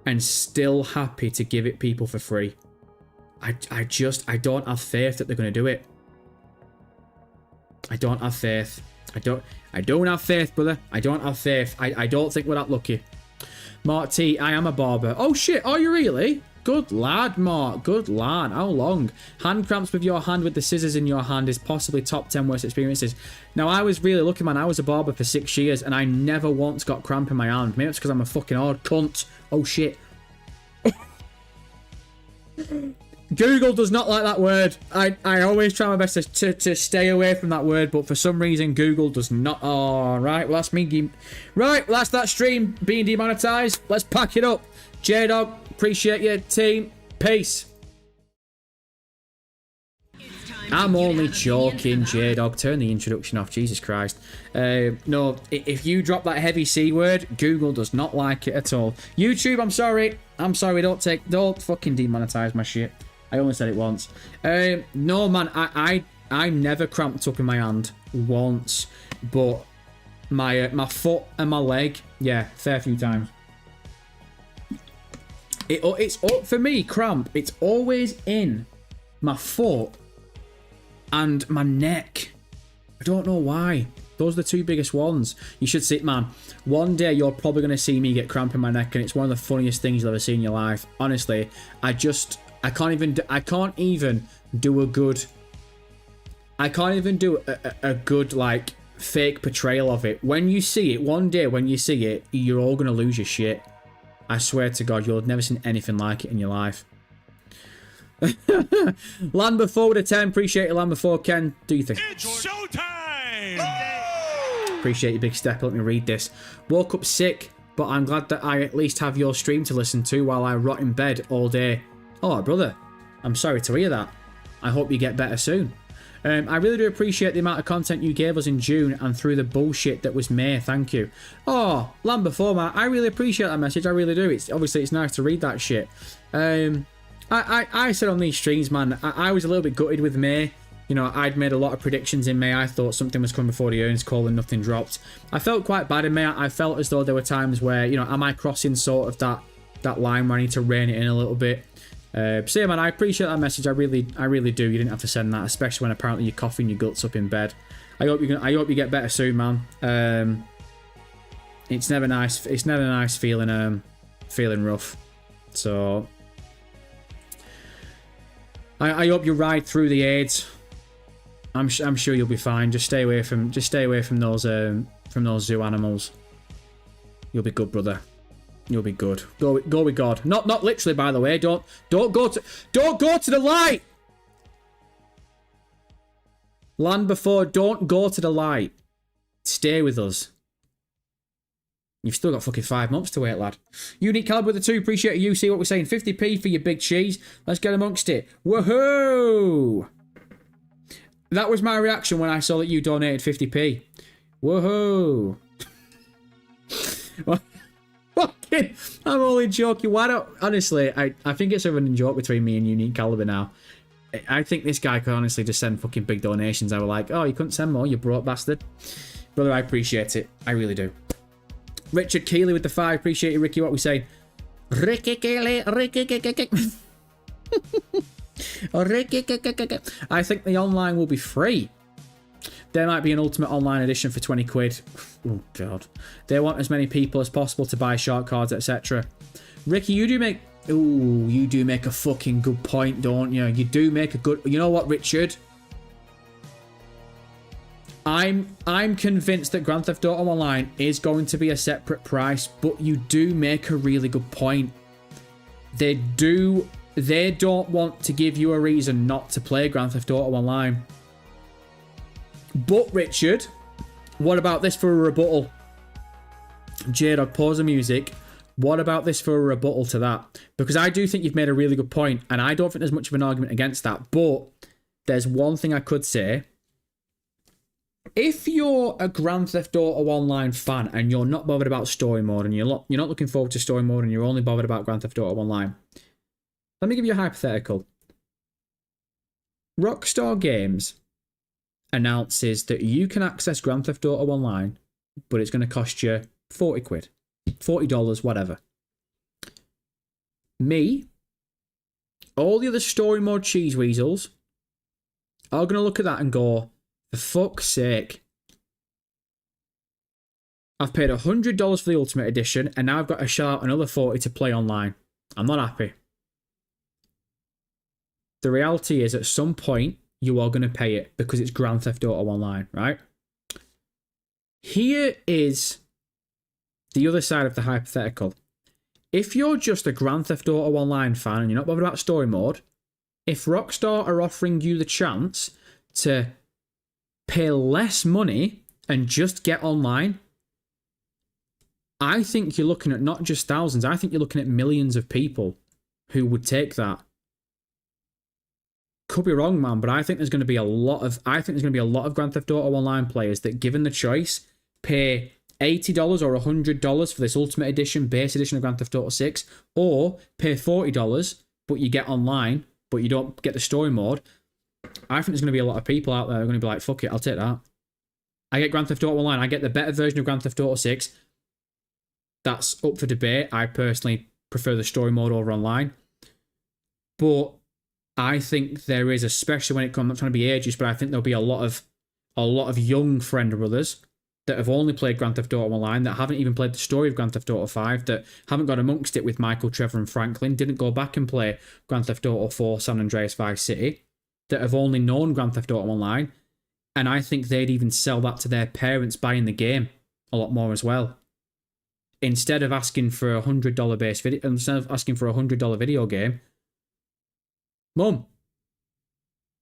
and still happy to give it people for free. I don't have faith that they're going to do it. I don't have faith. I don't have faith, brother. I don't have faith. I don't think we're that lucky. Mark T, I am a barber. Oh shit, are you really? Good lad, Mark. Good lad. How long? Hand cramps with your hand with the scissors in your hand is possibly top 10 worst experiences. Now, I was really lucky, man. I was a barber for 6 years and I never once got cramp in my hand. Maybe it's because I'm a fucking hard cunt. Oh shit. Google does not like that word. I always try my best to stay away from that word, but for some reason Google does not. Oh, right. Well, that's me. Right. Well, that's that stream being demonetized. Let's pack it up. J-Dog, appreciate you, team. Peace. I'm only joking, J-Dog. Turn the introduction off. Jesus Christ. No, if you drop that heavy C word, Google does not like it at all. YouTube, I'm sorry. I'm sorry. Don't fucking demonetize my shit. I only said it once. No, man. I never cramped up in my hand once, but my foot and my leg, yeah, fair few times. It's for me, cramp. It's always in my foot and my neck. I don't know why. Those are the two biggest ones. You should see it, man. One day you're probably going to see me get cramp in my neck, and it's one of the funniest things you'll ever see in your life. Honestly, I can't even do a good like fake portrayal of it. When you see it, one day when you see it, you're all going to lose your shit. I swear to God, you'll have never seen anything like it in your life. Land Before with a 10. Appreciate it, Land Before. Ken, do you think? It's showtime! Appreciate your big step. Let me read this. Woke up sick, but I'm glad that I at least have your stream to listen to while I rot in bed all day. Oh, brother. I'm sorry to hear that. I hope you get better soon. I really do appreciate the amount of content you gave us in June and through the bullshit that was May. Thank you. Oh, Land Before, man. I really appreciate that message. I really do. It's nice to read that shit. I said on these streams, man, I was a little bit gutted with May. You know, I'd made a lot of predictions in May. I thought something was coming before the earnings call and nothing dropped. I felt quite bad in May. I felt as though there were times where, you know, am I crossing sort of that line where I need to rein it in a little bit? So yeah, man, I appreciate that message. I really do. You didn't have to send that, especially when apparently you're coughing your guts up in bed. I hope you get better soon, man. It's never nice. It's never nice feeling rough. So I hope you ride through the AIDS. I'm sure you'll be fine. Just stay away from those from those zoo animals. You'll be good, brother. You'll be good. Go with God. Not literally, by the way. Don't go to the light. Land before. Don't go to the light. Stay with us. You've still got fucking 5 months to wait, lad. Unique Caliber with the 2. Appreciate you. See what we're saying. 50p for your big cheese. Let's get amongst it. Woohoo! That was my reaction when I saw that you donated 50p. Woohoo! Fucking, I'm only joking. Why don't... Honestly, I think it's a running joke between me and Unique Caliber now. I think this guy could honestly just send fucking big donations. I were like, oh, you couldn't send more, you broke bastard. Brother, I appreciate it. I really do. Richard Keeley with the 5. Appreciate you, Ricky. What we saying? Ricky Keeley. I think the online will be free. There might be an ultimate online edition for 20 quid. Oh, God. They want as many people as possible to buy short cards, etc. Ricky, you do make... Ooh, you do make a fucking good point, don't you? You do make a good... You know what, Richard? I'm convinced that Grand Theft Auto Online is going to be a separate price, but you do make a really good point. They don't want to give you a reason not to play Grand Theft Auto Online. But, Richard, what about this for a rebuttal? J-Dog, pause the music. What about this for a rebuttal to that? Because I do think you've made a really good point, and I don't think there's much of an argument against that. But there's one thing I could say. If you're a Grand Theft Auto Online fan and you're not bothered about story mode and you're not looking forward to story mode and you're only bothered about Grand Theft Auto Online, let me give you a hypothetical. Rockstar Games announces that you can access Grand Theft Auto Online, but it's going to cost you 40 quid, $40, whatever. Me, all the other story mode cheese weasels are going to look at that and go, for fuck's sake. I've paid $100 for the Ultimate Edition, and now I've got to shell out another 40 to play online. I'm not happy. The reality is, at some point, you are going to pay it because it's Grand Theft Auto Online, right? Here is the other side of the hypothetical. If you're just a Grand Theft Auto Online fan and you're not bothered about story mode, if Rockstar are offering you the chance to pay less money and just get online, I think you're looking at not just thousands, I think you're looking at millions of people who would take that. Could be wrong, man, but I think there's going to be a lot of Grand Theft Auto Online players that, given the choice, pay $80 or $100 for this Ultimate Edition, base edition of Grand Theft Auto 6, or pay $40, but you get online, but you don't get the story mode. I think there's going to be a lot of people out there who are going to be like, fuck it, I'll take that. I get Grand Theft Auto Online, I get the better version of Grand Theft Auto 6. That's up for debate. I personally prefer the story mode over online. But I think there is, especially when it comes, I'm not trying to be ageist, but I think there'll be a lot of young friend brothers that have only played Grand Theft Auto Online, that haven't even played the story of Grand Theft Auto 5, that haven't got amongst it with Michael, Trevor and Franklin, didn't go back and play Grand Theft Auto 4, San Andreas Vice City, that have only known Grand Theft Auto Online, and I think they'd even sell that to their parents buying the game a lot more as well. Instead of asking for a $100 base video, instead of asking for a $100 video game, Mum,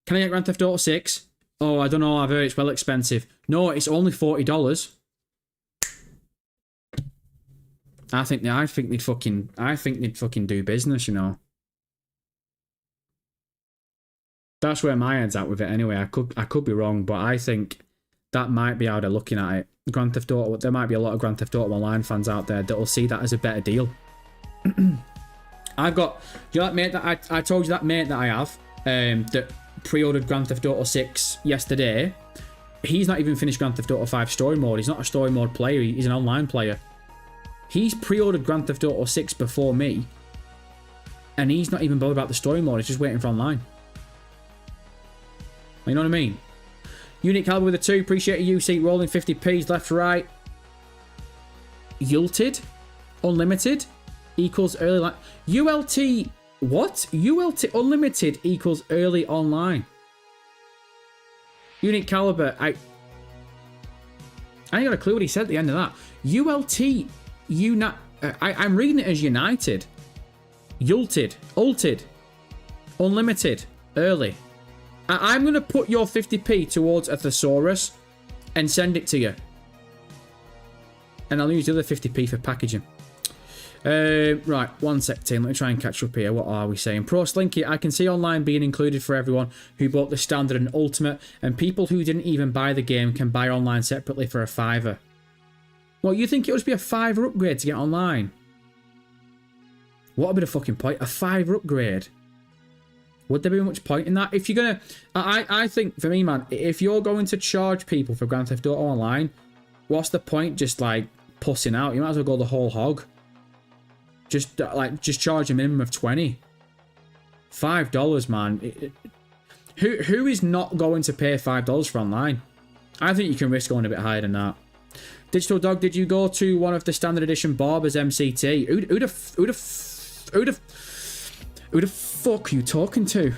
can I get Grand Theft Auto 6? Oh, I don't know, I've heard it's well expensive. No, it's only $40. I think they'd fucking do business, you know. That's where my head's at with it anyway. I could be wrong, but I think that might be how they're looking at it. Grand Theft Auto, there might be a lot of Grand Theft Auto Online fans out there that will see that as a better deal. I've got, you know that mate that I told you, that mate that I have, that pre-ordered Grand Theft Auto 6 yesterday. He's not even finished Grand Theft Auto 5 story mode. He's not a story mode player, he's an online player. He's pre-ordered Grand Theft Auto 6 before me, and he's not even bothered about the story mode, he's just waiting for online. You know what I mean? Unique Caliber with a 2, appreciate you, see, rolling 50p's left to right. Yulted, Unlimited, equals early line. ULT, what? ULT Unlimited equals early online. Unique Caliber, I ain't got a clue what he said at the end of that. ULT, I'm reading it as United. Ulted, unlimited, early. I'm going to put your 50p towards a thesaurus and send it to you. And I'll use the other 50p for packaging. Right, one sec, team. Let me try and catch up here. What are we saying? Pro Slinky, I can see online being included for everyone who bought the standard and ultimate, and people who didn't even buy the game can buy online separately for a $5. Well, you think it would be a $5 upgrade to get online? What a bit of fucking point. A $5 upgrade. Would there be much point in that? If you're gonna... I think, for me, man, if you're going to charge people for Grand Theft Auto Online, what's the point just, like, pussing out? You might as well go the whole hog. Just charge a minimum of $20. $5, man. Who is not going to pay $5 for online? I think you can risk going a bit higher than that. Digital Dog, did you go to one of the standard edition Barbers MCT? Who the fuck are you talking to?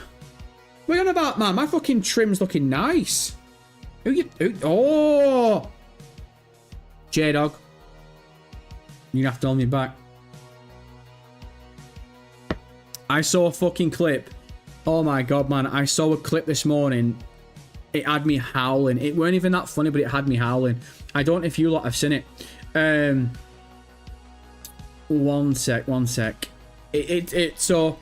What are you on about, man? My fucking trim's looking nice. Oh! J-Dog. You're gonna have to hold me back. I saw a fucking clip. Oh my god, man. I saw a clip this morning. It had me howling. It weren't even that funny, but it had me howling. I don't know if you lot have seen it. One sec. So,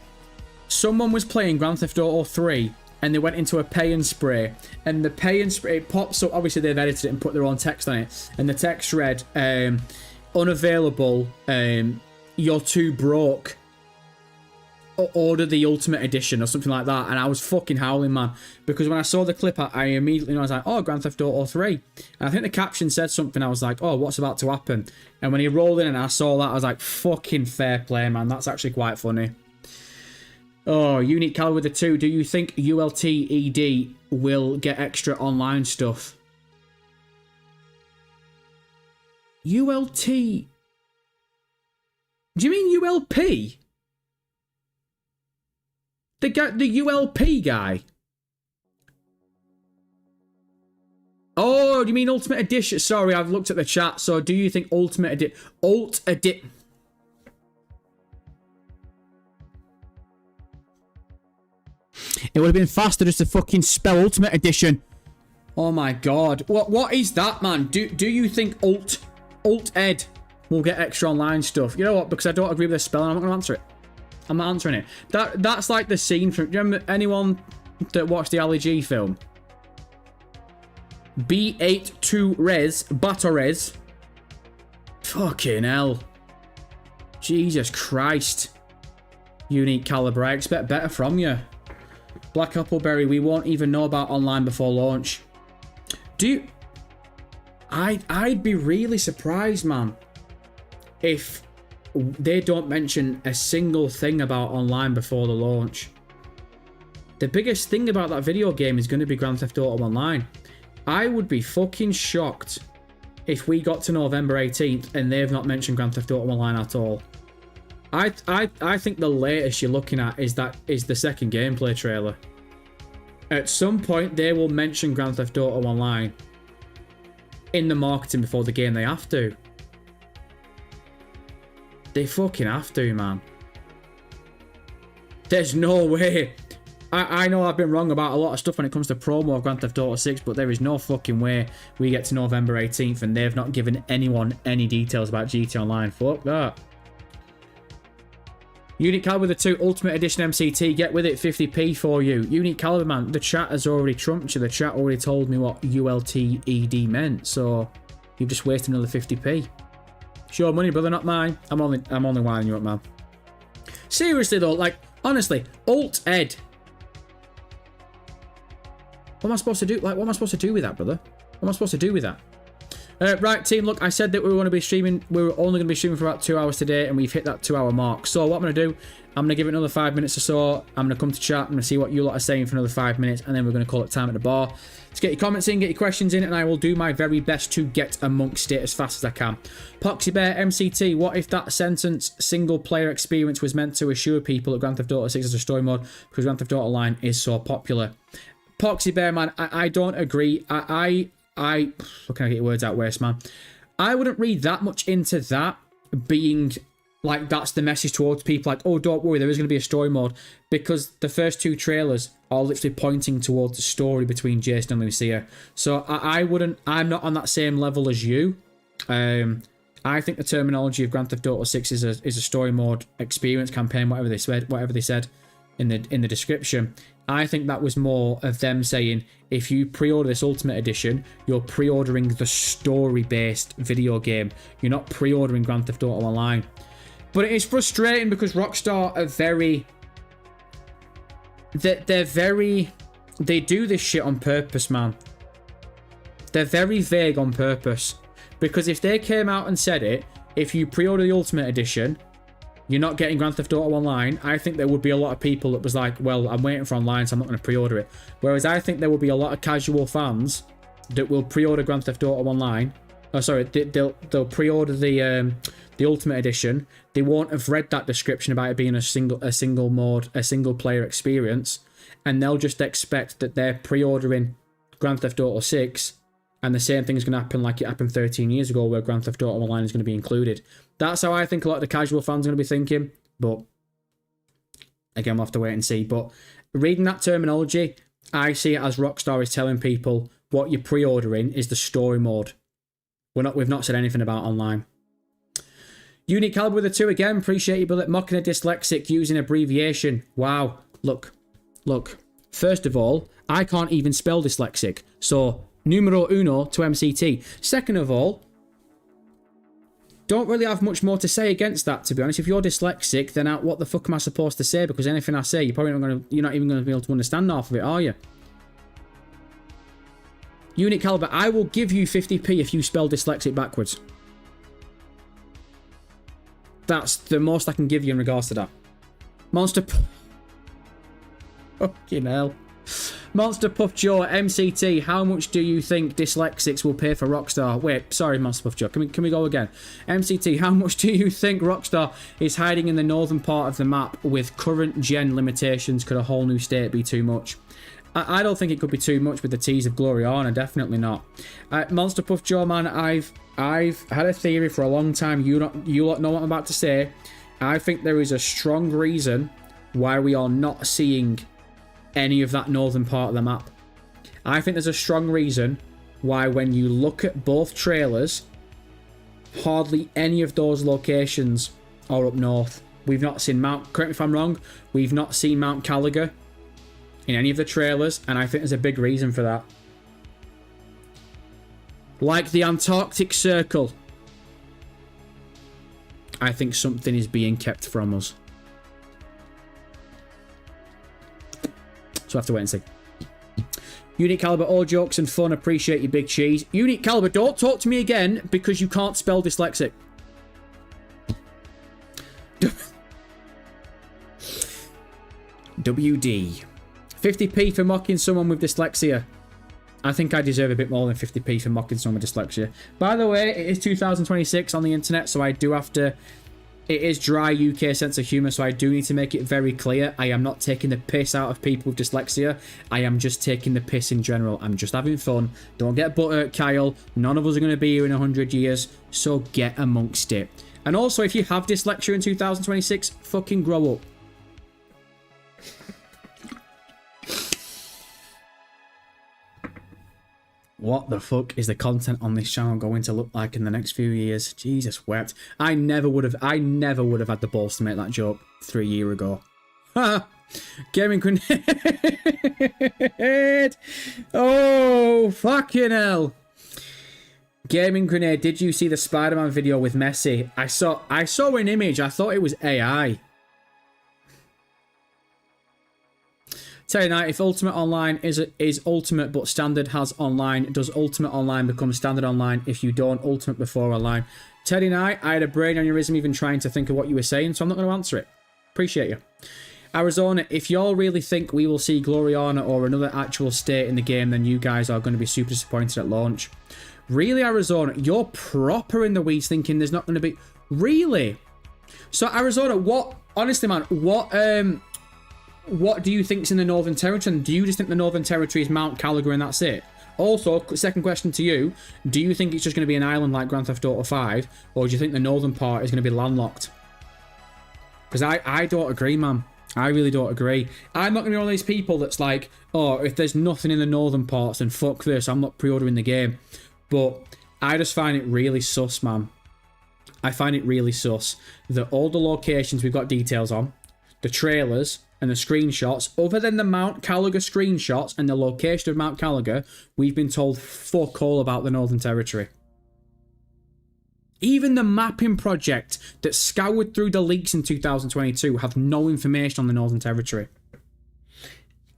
someone was playing Grand Theft Auto 3 and they went into a pay and spray. And the pay and spray, it pops up. Obviously, they've edited it and put their own text on it. And the text read, unavailable, you're too broke. Order the Ultimate Edition or something like that. And I was fucking howling, man. Because when I saw the clip, I immediately, I was like, oh, Grand Theft Auto 3. And I think the caption said something. I was like, oh, what's about to happen? And when he rolled in and I saw that, I was like, fucking fair play, man. That's actually quite funny. Oh, Unique Caliber with the 2. Do you think ULT ED will get extra online stuff? ULT? Do you mean ULP? The ULP guy? Oh, do you mean Ultimate Edition? Sorry, I've looked at the chat. So, do you think Ultimate Edition... It would have been faster just to fucking spell Ultimate Edition. Oh my god. What is that, man? Do you think Alt Ed will get extra online stuff? You know what? Because I don't agree with the spelling, I'm not going to answer it. I'm not answering it. That's like the scene from... Do you remember anyone that watched the Ali G film? B82 Batorez. Fucking hell. Jesus Christ. Unique Caliber. I expect better from you. Black Appleberry, we won't even know about online before launch. I'd be really surprised, man, if they don't mention a single thing about online before the launch. The biggest thing about that video game is going to be Grand Theft Auto Online. I would be fucking shocked if we got to November 18th and they've not mentioned Grand Theft Auto Online at all. I think the latest you're looking at is the second gameplay trailer. At some point, they will mention Grand Theft Auto Online in the marketing before the game. They have to. They fucking have to, man. There's no way. I know I've been wrong about a lot of stuff when it comes to promo of Grand Theft Auto 6, but there is no fucking way we get to November 18th and they've not given anyone any details about GT Online. Fuck that. Unique Caliber the 2 Ultimate Edition MCT, get with it, 50p for you. Unique Caliber, man, the chat has already trumped you. The chat already told me what ULTED meant, so you've just wasted another 50p. It's your money, brother, not mine. I'm only winding you up, man. Seriously though, like, honestly, Alt Ed. What am I supposed to do? Like, what am I supposed to do with that, brother? What am I supposed to do with that? Right, team, look, I said that we were going to be streaming. We were only going to be streaming for about 2 hours today, and we've hit that 2 hour mark. So what I'm going to do, I'm going to give it another 5 minutes or so. I'm going to come to chat. I'm going to see what you lot are saying for another 5 minutes, and then we're going to call it time at the bar. Let's get your comments in, get your questions in, and I will do my very best to get amongst it as fast as I can. Poxy Bear, MCT, what if that sentence, single player experience, was meant to assure people that Grand Theft Auto 6 is a story mode because Grand Theft Auto Online is so popular? Poxy Bear, man, I don't agree. How can I get your words out, waste man? I wouldn't read that much into that being like that's the message towards people, like, oh, don't worry, there is going to be a story mode, because the first 2 trailers are literally pointing towards the story between Jason and Lucia. So I'm not on that same level as you. I think the terminology of Grand Theft Auto 6 is a story mode experience campaign, whatever they said in the description. I think that was more of them saying, if you pre-order this Ultimate Edition, you're pre-ordering the story-based video game. You're not pre-ordering Grand Theft Auto Online. But it is frustrating because Rockstar are very... They do this shit on purpose, man. They're very vague on purpose. Because if they came out and said it, if you pre-order the Ultimate Edition, you're not getting Grand Theft Auto Online, I think there would be a lot of people that was like, well, I'm waiting for online, so I'm not going to pre-order it. Whereas I think there will be a lot of casual fans that will pre-order Grand Theft Auto Online. Oh, sorry, they'll pre-order the Ultimate Edition. They won't have read that description about it being a single player experience, and they'll just expect that they're pre-ordering Grand Theft Auto 6, and the same thing is going to happen like it happened 13 years ago, where Grand Theft Auto Online is going to be included. That's how I think a lot of the casual fans are going to be thinking. But again, we'll have to wait and see. But reading that terminology, I see it as Rockstar is telling people what you're pre-ordering is the story mode. We've not said anything about online. Unique Caliber with a 2 again. Appreciate you, Bullet. Mocking a dyslexic using abbreviation. Wow. Look. First of all, I can't even spell dyslexic. So, numero uno to MCT. Second of all, don't really have much more to say against that, to be honest. If you're dyslexic, then what the fuck am I supposed to say? Because anything I say, you're not even going to be able to understand half of it, are you? Unit Caliber, I will give you 50p if you spell dyslexic backwards. That's the most I can give you in regards to that. Fucking hell. Monster Puff Joe, MCT, how much do you think dyslexics will pay for Rockstar? Wait, sorry, Monster Puff Joe, can we go again? MCT, how much do you think Rockstar is hiding in the northern part of the map with current gen limitations? Could a whole new state be too much? I don't think it could be too much with the tease of Gloriana, definitely not. Monster Puff Joe, man, I've had a theory for a long time. You lot know what I'm about to say. I think there is a strong reason why we are not seeing any of that northern part of the map. I think there's a strong reason why when you look at both trailers, hardly any of those locations are up north. We've not seen correct me if I'm wrong, we've not seen Mount Caliga in any of the trailers, and I think there's a big reason for that. Like the Antarctic Circle, I think something is being kept from us. So I have to wait and see. Unique Caliber, all jokes and fun. Appreciate you, Big Cheese. Unique Caliber, don't talk to me again because you can't spell dyslexic. WD. 50p for mocking someone with dyslexia. I think I deserve a bit more than 50p for mocking someone with dyslexia. By the way, it is 2026 on the internet, so I do have to... It is dry UK sense of humour, so I do need to make it very clear. I am not taking the piss out of people with dyslexia. I am just taking the piss in general. I'm just having fun. Don't get butthurt, Kyle. None of us are going to be here in 100 years, so get amongst it. And also, if you have dyslexia in 2026, fucking grow up. What the fuck is the content on this channel going to look like in the next few years? Jesus wept. I never would have had the balls to make that joke 3 years ago. Ha! Gaming grenade. Oh, fucking hell. Gaming grenade. Did you see the Spider-Man video with Messi? I saw an image. I thought it was AI. Terry Knight, if Ultimate Online is Ultimate but Standard has Online, does Ultimate Online become Standard Online if you don't Ultimate before Online? Teddy Knight, I had a brain aneurysm even trying to think of what you were saying, so I'm not going to answer it. Appreciate you. Arizona, if y'all really think we will see Gloriana or another actual state in the game, then you guys are going to be super disappointed at launch. Really, Arizona? You're proper in the weeds thinking there's not going to be... Really? So, Arizona, what... Honestly, man, what do you think's in the Northern Territory? And do you just think the Northern Territory is Mount Caliga and that's it? Also, second question to you, do you think it's just going to be an island like Grand Theft Auto 5, or do you think the northern part is going to be landlocked? Because I don't agree, man. I really don't agree. I'm not going to be one of these people that's like, oh, if there's nothing in the northern parts, then fuck this, I'm not pre-ordering the game. But I just find it really sus, man. I find it really sus that all the locations we've got details on, the trailers and the screenshots, other than the Mount Caliga screenshots and the location of Mount Caliga, we've been told fuck all about the Northern Territory. Even the mapping project that scoured through the leaks in 2022 have no information on the Northern Territory.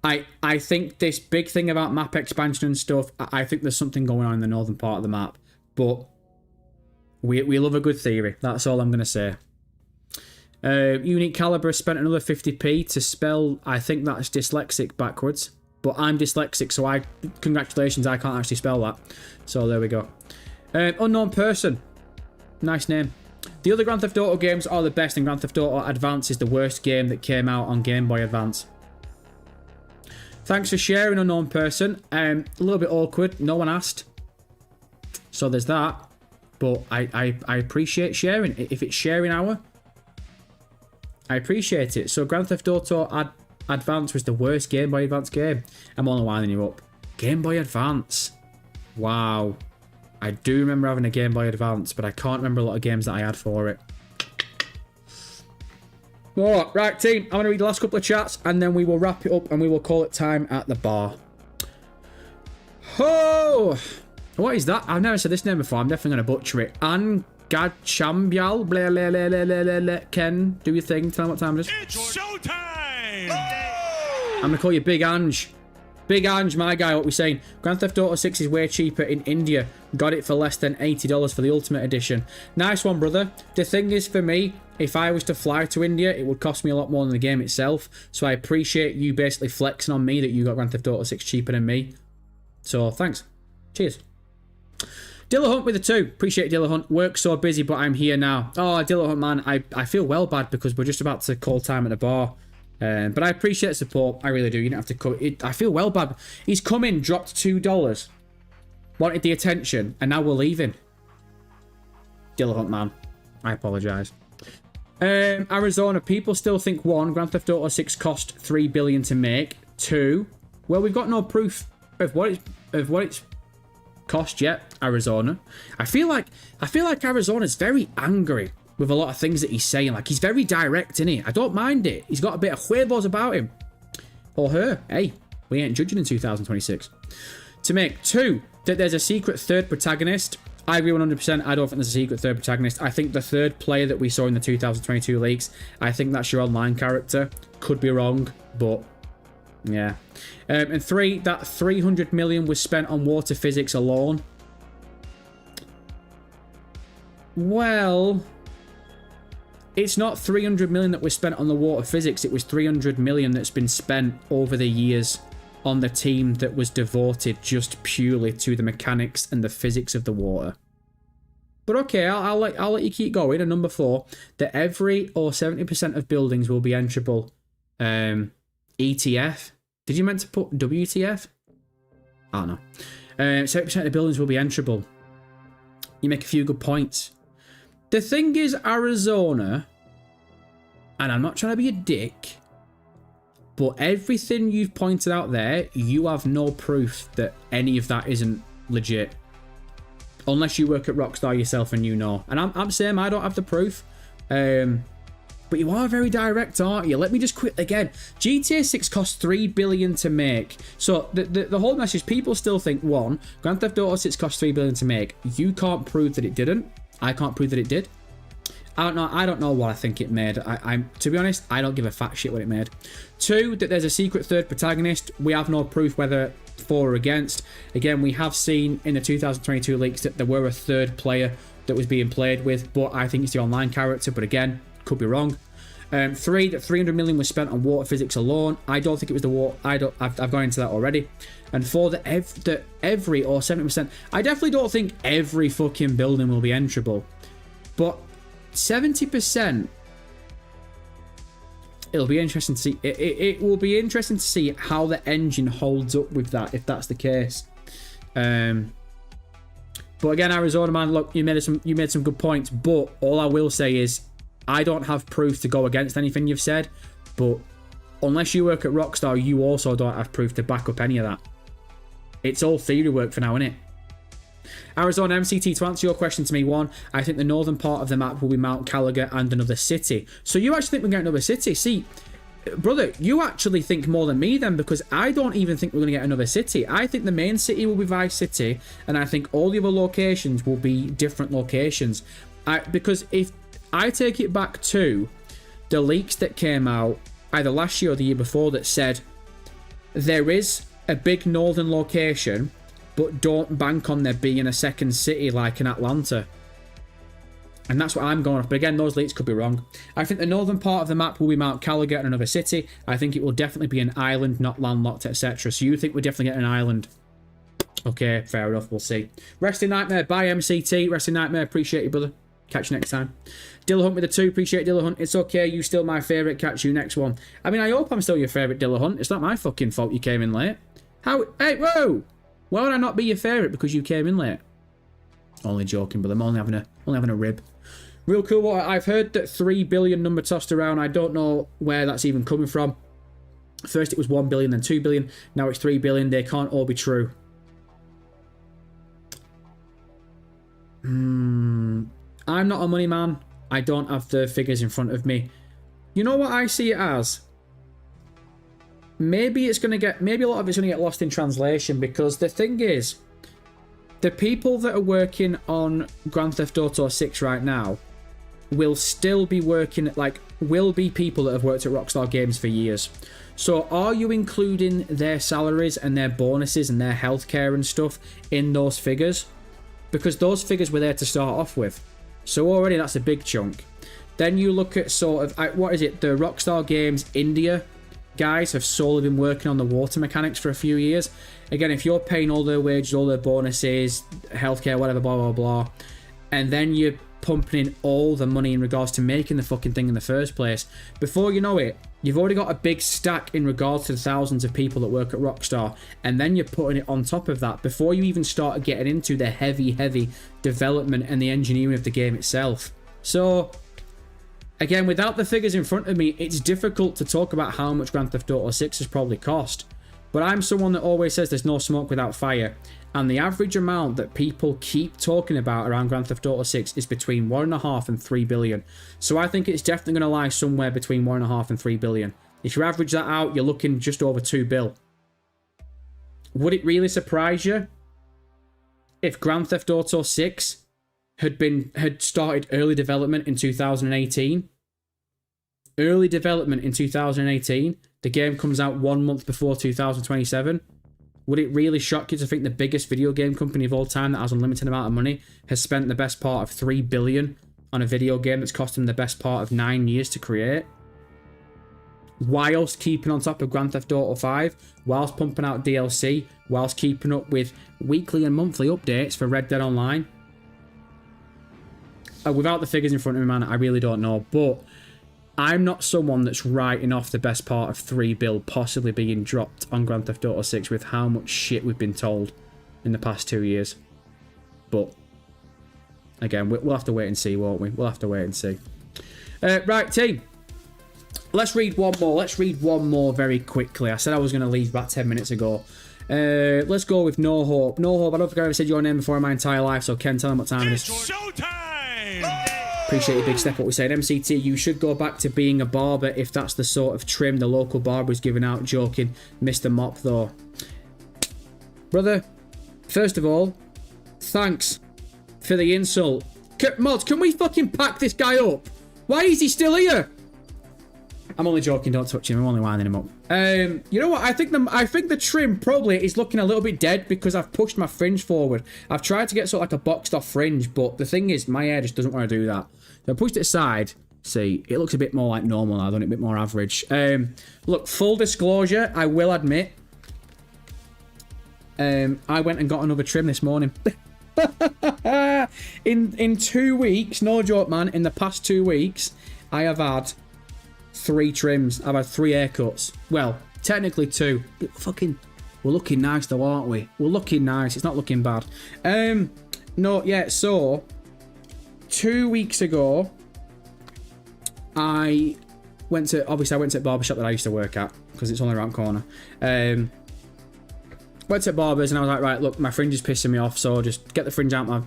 I think this big thing about map expansion and stuff, I think there's something going on in the northern part of the map. But we love a good theory. That's all I'm going to say. Unique Caliber spent another 50p to spell, I think that's dyslexic backwards. But I'm dyslexic, so congratulations, I can't actually spell that. So there we go. Unknown Person. Nice name. The other Grand Theft Auto games are the best, and Grand Theft Auto Advance is the worst game that came out on Game Boy Advance. Thanks for sharing, Unknown Person. A little bit awkward. No one asked. So there's that. But I appreciate sharing. If it's sharing hour, I appreciate it. So Grand Theft Auto Advance was the worst Game Boy Advance game. I'm only winding you up. Game Boy Advance. Wow. I do remember having a Game Boy Advance, but I can't remember a lot of games that I had for it. Alright, right, team. I'm going to read the last couple of chats, and then we will wrap it up, and we will call it time at the bar. Oh! What is that? I've never said this name before. I'm definitely going to butcher it. Angachambial. Blah, blah, blah, blah, blah, blah. Ken, do your thing. Tell me what time it is. It's showtime! I'm going to call you Big Ange. Big Ange, my guy, what we saying? Grand Theft Auto 6 is way cheaper in India. Got it for less than $80 for the Ultimate Edition. Nice one, brother. The thing is, for me, if I was to fly to India, it would cost me a lot more than the game itself. So I appreciate you basically flexing on me that you got Grand Theft Auto 6 cheaper than me. So, thanks. Cheers. Dilla Hunt with a 2. Appreciate it, Dilla Hunt. Work's so busy, but I'm here now. Oh, Dilla Hunt, man, I feel well bad because we're just about to call time at the bar. But I appreciate the support. I really do. You don't have to come. I feel well bad. He's come in, dropped $2, wanted the attention, and now we're leaving. Dilla Hunt, man. I apologise. Arizona, people still think 1, Grand Theft Auto 6 cost $3 billion to make. 2, well, we've got no proof of what it's cost yet. Arizona. I feel like Arizona's very angry with a lot of things that he's saying. Like, he's very direct, isn't he? I don't mind it. He's got a bit of huevos about him. Or her. Hey, we ain't judging in 2026. To make 2, that there's a secret third protagonist. I agree 100%. I don't think there's a secret third protagonist. I think the third player that we saw in the 2022 leaks, I think that's your online character. Could be wrong, but yeah. And 3, that $300 million was spent on water physics alone. Well, it's not $300 million that was spent on the water physics. It was $300 million that's been spent over the years on the team that was devoted just purely to the mechanics and the physics of the water. But okay, I'll let you keep going. And number 4, that every or 70% of buildings will be enterable. ETF. Did you meant to put WTF? I don't know. 70% of the buildings will be enterable. You make a few good points. The thing is, Arizona, and I'm not trying to be a dick, but everything you've pointed out there, you have no proof that any of that isn't legit. Unless you work at Rockstar yourself and you know. And I'm saying I don't have the proof. But you are very direct, aren't you? Let me just quickly again. GTA 6 cost $3 billion to make. So the whole message, people still think, 1, Grand Theft Auto 6 cost $3 billion to make. You can't prove that it didn't. I can't prove that it did. I don't know what I think it made. To be honest, I don't give a fat shit what it made. 2, that there's a secret third protagonist. We have no proof whether for or against. Again, we have seen in the 2022 leaks that there were a third player that was being played with, but I think it's the online character. But again, could be wrong. 3, that $300 million was spent on water physics alone. I don't think it was the water. I've gone into that already. And 4, that every or 70%. I definitely don't think every fucking building will be enterable, but 70%. It'll be interesting to see. It will be interesting to see how the engine holds up with that, if that's the case. But again, Arizona man, look, you made some good points. But all I will say is, I don't have proof to go against anything you've said. But unless you work at Rockstar, you also don't have proof to back up any of that. It's all theory work for now, innit? Arizona MCT, to answer your question to me, one, I think the northern part of the map will be Mount Caliga and another city. So you actually think we're getting another city? See, brother, you actually think more than me then, because I don't even think we're going to get another city. I think the main city will be Vice City, and I think all the other locations will be different locations. Because if I take it back to the leaks that came out either last year or the year before that said there is a big northern location, but don't bank on there being a second city like in Atlanta. And that's what I'm going off. But again, those leaks could be wrong. I think the northern part of the map will be Mount Caliga and another city. I think it will definitely be an island, not landlocked, etc. So you think we're definitely getting an island? Okay, fair enough. We'll see. Resting Nightmare, bye MCT. Resting Nightmare, appreciate you, brother. Catch you next time. Dillahunt with the 2, appreciate Dillahunt. It's okay, you still my favourite. Catch you next one. I mean, I hope I'm still your favourite, Dillahunt. It's not my fucking fault you came in late. How? Hey, whoa! Why would I not be your favourite because you came in late? Only joking, but I'm only having a rib. Real cool water. I've heard that 3 billion number tossed around. I don't know where that's even coming from. First it was 1 billion, then 2 billion. Now it's 3 billion. They can't all be true. I'm not a money man. I don't have the figures in front of me. You know what I see it as? Maybe a lot of it's gonna get lost in translation, because the thing is, the people that are working on Grand Theft Auto 6 right now will still be working, will be people that have worked at Rockstar Games for years. So are you including their salaries and their bonuses and their healthcare and stuff in those figures? Because those figures were there to start off with. So already that's a big chunk. Then you look at sort of, what is it, the Rockstar Games India guys have solely been working on the water mechanics for a few years. Again, if you're paying all their wages, all their bonuses, healthcare, whatever, blah, blah, blah, and then you're pumping in all the money in regards to making the fucking thing in the first place, before you know it, you've already got a big stack in regards to the thousands of people that work at Rockstar, and then you're putting it on top of that before you even start getting into the heavy development and the engineering of the game itself. So again, without the figures in front of me, it's difficult to talk about how much Grand Theft Auto 6 has probably cost. But I'm someone that always says there's no smoke without fire. And the average amount that people keep talking about around Grand Theft Auto 6 is between 1.5 and 3 billion. So I think it's definitely going to lie somewhere between 1.5 and 3 billion. If you average that out, you're looking just over 2 bill. Would it really surprise you if Grand Theft Auto 6 had started early development in 2018? Early development in 2018. The game comes out 1 month before 2027. Would it really shock you to think the biggest video game company of all time that has an unlimited amount of money has spent the best part of 3 billion on a video game that's cost them the best part of 9 years to create? Whilst keeping on top of Grand Theft Auto 5, whilst pumping out DLC, whilst keeping up with weekly and monthly updates for Red Dead Online. Without the figures in front of me, man, I really don't know. But I'm not someone that's writing off the best part of 3 bill possibly being dropped on Grand Theft Auto 6 with how much shit we've been told in the past 2 years. But again, we'll have to wait and see, won't we? We'll have to wait and see. Right, team. Let's read one more. Let's read one more very quickly. I said I was going to leave about 10 minutes ago. Let's go with No Hope. No Hope, I don't think I ever said your name before in my entire life, so Ken, tell them what time it is. Showtime! Appreciate your big step, what we're saying. MCT, you should go back to being a barber if that's the sort of trim the local barber is giving out. Joking. Mr. Mop, though. Brother, first of all, thanks for the insult. Mods, can we fucking pack this guy up? Why is he still here? I'm only joking, don't touch him. I'm only winding him up. You know what? I think the trim probably is looking a little bit dead because I've pushed my fringe forward. I've tried to get sort of like a boxed off fringe, but the thing is, my hair just doesn't want to do that. So I pushed it aside. See, it looks a bit more like normal now, doesn't it? A bit more average. Look, full disclosure, I will admit, I went and got another trim this morning. in 2 weeks, no joke, man. In the past 2 weeks, I have had 3 trims. I've had 3 haircuts. Well, technically 2. Fucking We're looking nice though, aren't we? We're looking nice. It's not looking bad. No, yeah, so 2 weeks ago, I went to the barbershop that I used to work at, because it's only around the corner. Went to barbers and I was like, right, look, my fringe is pissing me off, so just get the fringe out my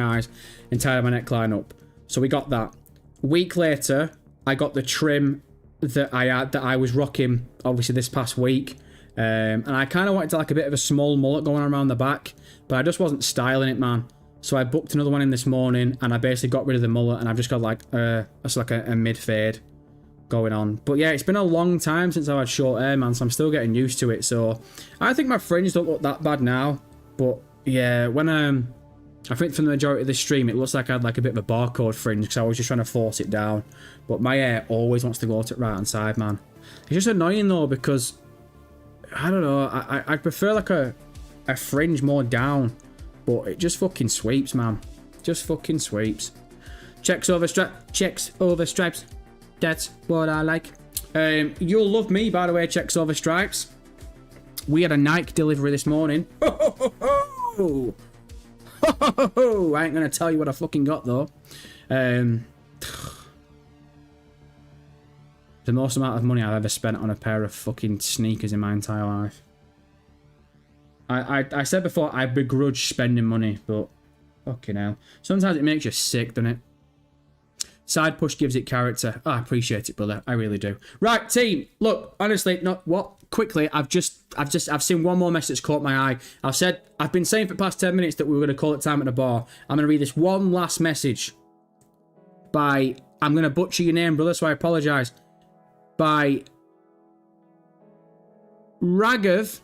eyes and tie my neckline up. So we got that. Week later, I got the trim that I was rocking, obviously, this past week. And I kind of wanted to like a bit of a small mullet going on around the back, but I just wasn't styling it, man. So I booked another one in this morning, and I basically got rid of the mullet, and I've just got like a mid fade going on. But yeah, it's been a long time since I've had short hair, man, so I'm still getting used to it. So I think my fringe don't look that bad now, but yeah, when I think for the majority of the stream it looks like I had like a bit of a barcode fringe because I was just trying to force it down. But my hair always wants to go to the right hand side, man. It's just annoying though, because I don't know, I prefer like a fringe more down, but it just fucking sweeps, man. Just fucking sweeps. Checks over stripes. That's what I like. You'll love me, by the way, Checks over stripes. We had a Nike delivery this morning. I ain't gonna tell you what I fucking got though. The most amount of money I've ever spent on a pair of fucking sneakers in my entire life. I said before, I begrudge spending money, but fucking hell. Sometimes it makes you sick, doesn't it? Side push gives it character. Oh, I appreciate it, brother. I really do. Right, team. Look, honestly, not what. Quickly, I've seen one more message that's caught my eye. I've been saying for the past 10 minutes that we were going to call it time at the bar. I'm going to read this one last message by, I'm going to butcher your name, brother, so I apologise. By Raghav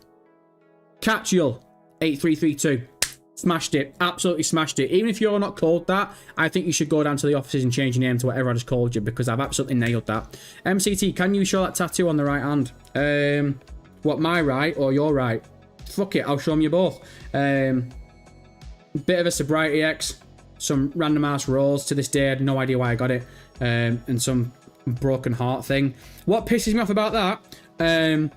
Catchul 8332. Smashed it. Absolutely smashed it. Even if you're not called that, I think you should go down to the offices and change your name to whatever I just called you, because I've absolutely nailed that. MCT, can you show that tattoo on the right hand? What, my right or your right? Fuck it, I'll show them you both. Bit of a sobriety X. Some random ass rolls to this day. I had no idea why I got it. And some broken heart thing. What pisses me off about that?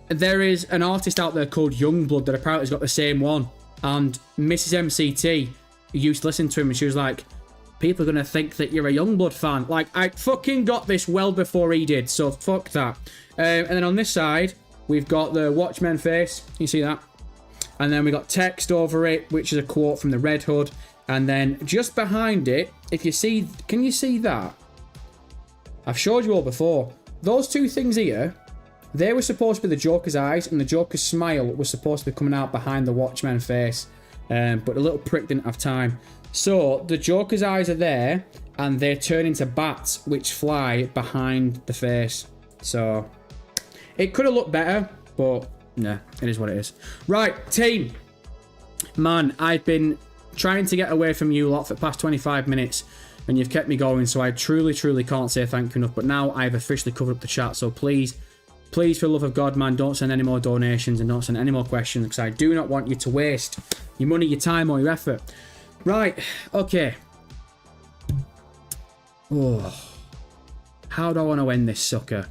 There is an artist out there called Youngblood that apparently has got the same one. And Mrs. MCT used to listen to him and she was like, people are going to think that you're a Youngblood fan. Like, I fucking got this well before he did, so fuck that. And then on this side, we've got the Watchmen face. You see that? And then we got text over it, which is a quote from the Red Hood. And then just behind it, if you see, can you see that? I've showed you all before. Those two things here, they were supposed to be the Joker's eyes, and the Joker's smile was supposed to be coming out behind the Watchmen face. But the little prick didn't have time. So the Joker's eyes are there, and they turn into bats, which fly behind the face. So it could have looked better, but nah, it is what it is. Right, team. Man, I've been trying to get away from you lot for the past 25 minutes, and you've kept me going, so I truly, truly can't say thank you enough. But now I've officially covered up the chat, so please, for the love of God, man, don't send any more donations and don't send any more questions, because I do not want you to waste your money, your time, or your effort. Right, okay. Oh, how do I want to end this sucker?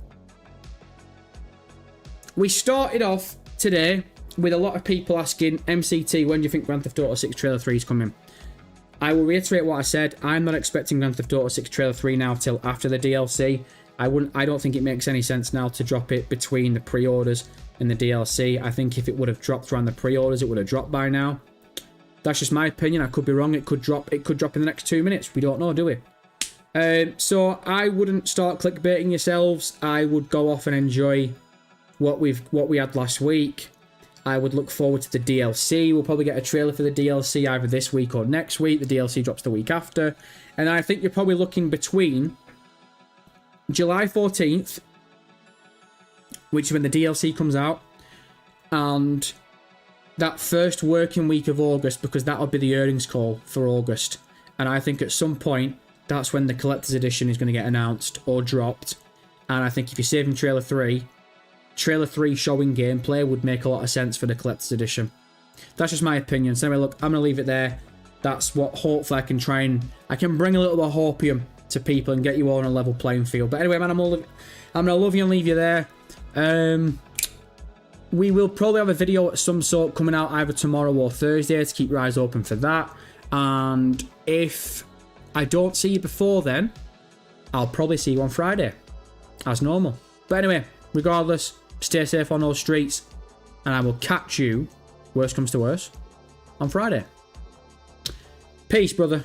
We started off today with a lot of people asking, MCT, when do you think Grand Theft Auto 6 Trailer 3 is coming? I will reiterate what I said. I'm not expecting Grand Theft Auto 6 Trailer 3 now till after the DLC. I don't think it makes any sense now to drop it between the pre-orders and the DLC. I think if it would have dropped around the pre-orders, it would have dropped by now. That's just my opinion. I could be wrong. It could drop in the next 2 minutes. We don't know, do we? So I wouldn't start clickbaiting yourselves. I would go off and enjoy what we had last week. I would look forward to the DLC. We'll probably get a trailer for the DLC either this week or next week. The DLC drops the week after. And I think you're probably looking between July 14th, which is when the DLC comes out, and that first working week of August, because that'll be the earnings call for August. And I think at some point, that's when the collector's edition is going to get announced or dropped. And I think if you're saving Trailer 3 showing gameplay would make a lot of sense for the collector's edition. That's just my opinion. So anyway, look, I'm going to leave it there. That's what hopefully I can bring a little bit of hopium to people and get you all on a level playing field. But anyway, man, I'm going to love you and leave you there. we will probably have a video of some sort coming out either tomorrow or Thursday to keep your eyes open for that. And if I don't see you before then, I'll probably see you on Friday, as normal. But anyway, regardless, stay safe on those streets, and I will catch you, worst comes to worst, on Friday. Peace, brother.